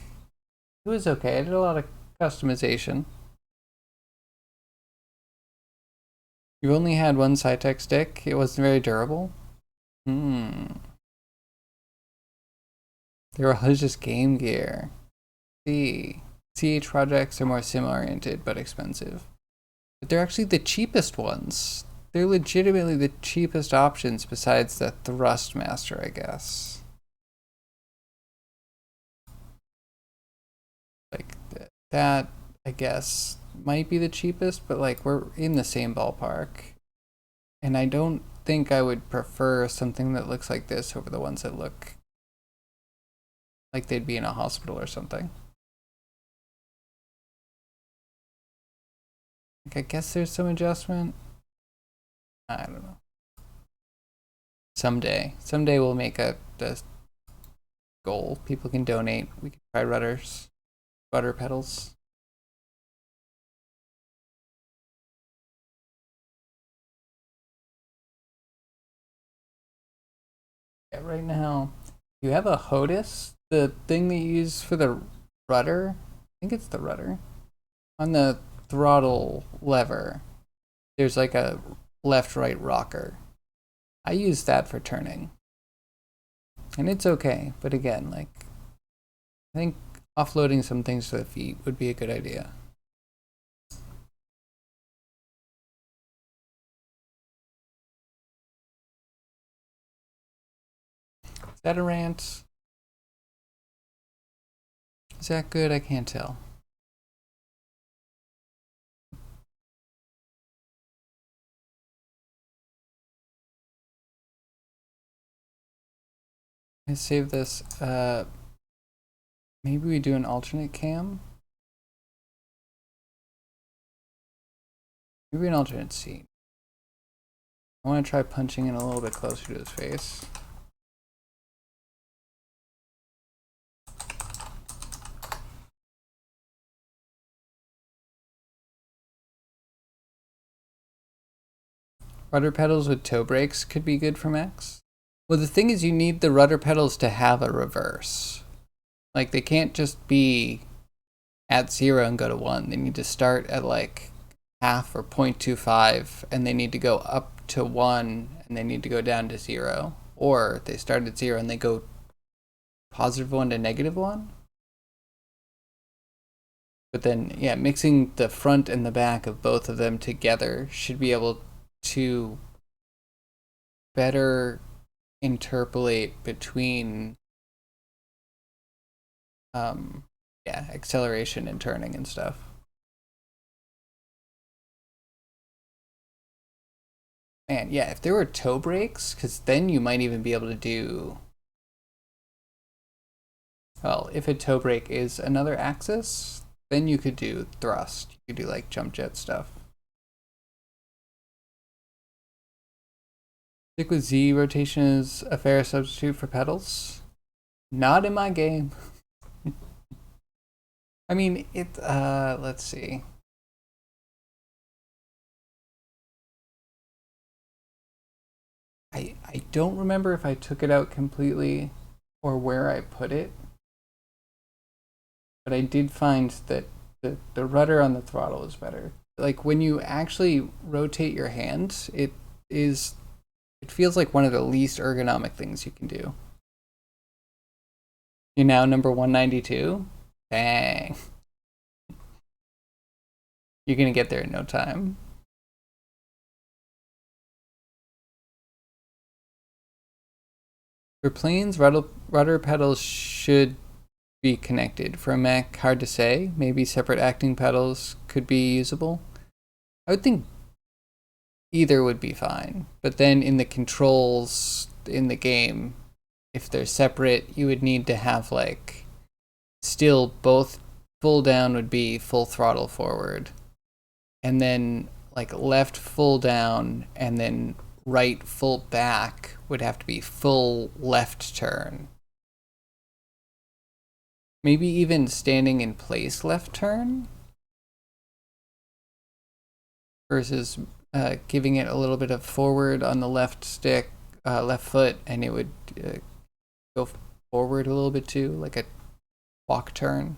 It was okay. I did a lot of customization. You only had one Sci-Tech stick. It wasn't very durable. Hmm. They were all just Game Gear. See. CH projects are more sim-oriented but expensive. But they're actually the cheapest ones. They're legitimately the cheapest options besides the Thrustmaster, I guess. Like that, I guess, might be the cheapest, but like we're in the same ballpark. And I don't think I would prefer something that looks like this over the ones that look like they'd be in a hospital or something. Like, I guess there's some adjustment. I don't know. Someday we'll make a goal. People can donate. We can try rudder pedals. Yeah, right now, you have a HOTUS, the thing that you use for the rudder. I think it's the rudder. On the throttle lever, there's like a left right rocker. I use that for turning. And it's okay, but again, like, I think offloading some things to the feet would be a good idea. Is that a rant? Is that good? I can't tell. I save this. Maybe we do an alternate cam. Maybe an alternate scene. I want to try punching in a little bit closer to his face. Rudder pedals with toe brakes could be good for mechs. Well, the thing is, you need the rudder pedals to have a reverse. Like, they can't just be at 0 and go to 1. They need to start at like half or 0.25, and they need to go up to 1, and they need to go down to 0. Or they start at 0 and they go +1 to -1. But then, yeah, mixing the front and the back of both of them together should be able to better interpolate between acceleration and turning and stuff. Man, yeah, if there were toe brakes, because then you might even be able to do, well, if a toe brake is another axis, then you could do thrust. You could do like jump jet stuff. Stick with Z rotation is a fair substitute for pedals. Not in my game. I mean, let's see. I don't remember if I took it out completely or where I put it. But I did find that the rudder on the throttle is better. Like when you actually rotate your hand, it feels like one of the least ergonomic things you can do. You're now number 192? Dang. You're gonna get there in no time. For planes, rudder pedals should be connected. For a mech, hard to say. Maybe separate acting pedals could be usable. I would think either would be fine. But then in the controls in the game, if they're separate, you would need to have like still both full down would be full throttle forward. And then like left full down and then right full back would have to be full left turn. Maybe even standing in place left turn versus giving it a little bit of forward on the left stick, left foot, and it would go forward a little bit too, like a walk turn.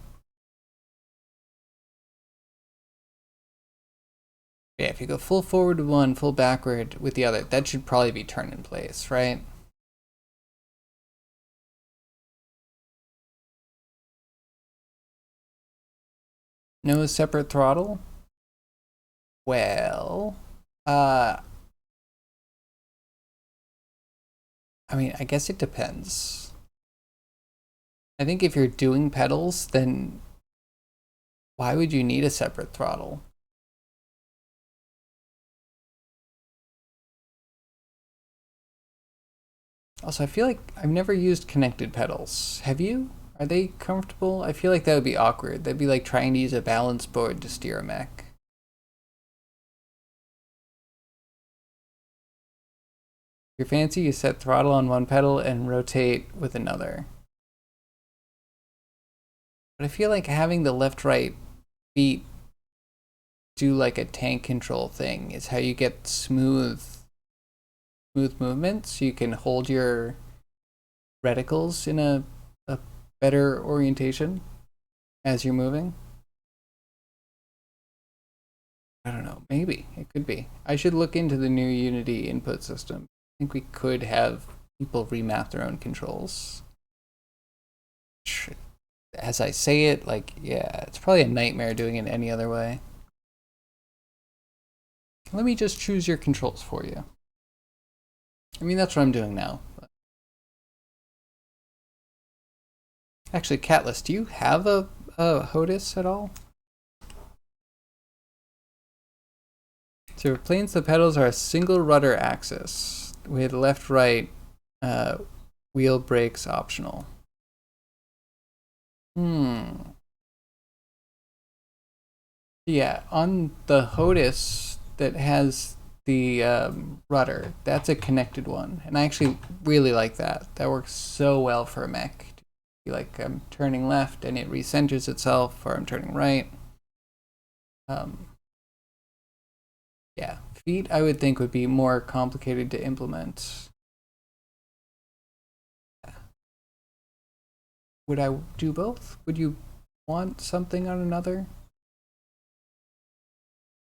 Yeah, if you go full forward with one, full backward with the other, that should probably be turn in place, right? No separate throttle? Well, I mean, I guess it depends. I think if you're doing pedals, then why would you need a separate throttle? Also, I feel like I've never used connected pedals. Have you? Are they comfortable? I feel like that would be awkward. That'd be like trying to use a balance board to steer a mech. If you're fancy, you set throttle on one pedal and rotate with another. But I feel like having the left-right feet do like a tank control thing is how you get smooth movements. So you can hold your reticles in a better orientation as you're moving. I don't know. Maybe it could be. I should look into the new Unity input system. I think we could have people remap their own controls. As I say it, like, yeah, it's probably a nightmare doing it any other way. Let me just choose your controls for you. I mean, that's what I'm doing now. But... Actually, Catless, do you have a HOTAS at all? So for planes, the pedals are a single rudder axis with left-right Wheel brakes optional. Yeah, on the HOTUS that has the rudder, that's a connected one. And I actually really like that. That works so well for a mech. Like I'm turning left and it recenters itself, or I'm turning right. Um, yeah, feet I would think would be more complicated to implement. Would I do both? Would you want something on another?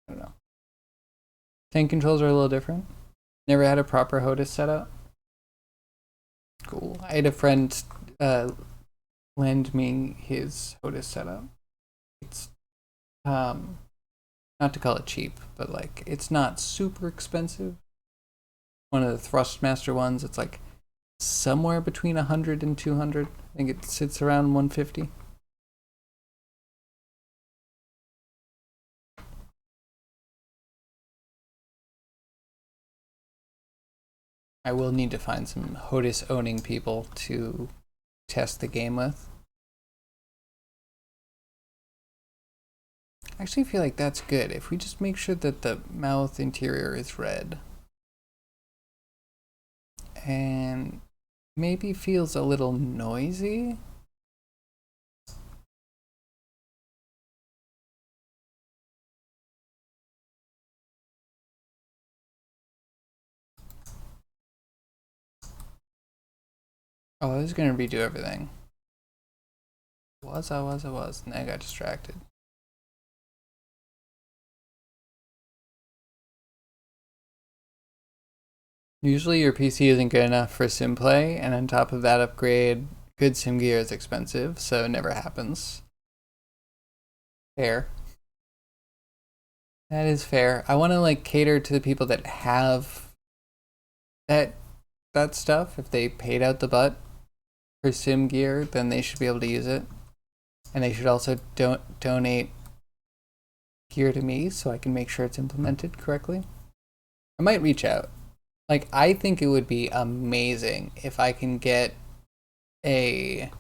I don't know. Tank controls are a little different. Never had a proper HOTUS setup. Cool. I had a friend lend me his HOTUS setup. It's not to call it cheap, but like it's not super expensive. One of the Thrustmaster ones, it's like somewhere between 100 and 200. I think it sits around 150. I will need to find some HOTUS owning people to test the game with. I actually feel like that's good. If we just make sure that the mouth interior is red and maybe feels a little noisy. Oh, I was gonna redo everything. I was. And I got distracted. Usually your PC isn't good enough for sim play, and on top of that upgrade, good sim gear is expensive, so it never happens. Fair. That is fair. I want to like cater to the people that have that stuff. If they paid out the butt for sim gear, then they should be able to use it, and they should also donate gear to me so I can make sure it's implemented correctly. I might reach out. Like I think it would be amazing if I can get a,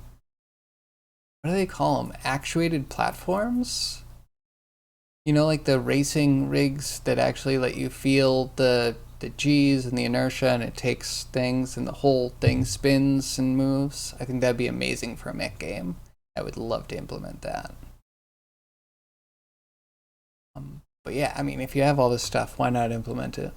what do they call them? Actuated platforms? You know, like the racing rigs that actually let you feel the G's and the inertia, and it takes things and the whole thing spins and moves. I think that'd be amazing for a mech game. I would love to implement that. But yeah, I mean, if you have all this stuff, why not implement it?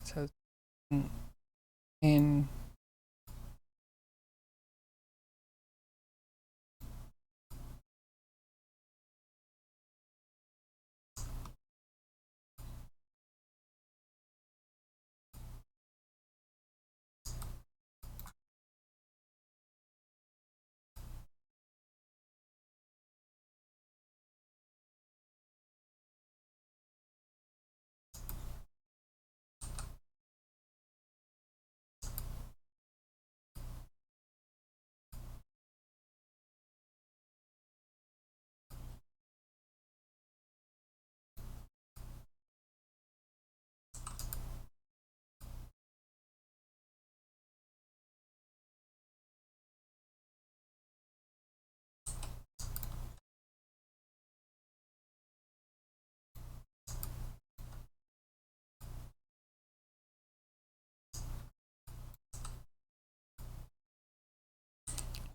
So in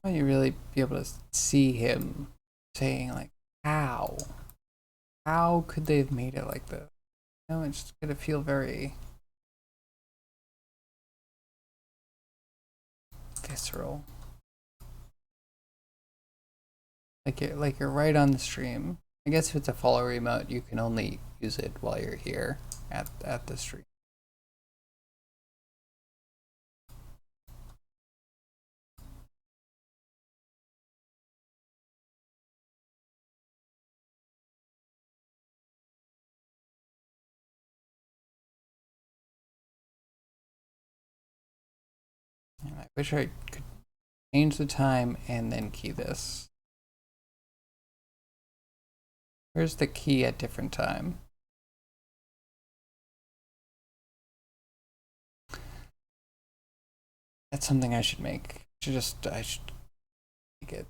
Why you really be able to see him saying like, how? How could they have made it like this? No, it's just gonna feel very visceral. Like you're right on the stream. I guess if it's a follow remote, you can only use it while you're here at the stream. Wish I could change the time and then key this. Where's the key at different time? That's something I should make. I should make it.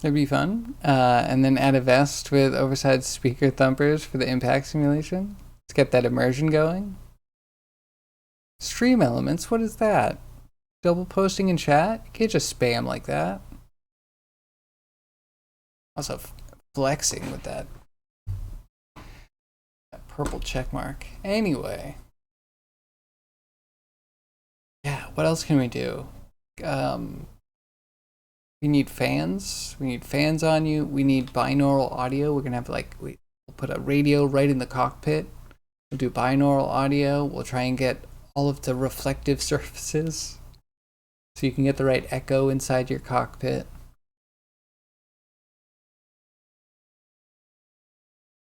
That'd be fun. And then add a vest with oversized speaker thumpers for the impact simulation. Let's get that immersion going. Stream elements, what is that? Double posting in chat? You can't just spam like that. Also, flexing with that purple check mark. Anyway. Yeah, what else can we do? We need fans. We need fans on you. We need binaural audio. We're gonna have we'll put a radio right in the cockpit. We'll do binaural audio. We'll try and get all of the reflective surfaces so you can get the right echo inside your cockpit.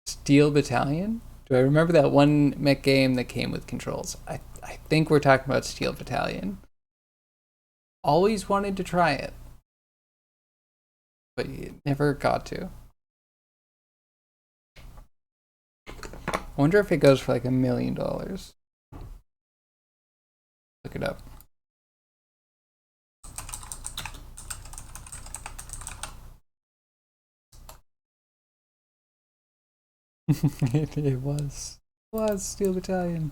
Steel Battalion? Do I remember that one mech game that came with controls? I think we're talking about Steel Battalion. Always wanted to try it, but you never got to. I wonder if it goes for like $1 million. Look it up. It was Steel Battalion.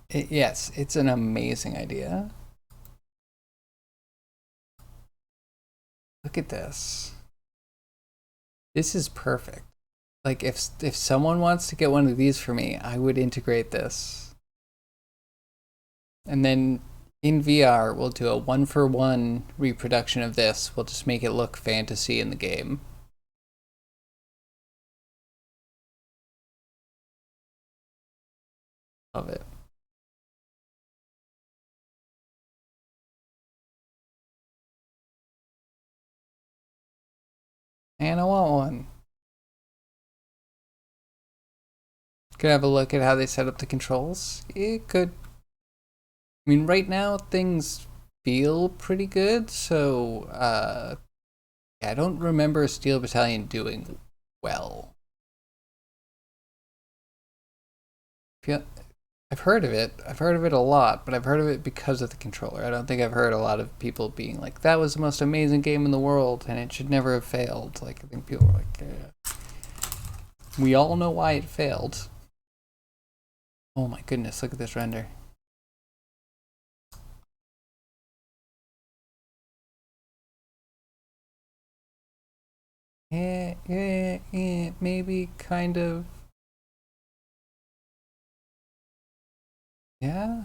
Yes, it's an amazing idea. Look at this. This is perfect. Like if someone wants to get one of these for me, I would integrate this. And then in VR, we'll do a 1-for-1 reproduction of this. We'll just make it look fantasy in the game. Love it. And I want one. Could have a look at how they set up the controls. It could. I mean, right now things feel pretty good, so I don't remember Steel Battalion doing well. I've heard of it. I've heard of it a lot, but I've heard of it because of the controller. I don't think I've heard a lot of people being like, that was the most amazing game in the world and it should never have failed. Like, I think people were like, we all know why it failed. Oh my goodness, look at this render. Maybe kind of. Yeah.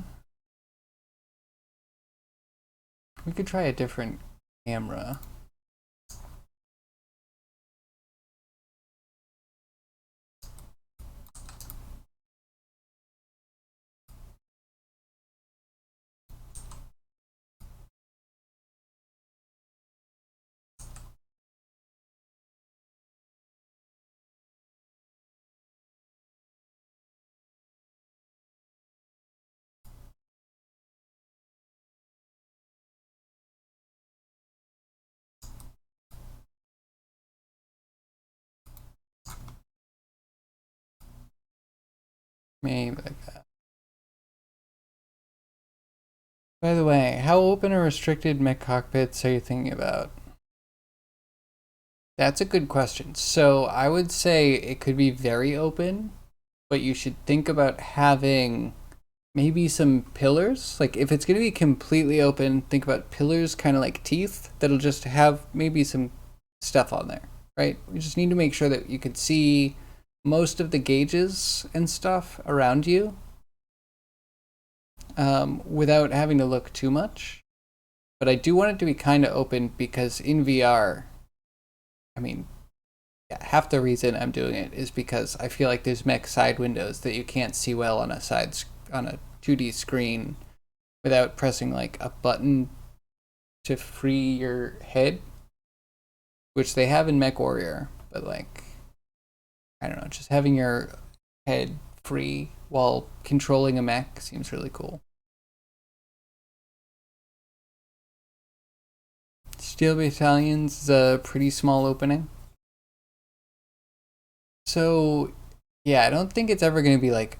We could try a different camera. Maybe like that. By the way, how open or restricted mech cockpits are you thinking about? That's a good question. So I would say it could be very open, but you should think about having maybe some pillars. Like if it's going to be completely open, think about pillars kind of like teeth that'll just have maybe some stuff on there, right? We just need to make sure that you can see most of the gauges and stuff around you without having to look too much. But I do want it to be kind of open because in VR, I mean, half the reason I'm doing it is because I feel like there's mech side windows that you can't see well on a 2D screen without pressing like a button to free your head, which they have in MechWarrior, but like, I don't know, just having your head free while controlling a mech seems really cool. Steel Battalion's a pretty small opening. So, yeah, I don't think it's ever going to be like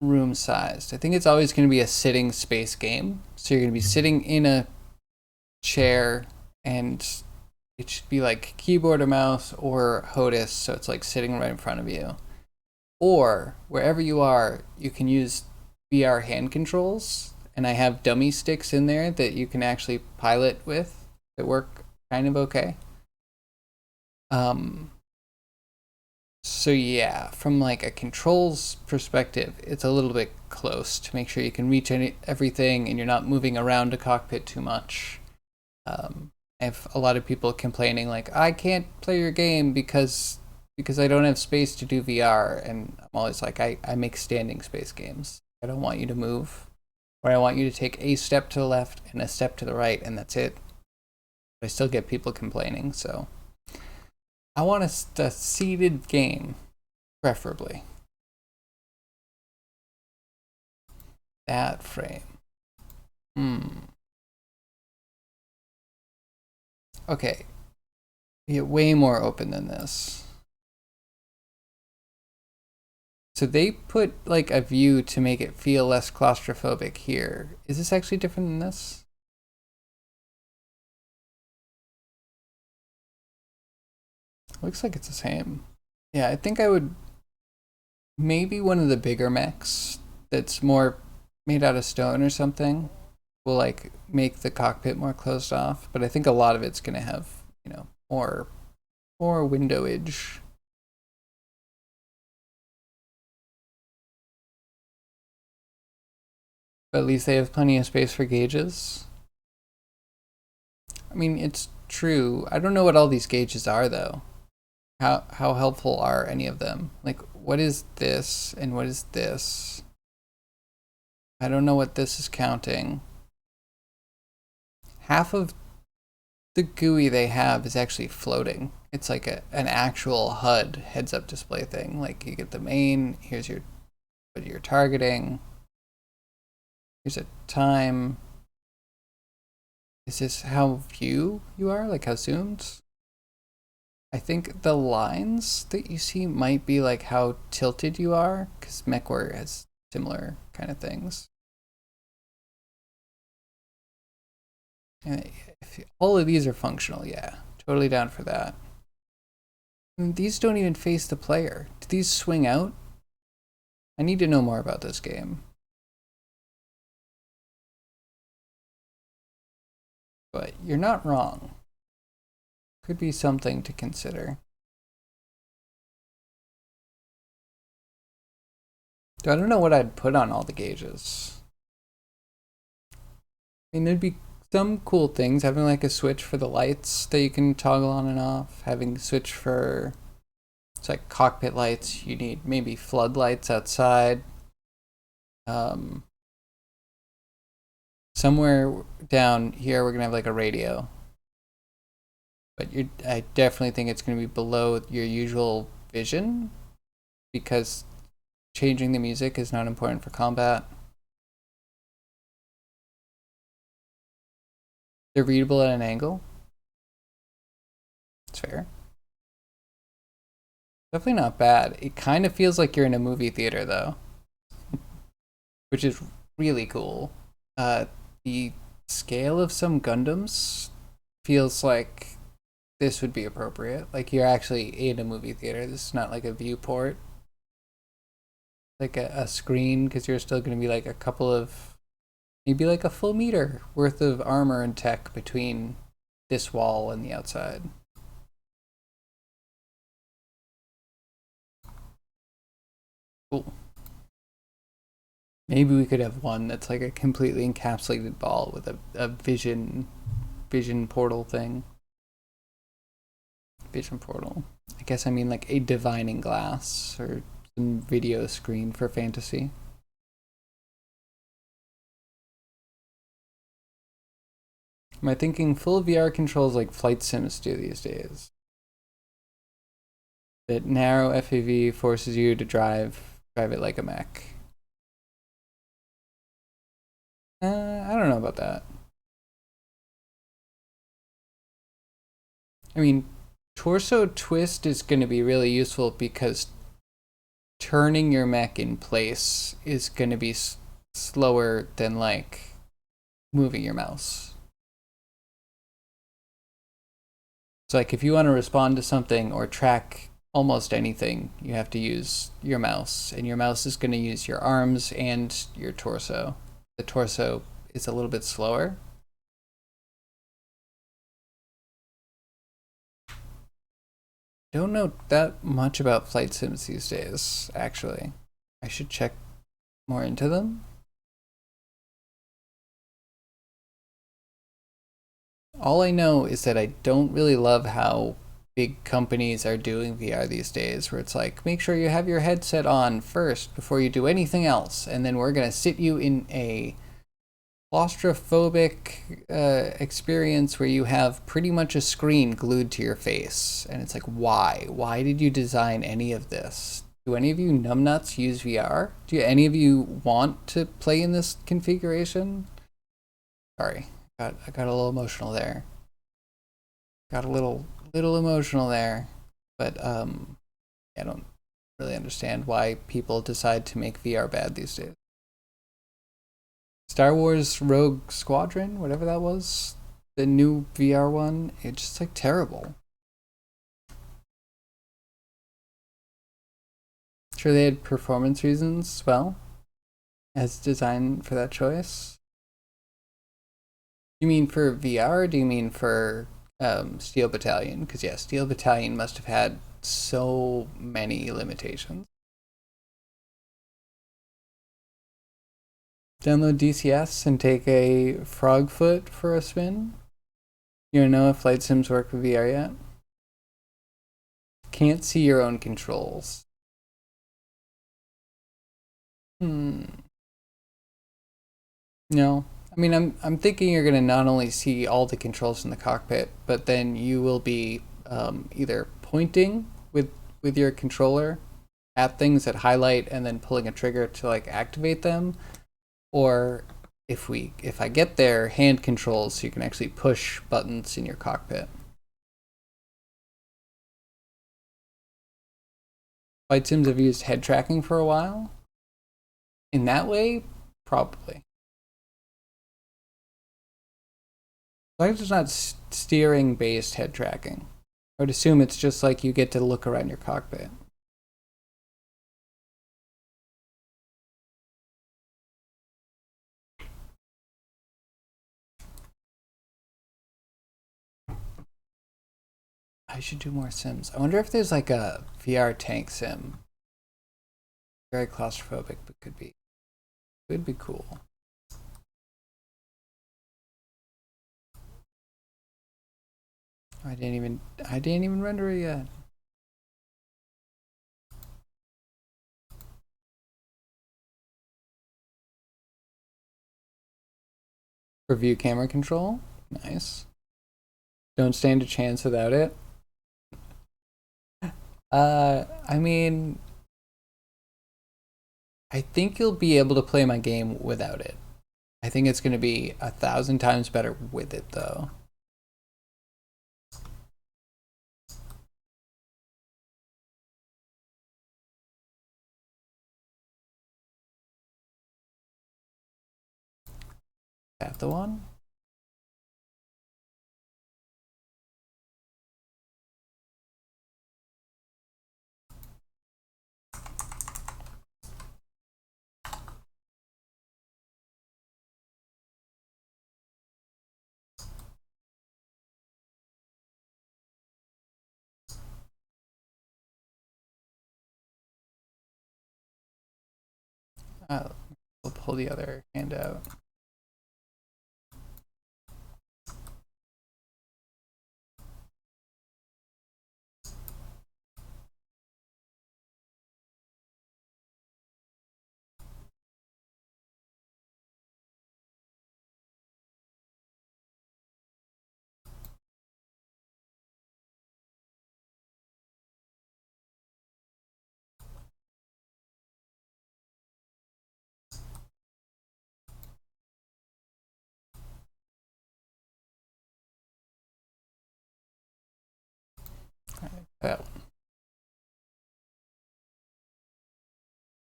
room sized. I think it's always going to be a sitting space game. So you're going to be sitting in a chair and it should be like keyboard or mouse or HOTAS, so it's like sitting right in front of you. Or wherever you are, you can use VR hand controls, and I have dummy sticks in there that you can actually pilot with that work kind of okay. Um, so yeah, from like a controls perspective, it's a little bit close to make sure you can reach everything and you're not moving around a cockpit too much. I have a lot of people complaining like I can't play your game because I don't have space to do VR, and I'm always like I make standing space games. I don't want you to move, or I want you to take a step to the left and a step to the right, and that's it. But I still get people complaining, so I want a seated game, preferably. That frame. Okay. Get way more open than this. So they put like a view to make it feel less claustrophobic here. Is this actually different than this? Looks like it's the same. Yeah, I think I would maybe one of the bigger mechs that's more made out of stone or something will like make the cockpit more closed off, but I think a lot of it's gonna have, more windowage. But at least they have plenty of space for gauges. I mean, it's true. I don't know what all these gauges are though. How helpful are any of them? Like, what is this and what is this? I don't know what this is counting. Half of the GUI they have is actually floating. It's like an actual HUD heads-up display thing. Like you get the main, here's what you're targeting. Here's a time. Is this how view you are? Like how zoomed? I think the lines that you see might be like how tilted you are, because MechWarrior has similar kind of things. And if all of these are functional, yeah, totally down for that. And these don't even face the player. Do these swing out? I need to know more about this game. But you're not wrong. Could be something to consider. I don't know what I'd put on all the gauges. I mean, there'd be some cool things, having like a switch for the lights that you can toggle on and off, having a switch for, it's like cockpit lights, you need maybe floodlights outside. Somewhere down here we're gonna have like a radio. But I definitely think it's gonna be below your usual vision, because changing the music is not important for combat. They're readable at an angle. It's fair. Definitely not bad. It kind of feels like you're in a movie theater though, which is really cool. The scale of some Gundams feels like this would be appropriate. Like you're actually in a movie theater. This is not like a viewport, like a screen, because you're still going to be like a couple of, maybe like a full meter worth of armor and tech between this wall and the outside. Cool. Maybe we could have one that's like a completely encapsulated ball with a vision portal thing. Vision portal. I guess I mean like a divining glass or some video screen for fantasy. Am I thinking full VR controls like flight sims do these days? That narrow FAV forces you to drive it like a mech. I don't know about that. I mean, torso twist is going to be really useful because turning your mech in place is going to be slower than like moving your mouse. So like if you want to respond to something or track almost anything, you have to use your mouse, and your mouse is going to use your arms and your torso. The torso is a little bit slower. Don't know that much about flight sims these days, actually. I should check more into them. All I know is that I don't really love how big companies are doing VR these days, where it's like, make sure you have your headset on first before you do anything else, and then we're going to sit you in a claustrophobic experience where you have pretty much a screen glued to your face. And it's like, why? Why did you design any of this? Do any of you numbnuts use VR? Do any of you want to play in this configuration? Sorry, I got a little emotional there. Got a little emotional there, but I don't really understand why people decide to make VR bad these days. Star Wars Rogue Squadron, whatever that was, the new VR one, it's just like terrible. Sure, they had performance reasons as well as design for that choice. You mean for VR, or do you mean for Steel Battalion? Because yeah, Steel Battalion must have had so many limitations. Download DCS and take a frog foot for a spin. You don't know if flight sims work with VR yet? Can't see your own controls. Hmm. No. I mean, I'm thinking you're gonna not only see all the controls in the cockpit, but then you will be either pointing with your controller at things that highlight and then pulling a trigger to like activate them, or if I get there, hand controls so you can actually push buttons in your cockpit. Flight sims have used head tracking for a while. In that way, probably. Why is it not steering based head tracking? I would assume it's just like you get to look around your cockpit. I should do more sims. I wonder if there's like a VR tank sim. Very claustrophobic, but could be cool. I didn't even render it yet. Review camera control. Nice. Don't stand a chance without it. I mean, I think you'll be able to play my game without it. I think it's going to be 1,000 times better with it, though. That the one? We'll pull the other hand out. Oh.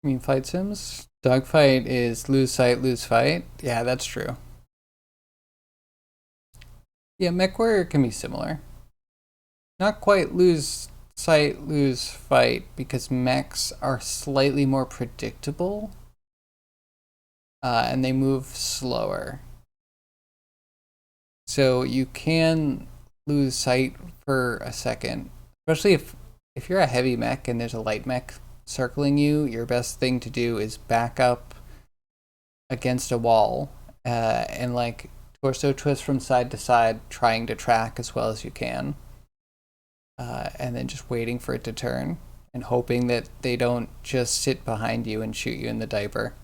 I mean, fight sims? Dogfight is lose sight, lose fight. Yeah, that's true. Yeah, MechWarrior can be similar. Not quite lose sight, lose fight, because mechs are slightly more predictable and they move slower. So you can lose sight for a second, especially if you're a heavy mech and there's a light mech circling you. Your best thing to do is back up against a wall and like torso twist from side to side, trying to track as well as you can, and then just waiting for it to turn and hoping that they don't just sit behind you and shoot you in the diaper.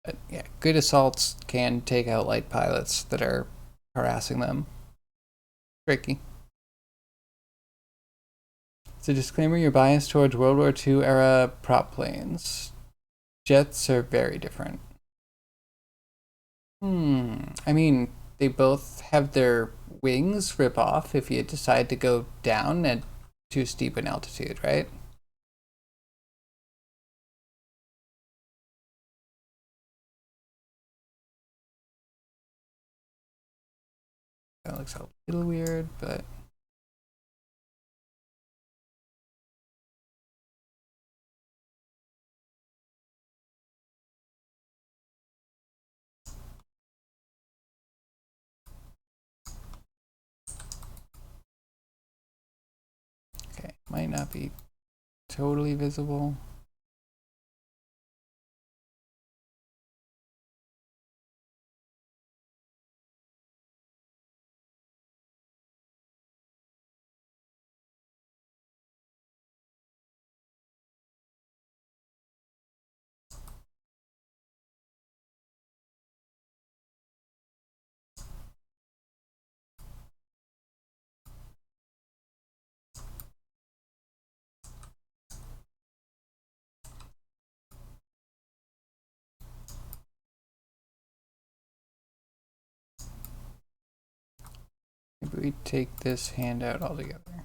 But yeah, good assaults can take out light pilots that are harassing them. Tricky. It's a disclaimer, you're biased towards World War II era prop planes. Jets are very different. I mean, they both have their wings rip off if you decide to go down at too steep an altitude, right? That looks a little weird, but okay. Might not be totally visible. Maybe we take this hand out altogether.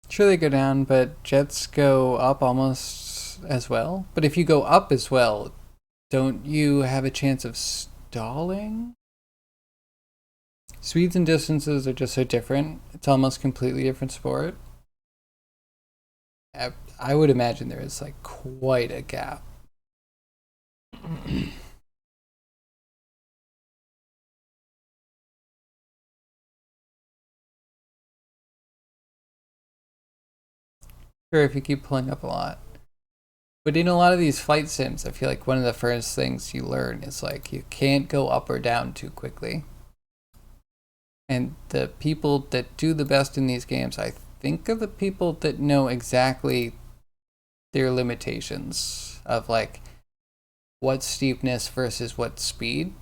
Sure, they go down, but jets go up almost as well. But if you go up as well, don't you have a chance of stalling? Speeds and distances are just so different. It's almost completely different sport. I would imagine there is like quite a gap. Sure, if you keep pulling up a lot. But in a lot of these flight sims, I feel like one of the first things you learn is like you can't go up or down too quickly. And the people that do the best in these games, I think, are the people that know exactly their limitations of like what steepness versus what speed.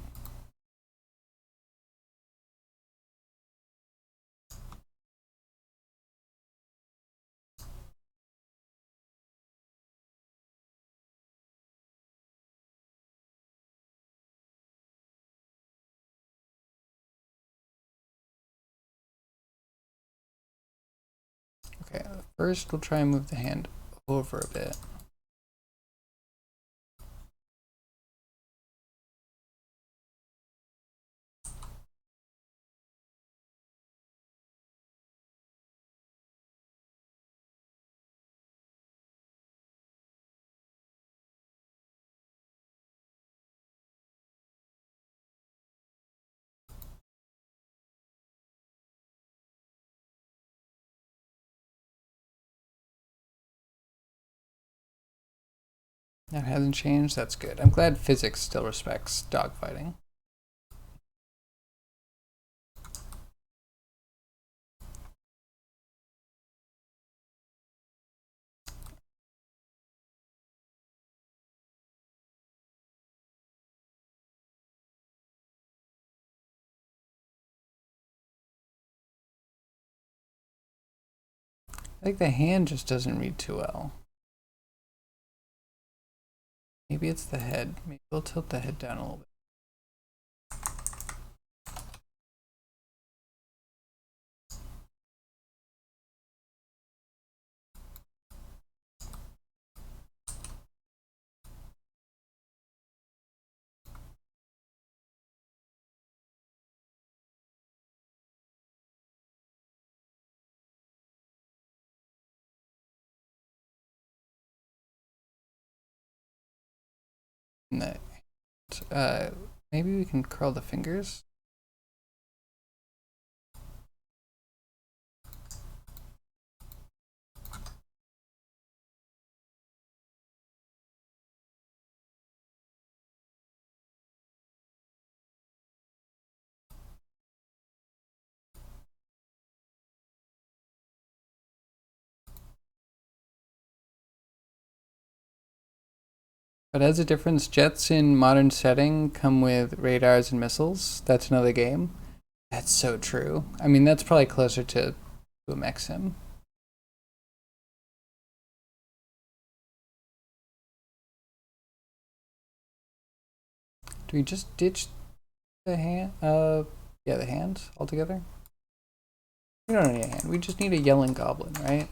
Okay, first we'll try and move the hand over a bit. That hasn't changed. That's good. I'm glad physics still respects dogfighting. I think the hand just doesn't read too well. Maybe it's the head. Maybe we'll tilt the head down a little bit. And maybe we can curl the fingers. But as a difference, jets in modern setting come with radars and missiles. That's another game. That's so true. I mean, that's probably closer to a Mexim. Do we just ditch the hand? Yeah, the hand altogether? We don't need a hand. We just need a yelling goblin, right?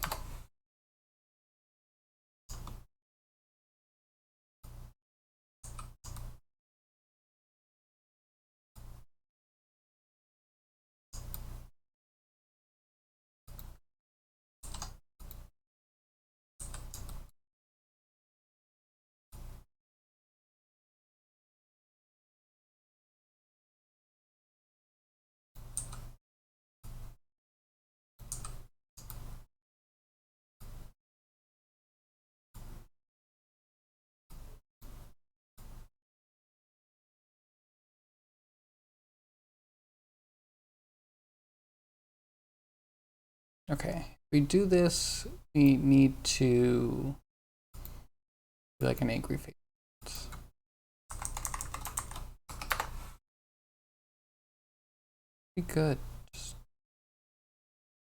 Okay. If we do this, we need to do like an angry face. Be good. Just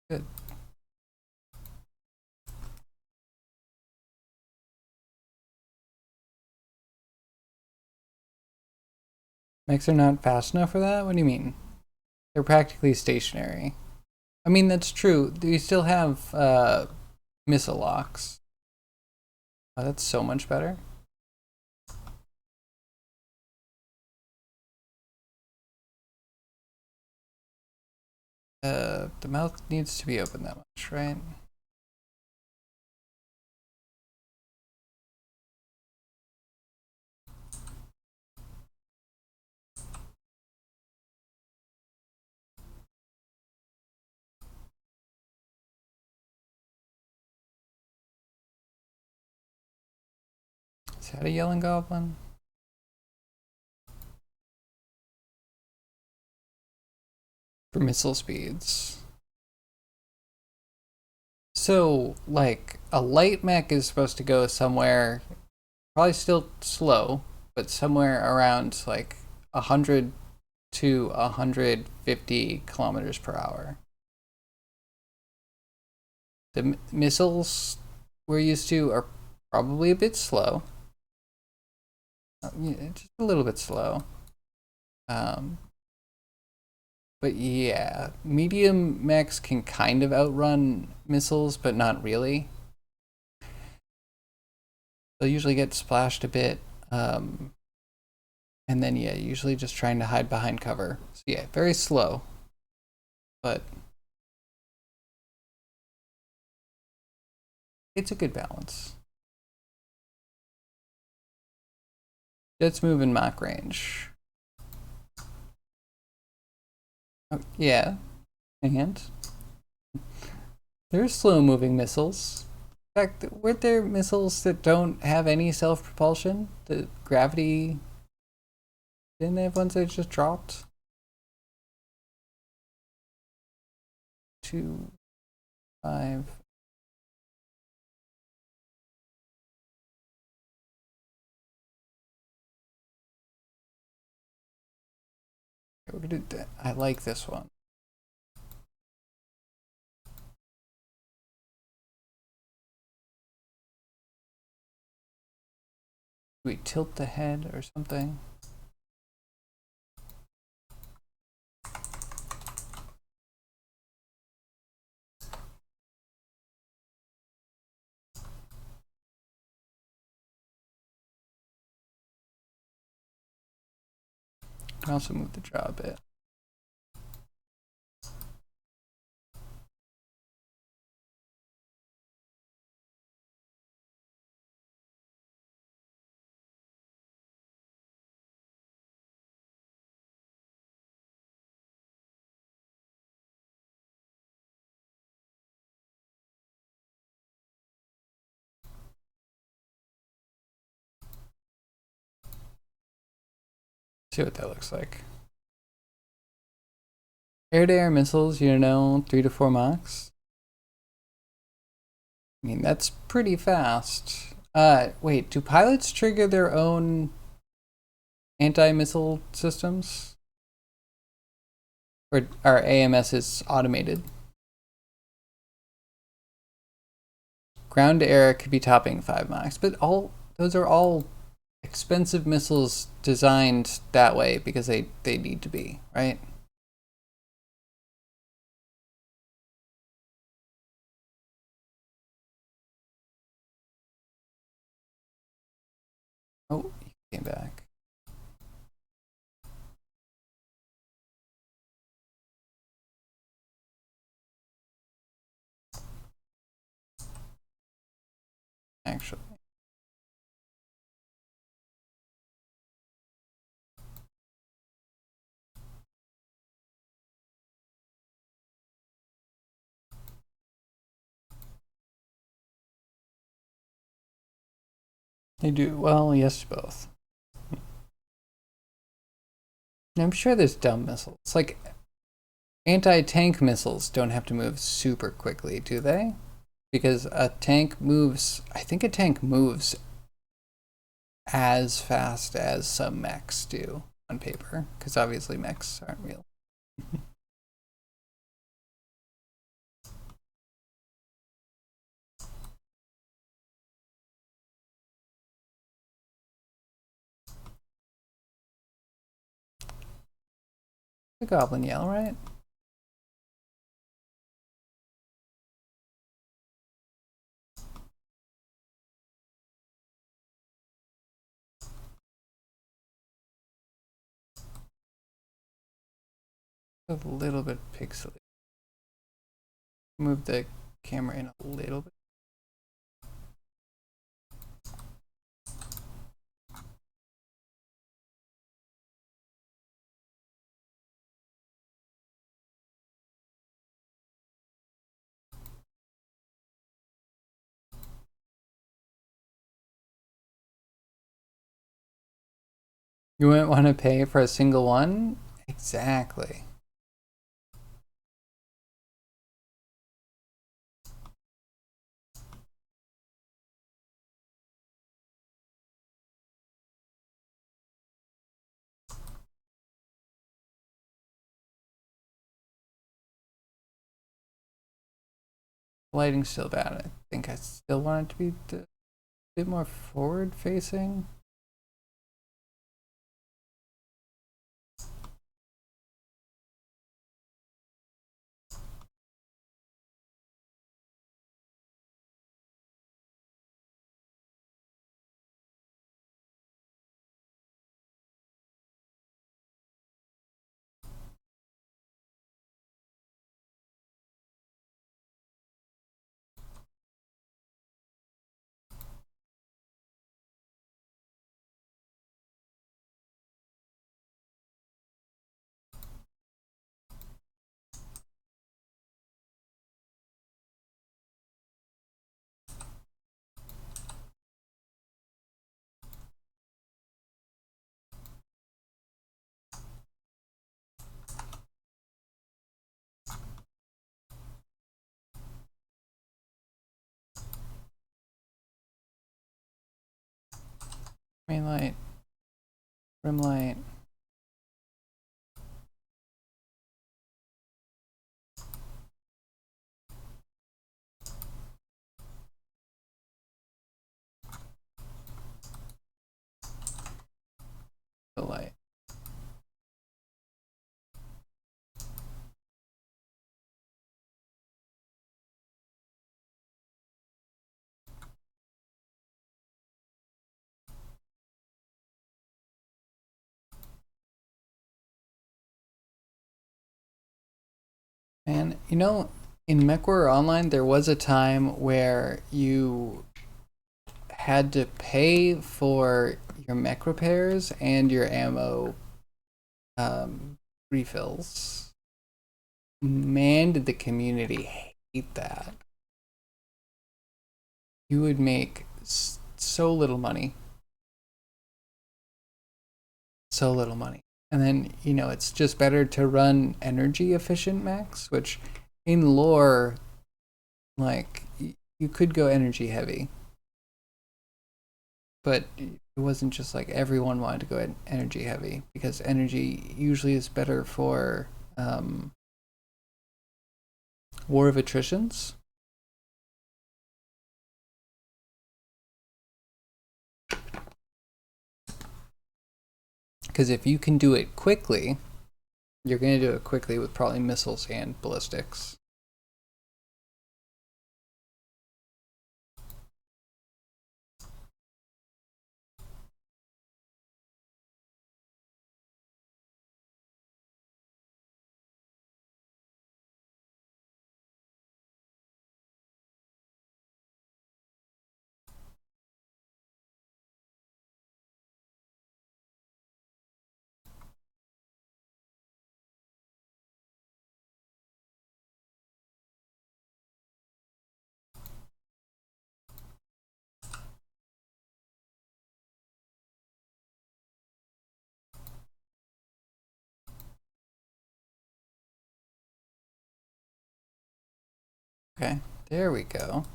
good. Mechs are not fast enough for that? What do you mean? They're practically stationary. I mean, that's true. We still have missile locks. Oh, that's so much better. The mouth needs to be open that much, right? Is that a yelling goblin? For missile speeds. So, like, a light mech is supposed to go somewhere, probably still slow, but somewhere around like 100 to 150 kilometers per hour. The missiles we're used to are probably a bit slow, just a little bit slow. Um, but yeah, medium mechs can kind of outrun missiles, but not really. They'll usually get splashed a bit, and then yeah, usually just trying to hide behind cover. So yeah, very slow, but it's a good balance. Let's move in Mach range. Oh, yeah, and there's slow moving missiles. In fact, weren't there missiles that don't have any self propulsion? The gravity. Didn't they have ones that just dropped? 2, 5. We're gonna do that. I like this one. we tilt the head or something? I can also move the jaw a bit. See what that looks like. Air-to-air missiles, 3 to 4 Machs. I mean, that's pretty fast. Wait, do pilots trigger their own anti-missile systems? Or are AMSs automated? Ground to air could be topping 5 Machs, but those are all expensive missiles designed that way because they need to be, right? Oh, he came back. Actually. They do. Well, yes to both. I'm sure there's dumb missiles. Like, anti-tank missiles don't have to move super quickly, do they? Because a tank moves, I think a tank moves as fast as some mechs do on paper, because obviously mechs aren't real. The goblin yell, right? A little bit pixely. Move the camera in a little bit. You wouldn't want to pay for a single one? Exactly. Lighting's still bad. I think I still want it to be a bit more forward facing. Main light, rim light. the light. And you know, in MechWarrior Online, there was a time where you had to pay for your mech repairs and your ammo refills. Man, did the community hate that. You would make so little money. So little money. And then, you know, it's just better to run energy efficient mechs, which in lore, like, you could go energy heavy. But it wasn't just like everyone wanted to go energy heavy, because energy usually is better for war of attritions. Because if you can do it quickly, you're going to do it quickly with probably missiles and ballistics. Okay, there we go.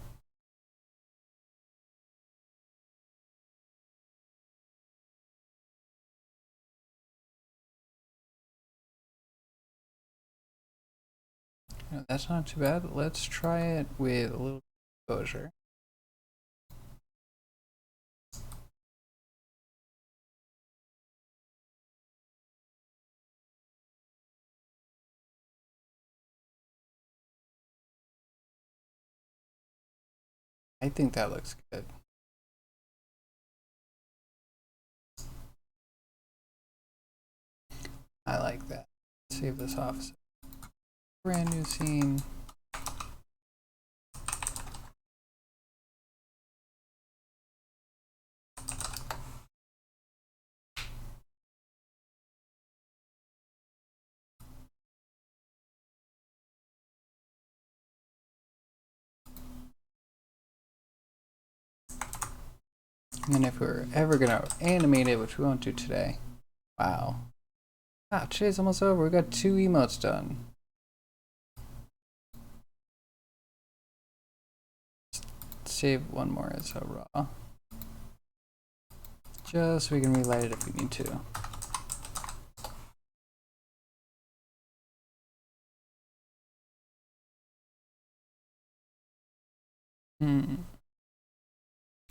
No, that's not too bad. Let's try it with a little exposure. I think that looks good. I like that. Save this off. Brand new scene. And if we're ever gonna animate it, which we won't do today. Wow. Ah, today's almost over. We got 2 emotes done. Save one more as a raw. Just so we can relight it if we need to.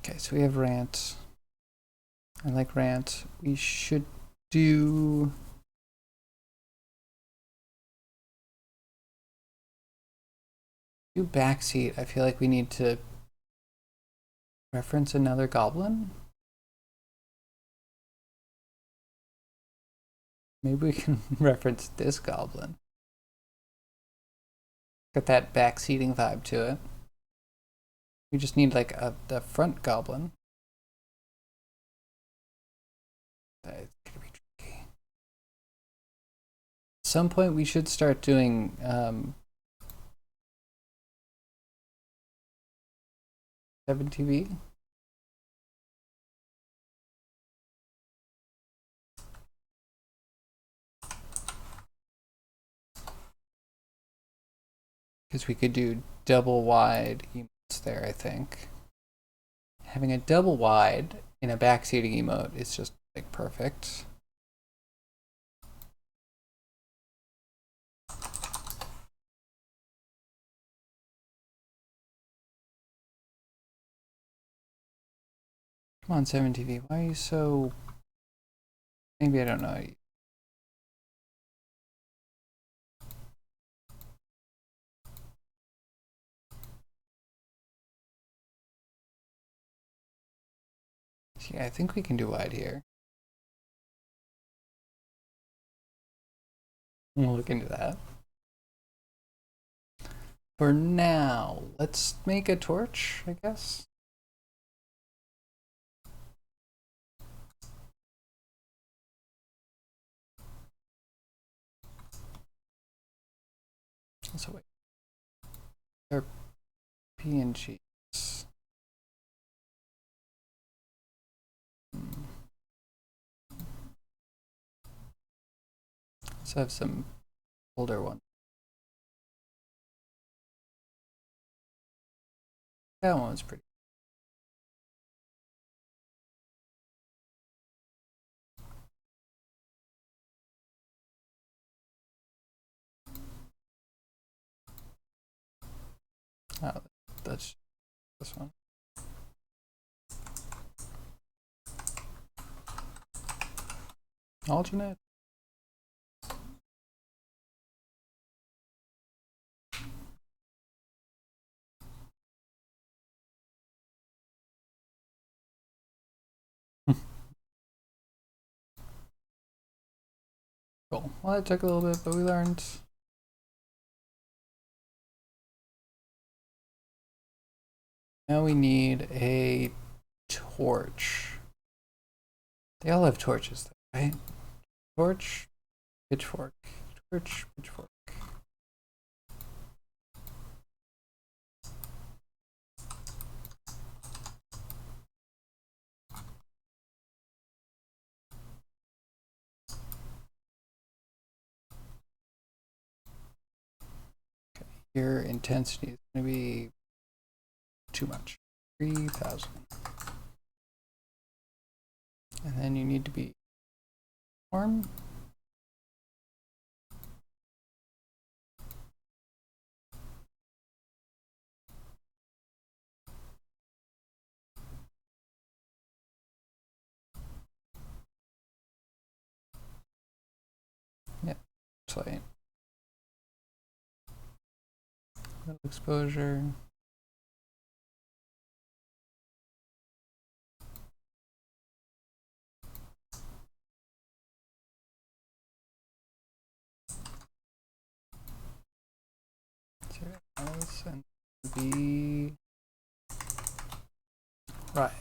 Okay, so we have Rant. I like Rant. We should do backseat. I feel like we need to reference another goblin. Maybe we can reference this goblin. Got that backseating vibe to it. We just need like the front goblin. That's gonna be tricky. At some point we should start doing 7TV. Because we could do double wide emotes there, I think. Having a double wide in a backseating emote is just like perfect. Come on, 7TV, why are you so Maybe I don't know. Yeah, I think we can do wide here. We'll look into that. For now, let's make a torch, I guess. So wait. They're PNGs. Let's have some older ones. That one was pretty. Oh, that's this one. Alternate. Cool. Well, it took a little bit, but we learned. Now we need a torch. They all have torches, though, right? Torch, pitchfork. Torch, pitchfork. Okay, your intensity is going to be too much. 3,000. And then you need to be warm. Yep, slight. Little exposure. And the Riot.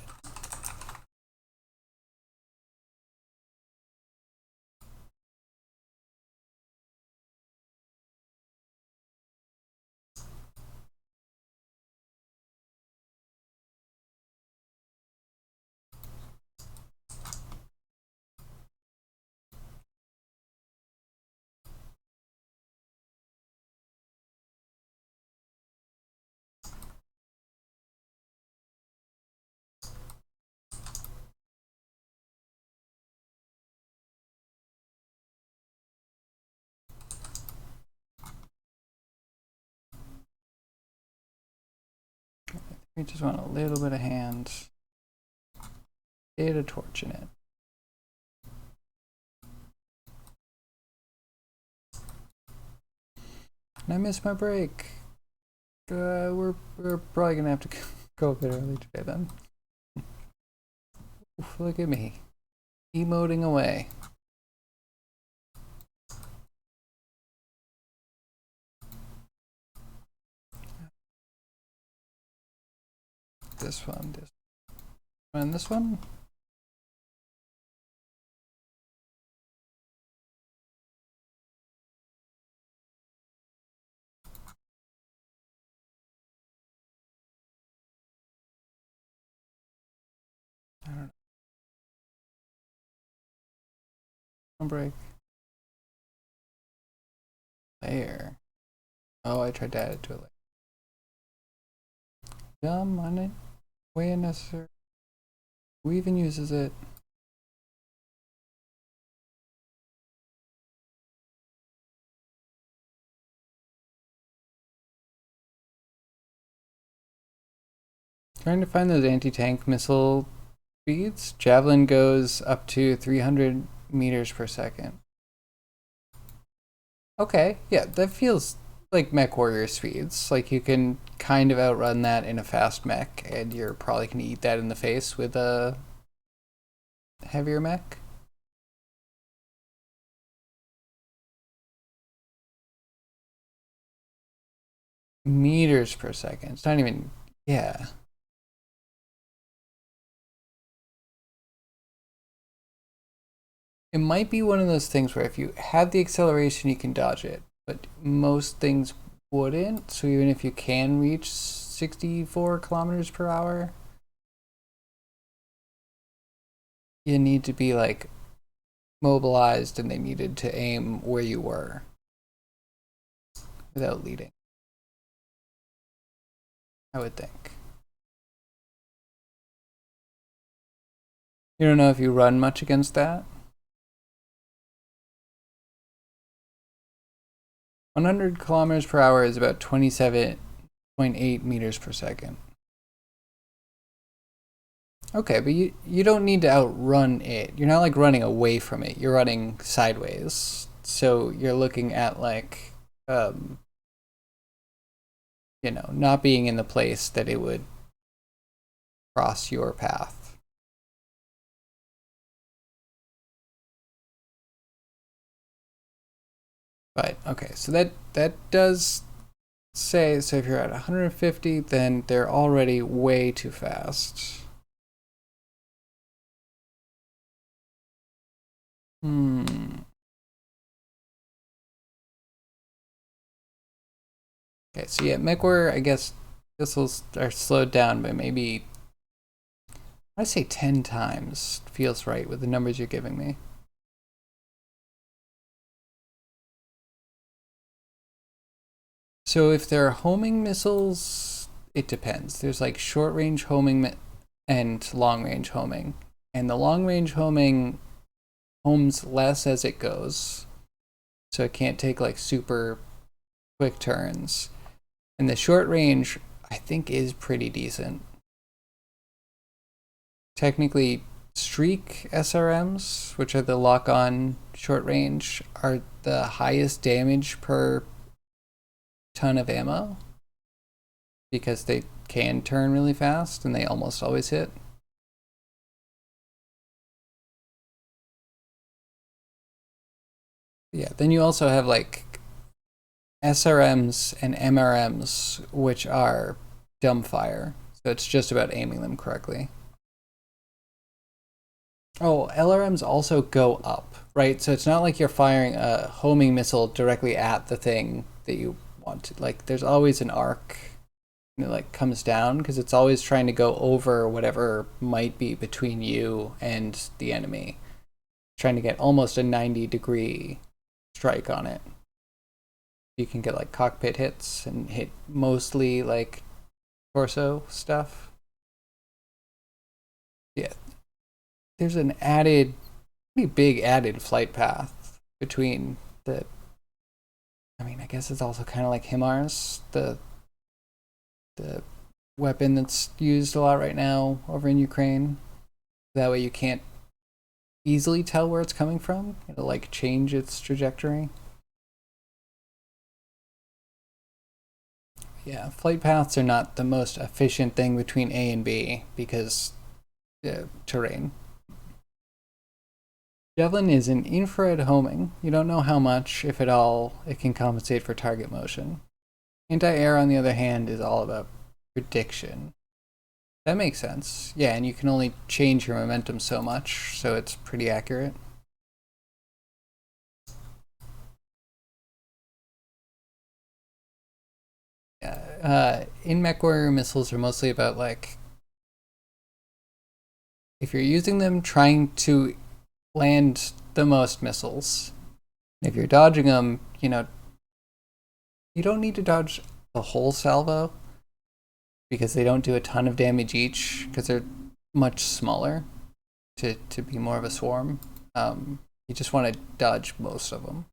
We just want a little bit of hands. Get a torch in it. And I missed my break. We're probably gonna have to go a bit early today then. Oof, look at me, emoting away. This one, this one, and this one. I don't know. Break. Layer. Oh, I tried to add it to a layer. Dumb on it. Way unnecessary. Who even uses it? Trying to find those anti-tank missile speeds. Javelin goes up to 300 meters per second. Okay, yeah, that feels like mech warrior speeds. Like you can kind of outrun that in a fast mech, and you're probably gonna eat that in the face with a heavier mech. Meters per second. It's not even, yeah. It might be one of those things where if you have the acceleration, you can dodge it, but most things wouldn't. So even if you can reach 64 kilometers per hour, you need to be like mobilized and they needed to aim where you were without leading, I would think. You don't know if you run much against that? 100 kilometers per hour is about 27.8 meters per second. Okay, but you don't need to outrun it. You're not like running away from it. You're running sideways. So you're looking at like um not being in the place that it would cross your path. But okay, so that does say, so if you're at 150, then they're already way too fast. Hmm. Okay, so yeah, MechWarrior, I guess missiles are slowed down by maybe, I say 10 times. Feels right with the numbers you're giving me. So if they're homing missiles, it depends. There's like short range homing and long range homing. And the long range homing homes less as it goes. So it can't take like super quick turns. And the short range, I think, is pretty decent. Technically, streak SRMs, which are the lock on short range, are the highest damage per ton of ammo because they can turn really fast and they almost always hit. Yeah, then you also have like SRMs and MRMs, which are dumbfire. So it's just about aiming them correctly. Oh, LRMs also go up, right? So it's not like you're firing a homing missile directly at the thing that you want to. Like, there's always an arc and it like comes down because it's always trying to go over whatever might be between you and the enemy, trying to get almost a 90-degree strike on it. You can get like cockpit hits and hit mostly like torso stuff. Yeah, there's an added, pretty big added flight path between the. I mean, I guess it's also kind of like HIMARS, the weapon that's used a lot right now over in Ukraine. That way you can't easily tell where it's coming from. It'll like change its trajectory. Yeah, flight paths are not the most efficient thing between A and B because terrain. Javelin is an infrared homing. You don't know how much, if at all, it can compensate for target motion. Anti-air, on the other hand, is all about prediction. That makes sense. Yeah, and you can only change your momentum so much, so it's pretty accurate. Yeah, in MechWarrior, missiles are mostly about like if you're using them, trying to land the most missiles. If you're dodging them, you don't need to dodge the whole salvo because they don't do a ton of damage each because they're much smaller to be more of a swarm. You just want to dodge most of them.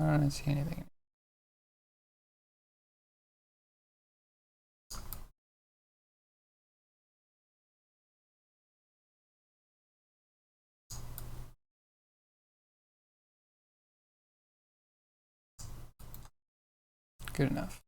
I don't see anything. Good enough.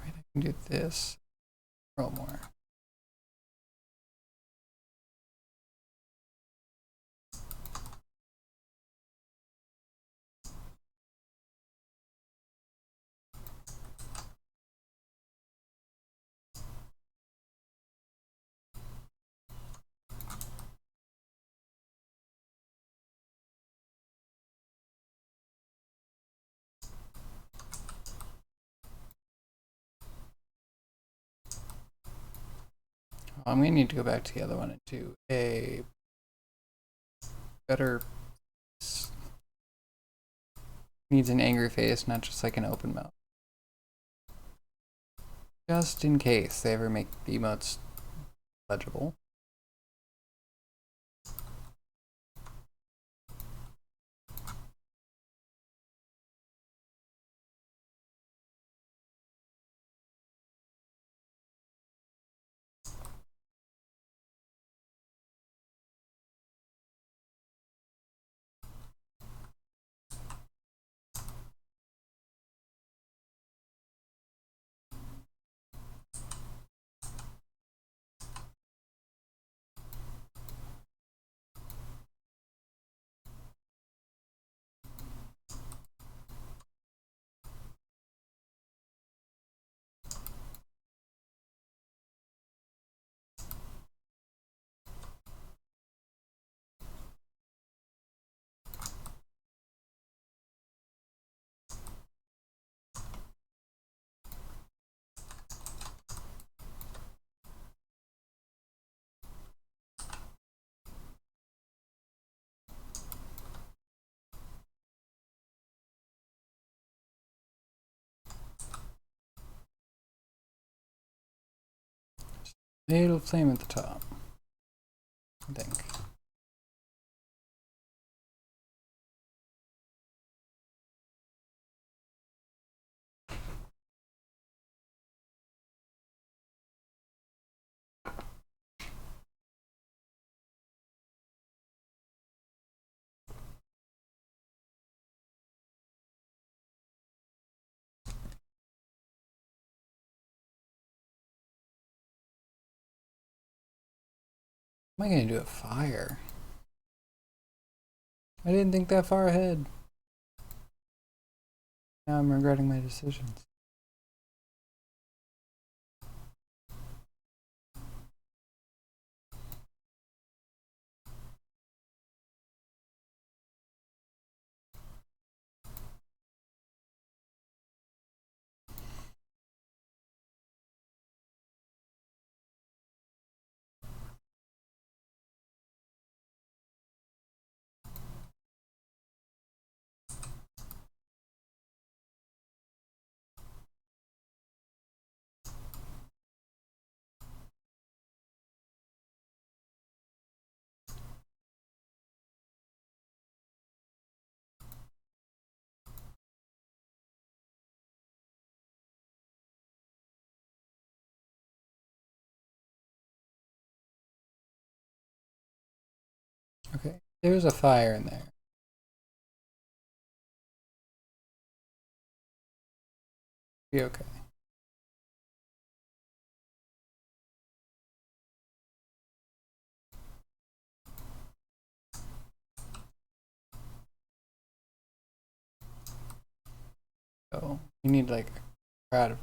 Right, I can do this. Roll more. I'm gonna need to go back to the other one and do a better. Needs an angry face, not just like an open mouth. Just in case they ever make the emotes legible. Little flame at the top, I think. Am I gonna do a fire? I didn't think that far ahead. Now I'm regretting my decisions. Okay, there's a fire in there. Be okay. So you need like a crowd of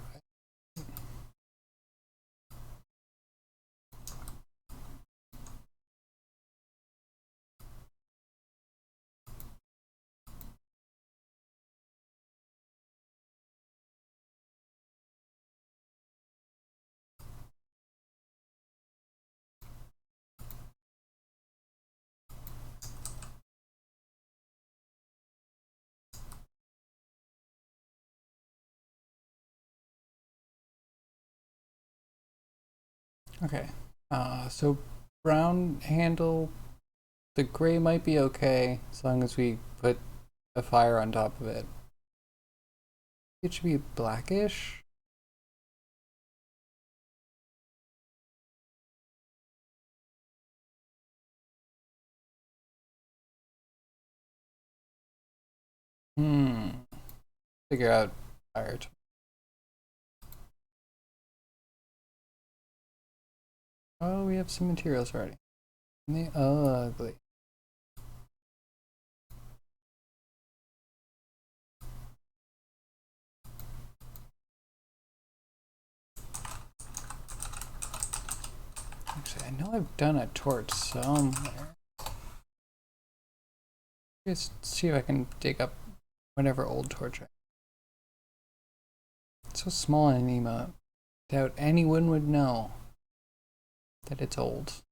Okay. So brown handle, the gray might be okay as long as we put a fire on top of it. It should be blackish. Hmm. Figure out fire. Oh, we have some materials already. And they ugly. Actually, I know I've done a torch somewhere. Just see if I can dig up whatever old torch I. It's so small in an emote. Doubt anyone would know that it's old.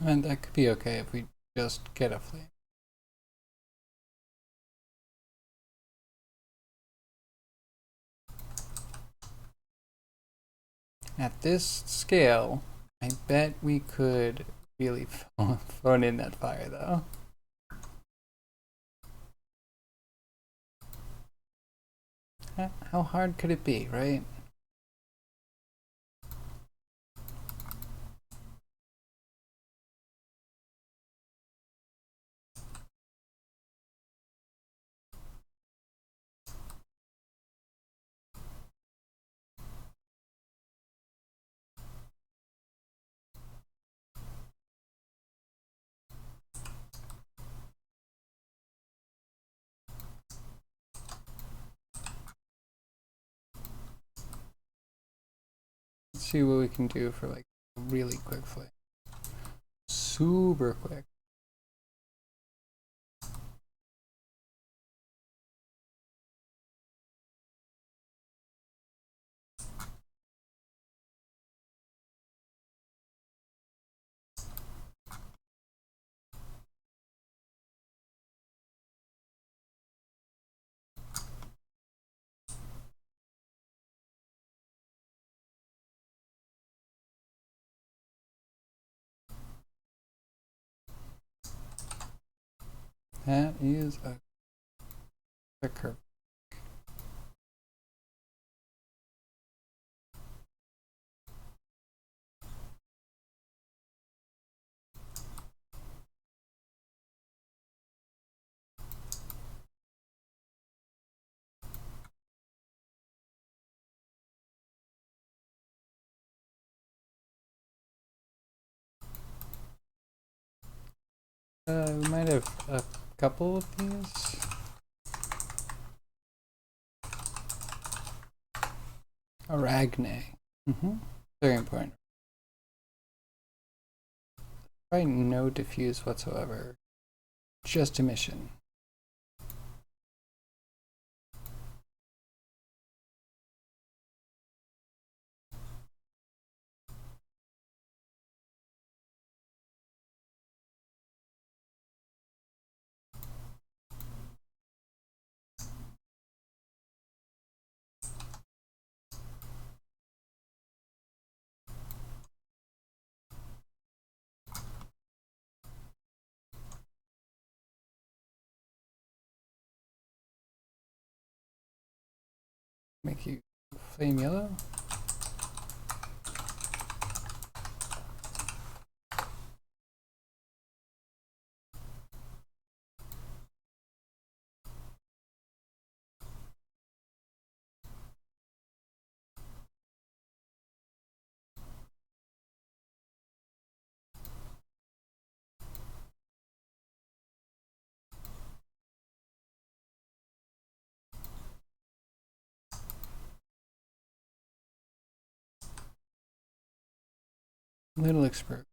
And that could be okay if we just get a flame. At this scale, I bet we could really phone in that fire though. How hard could it be, right? Let's see what we can do for like a really quick flame. Super quick. That is a quicker. We might have a couple of these. Aragne. Very important. Right, no diffuse whatsoever. Just emission. Make you flame yellow. Little expert.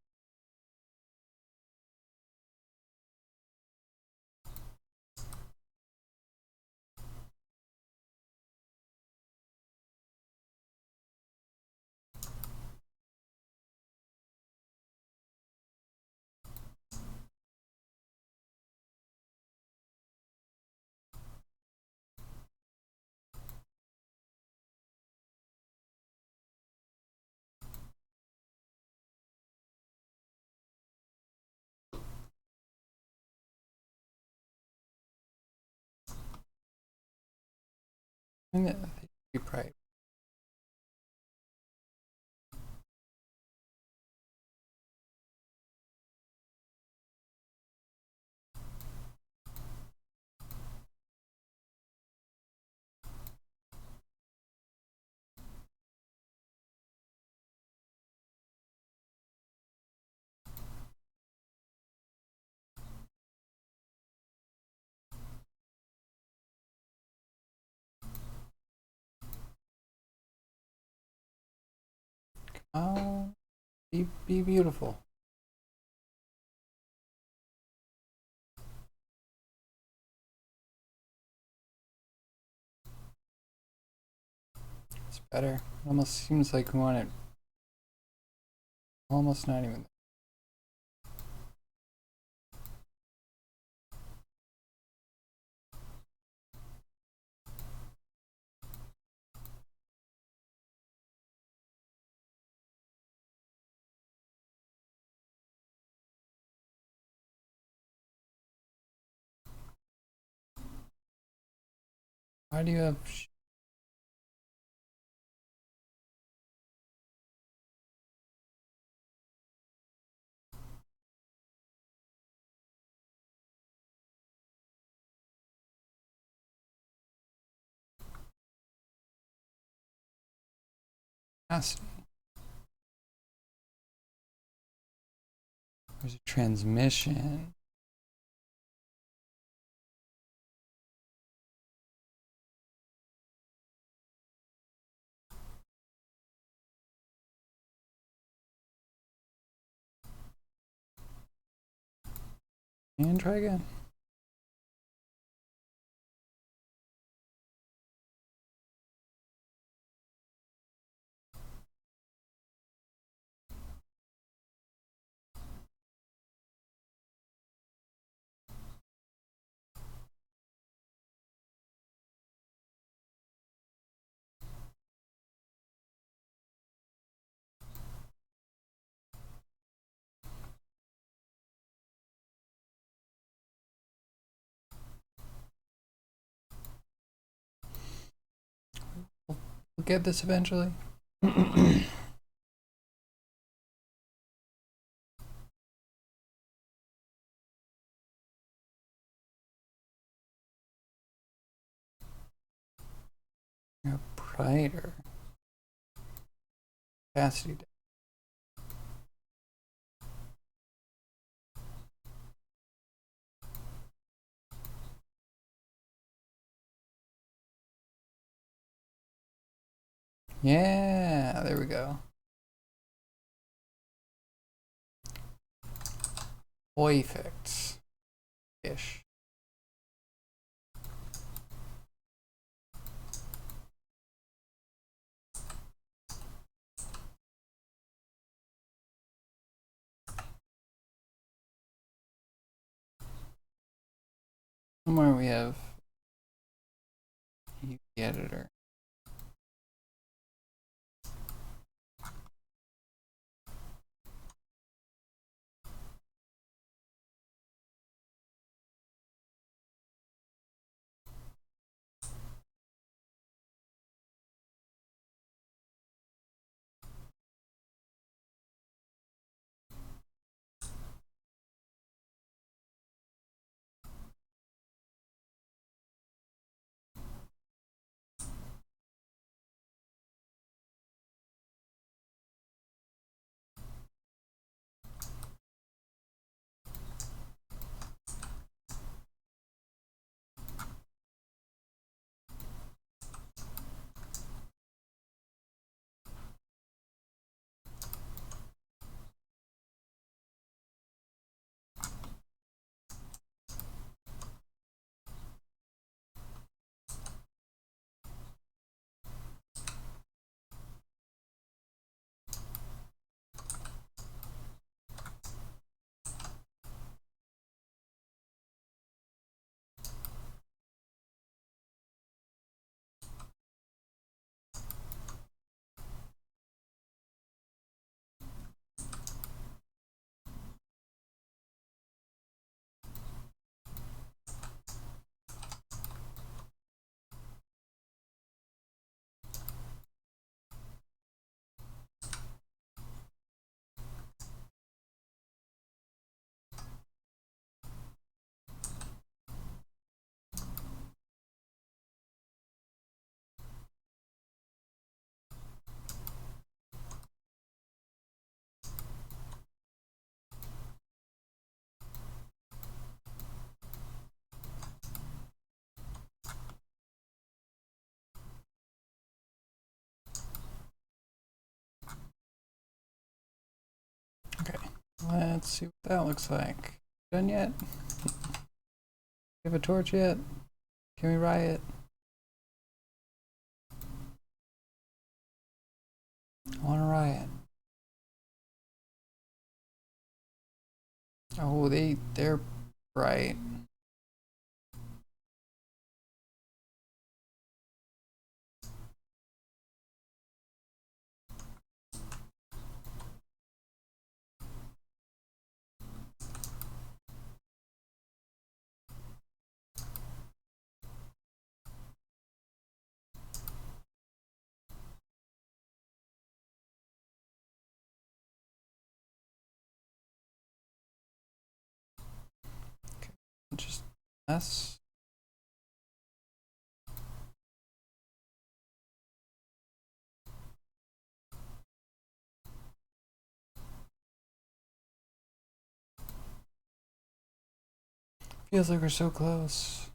I think that be bright. Oh, be beautiful. It's better. It almost seems like we want it almost not even. Why do you have capacity? There's a transmission. And try again. We'll get this eventually. Brighter. Capacity. Yeah, there we go. Perfect. Ish. Somewhere we have the editor. Let's see what that looks like. Done yet? You have a torch yet? Can we riot? I want to riot. Oh, they're bright. Just us. Feels like we're so close.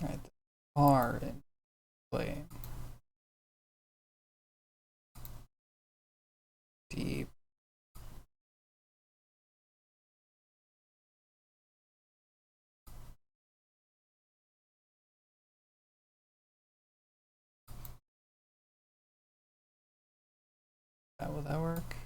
Alright, are in play. Deep. Will that work?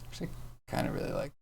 Actually, kind of really like.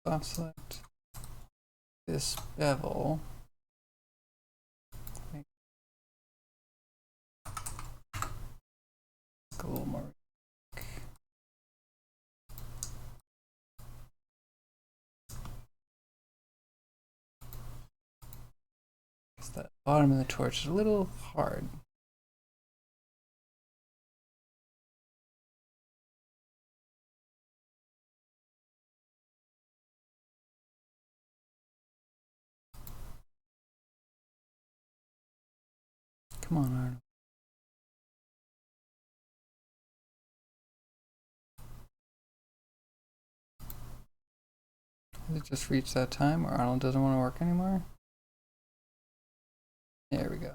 Soft select this bevel. Make it a little more. Because the bottom of the torch is a little hard. Come on, Arnold. Has it just reached that time where Arnold doesn't want to work anymore? There we go.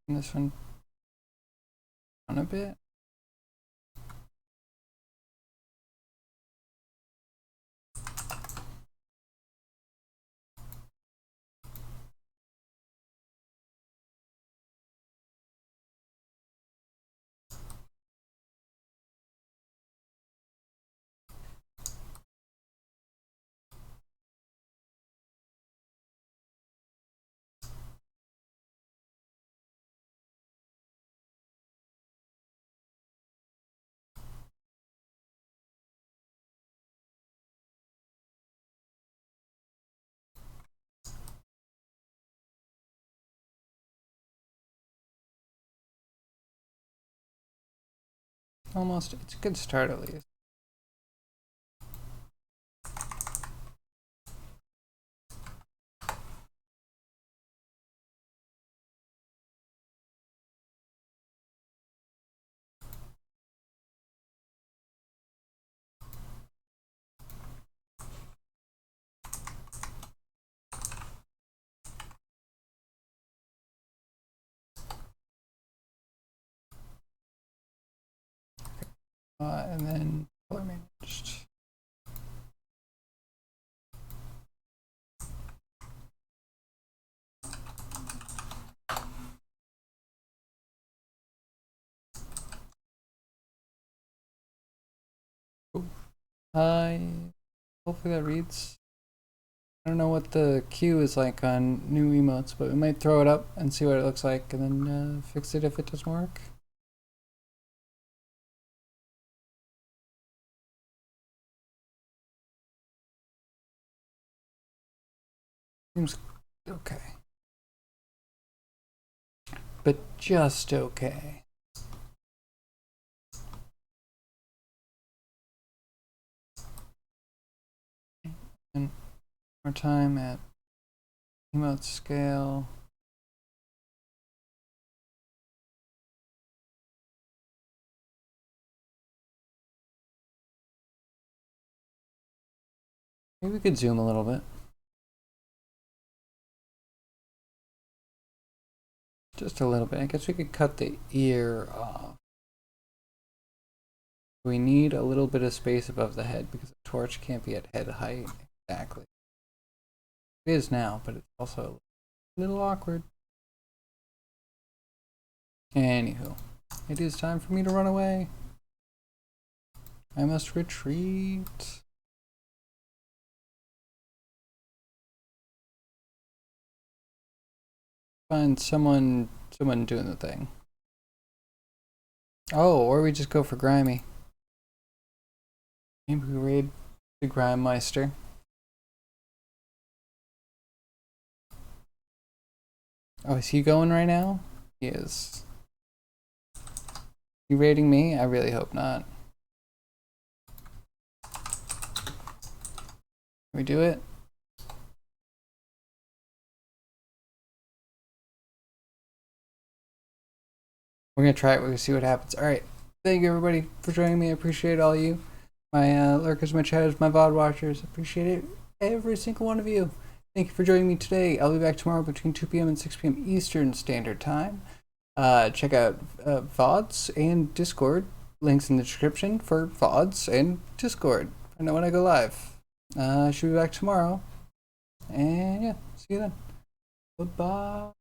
Turn this one down a bit. Almost. It's a good start at least. And then color managed. Hopefully that reads. I don't know what the queue is like on new emotes, but we might throw it up and see what it looks like, and then fix it if it doesn't work. Seems okay. But just okay. And more time at emote scale. Maybe we could zoom a little bit. Just a little bit. I guess we could cut the ear off. We need a little bit of space above the head because the torch can't be at head height exactly. It is now, but it's also a little awkward. Anywho, it is time for me to run away. I must retreat. Find someone doing the thing. Oh, or we just go for Grimy. Maybe we raid the Grime Meister. Oh, is he going right now? He is. You raiding me? I really hope not. Can we do it? We're gonna try it. We're gonna see what happens. All right. Thank you everybody for joining me. I appreciate all you, my lurkers, my chatters, my VOD watchers. Appreciate it, every single one of you. Thank you for joining me today. I'll be back tomorrow between 2 p.m. and 6 p.m. Eastern Standard Time. Check out VODs and Discord. Links in the description for VODs and Discord. I know when I go live. I should be back tomorrow. And yeah, see you then. Goodbye.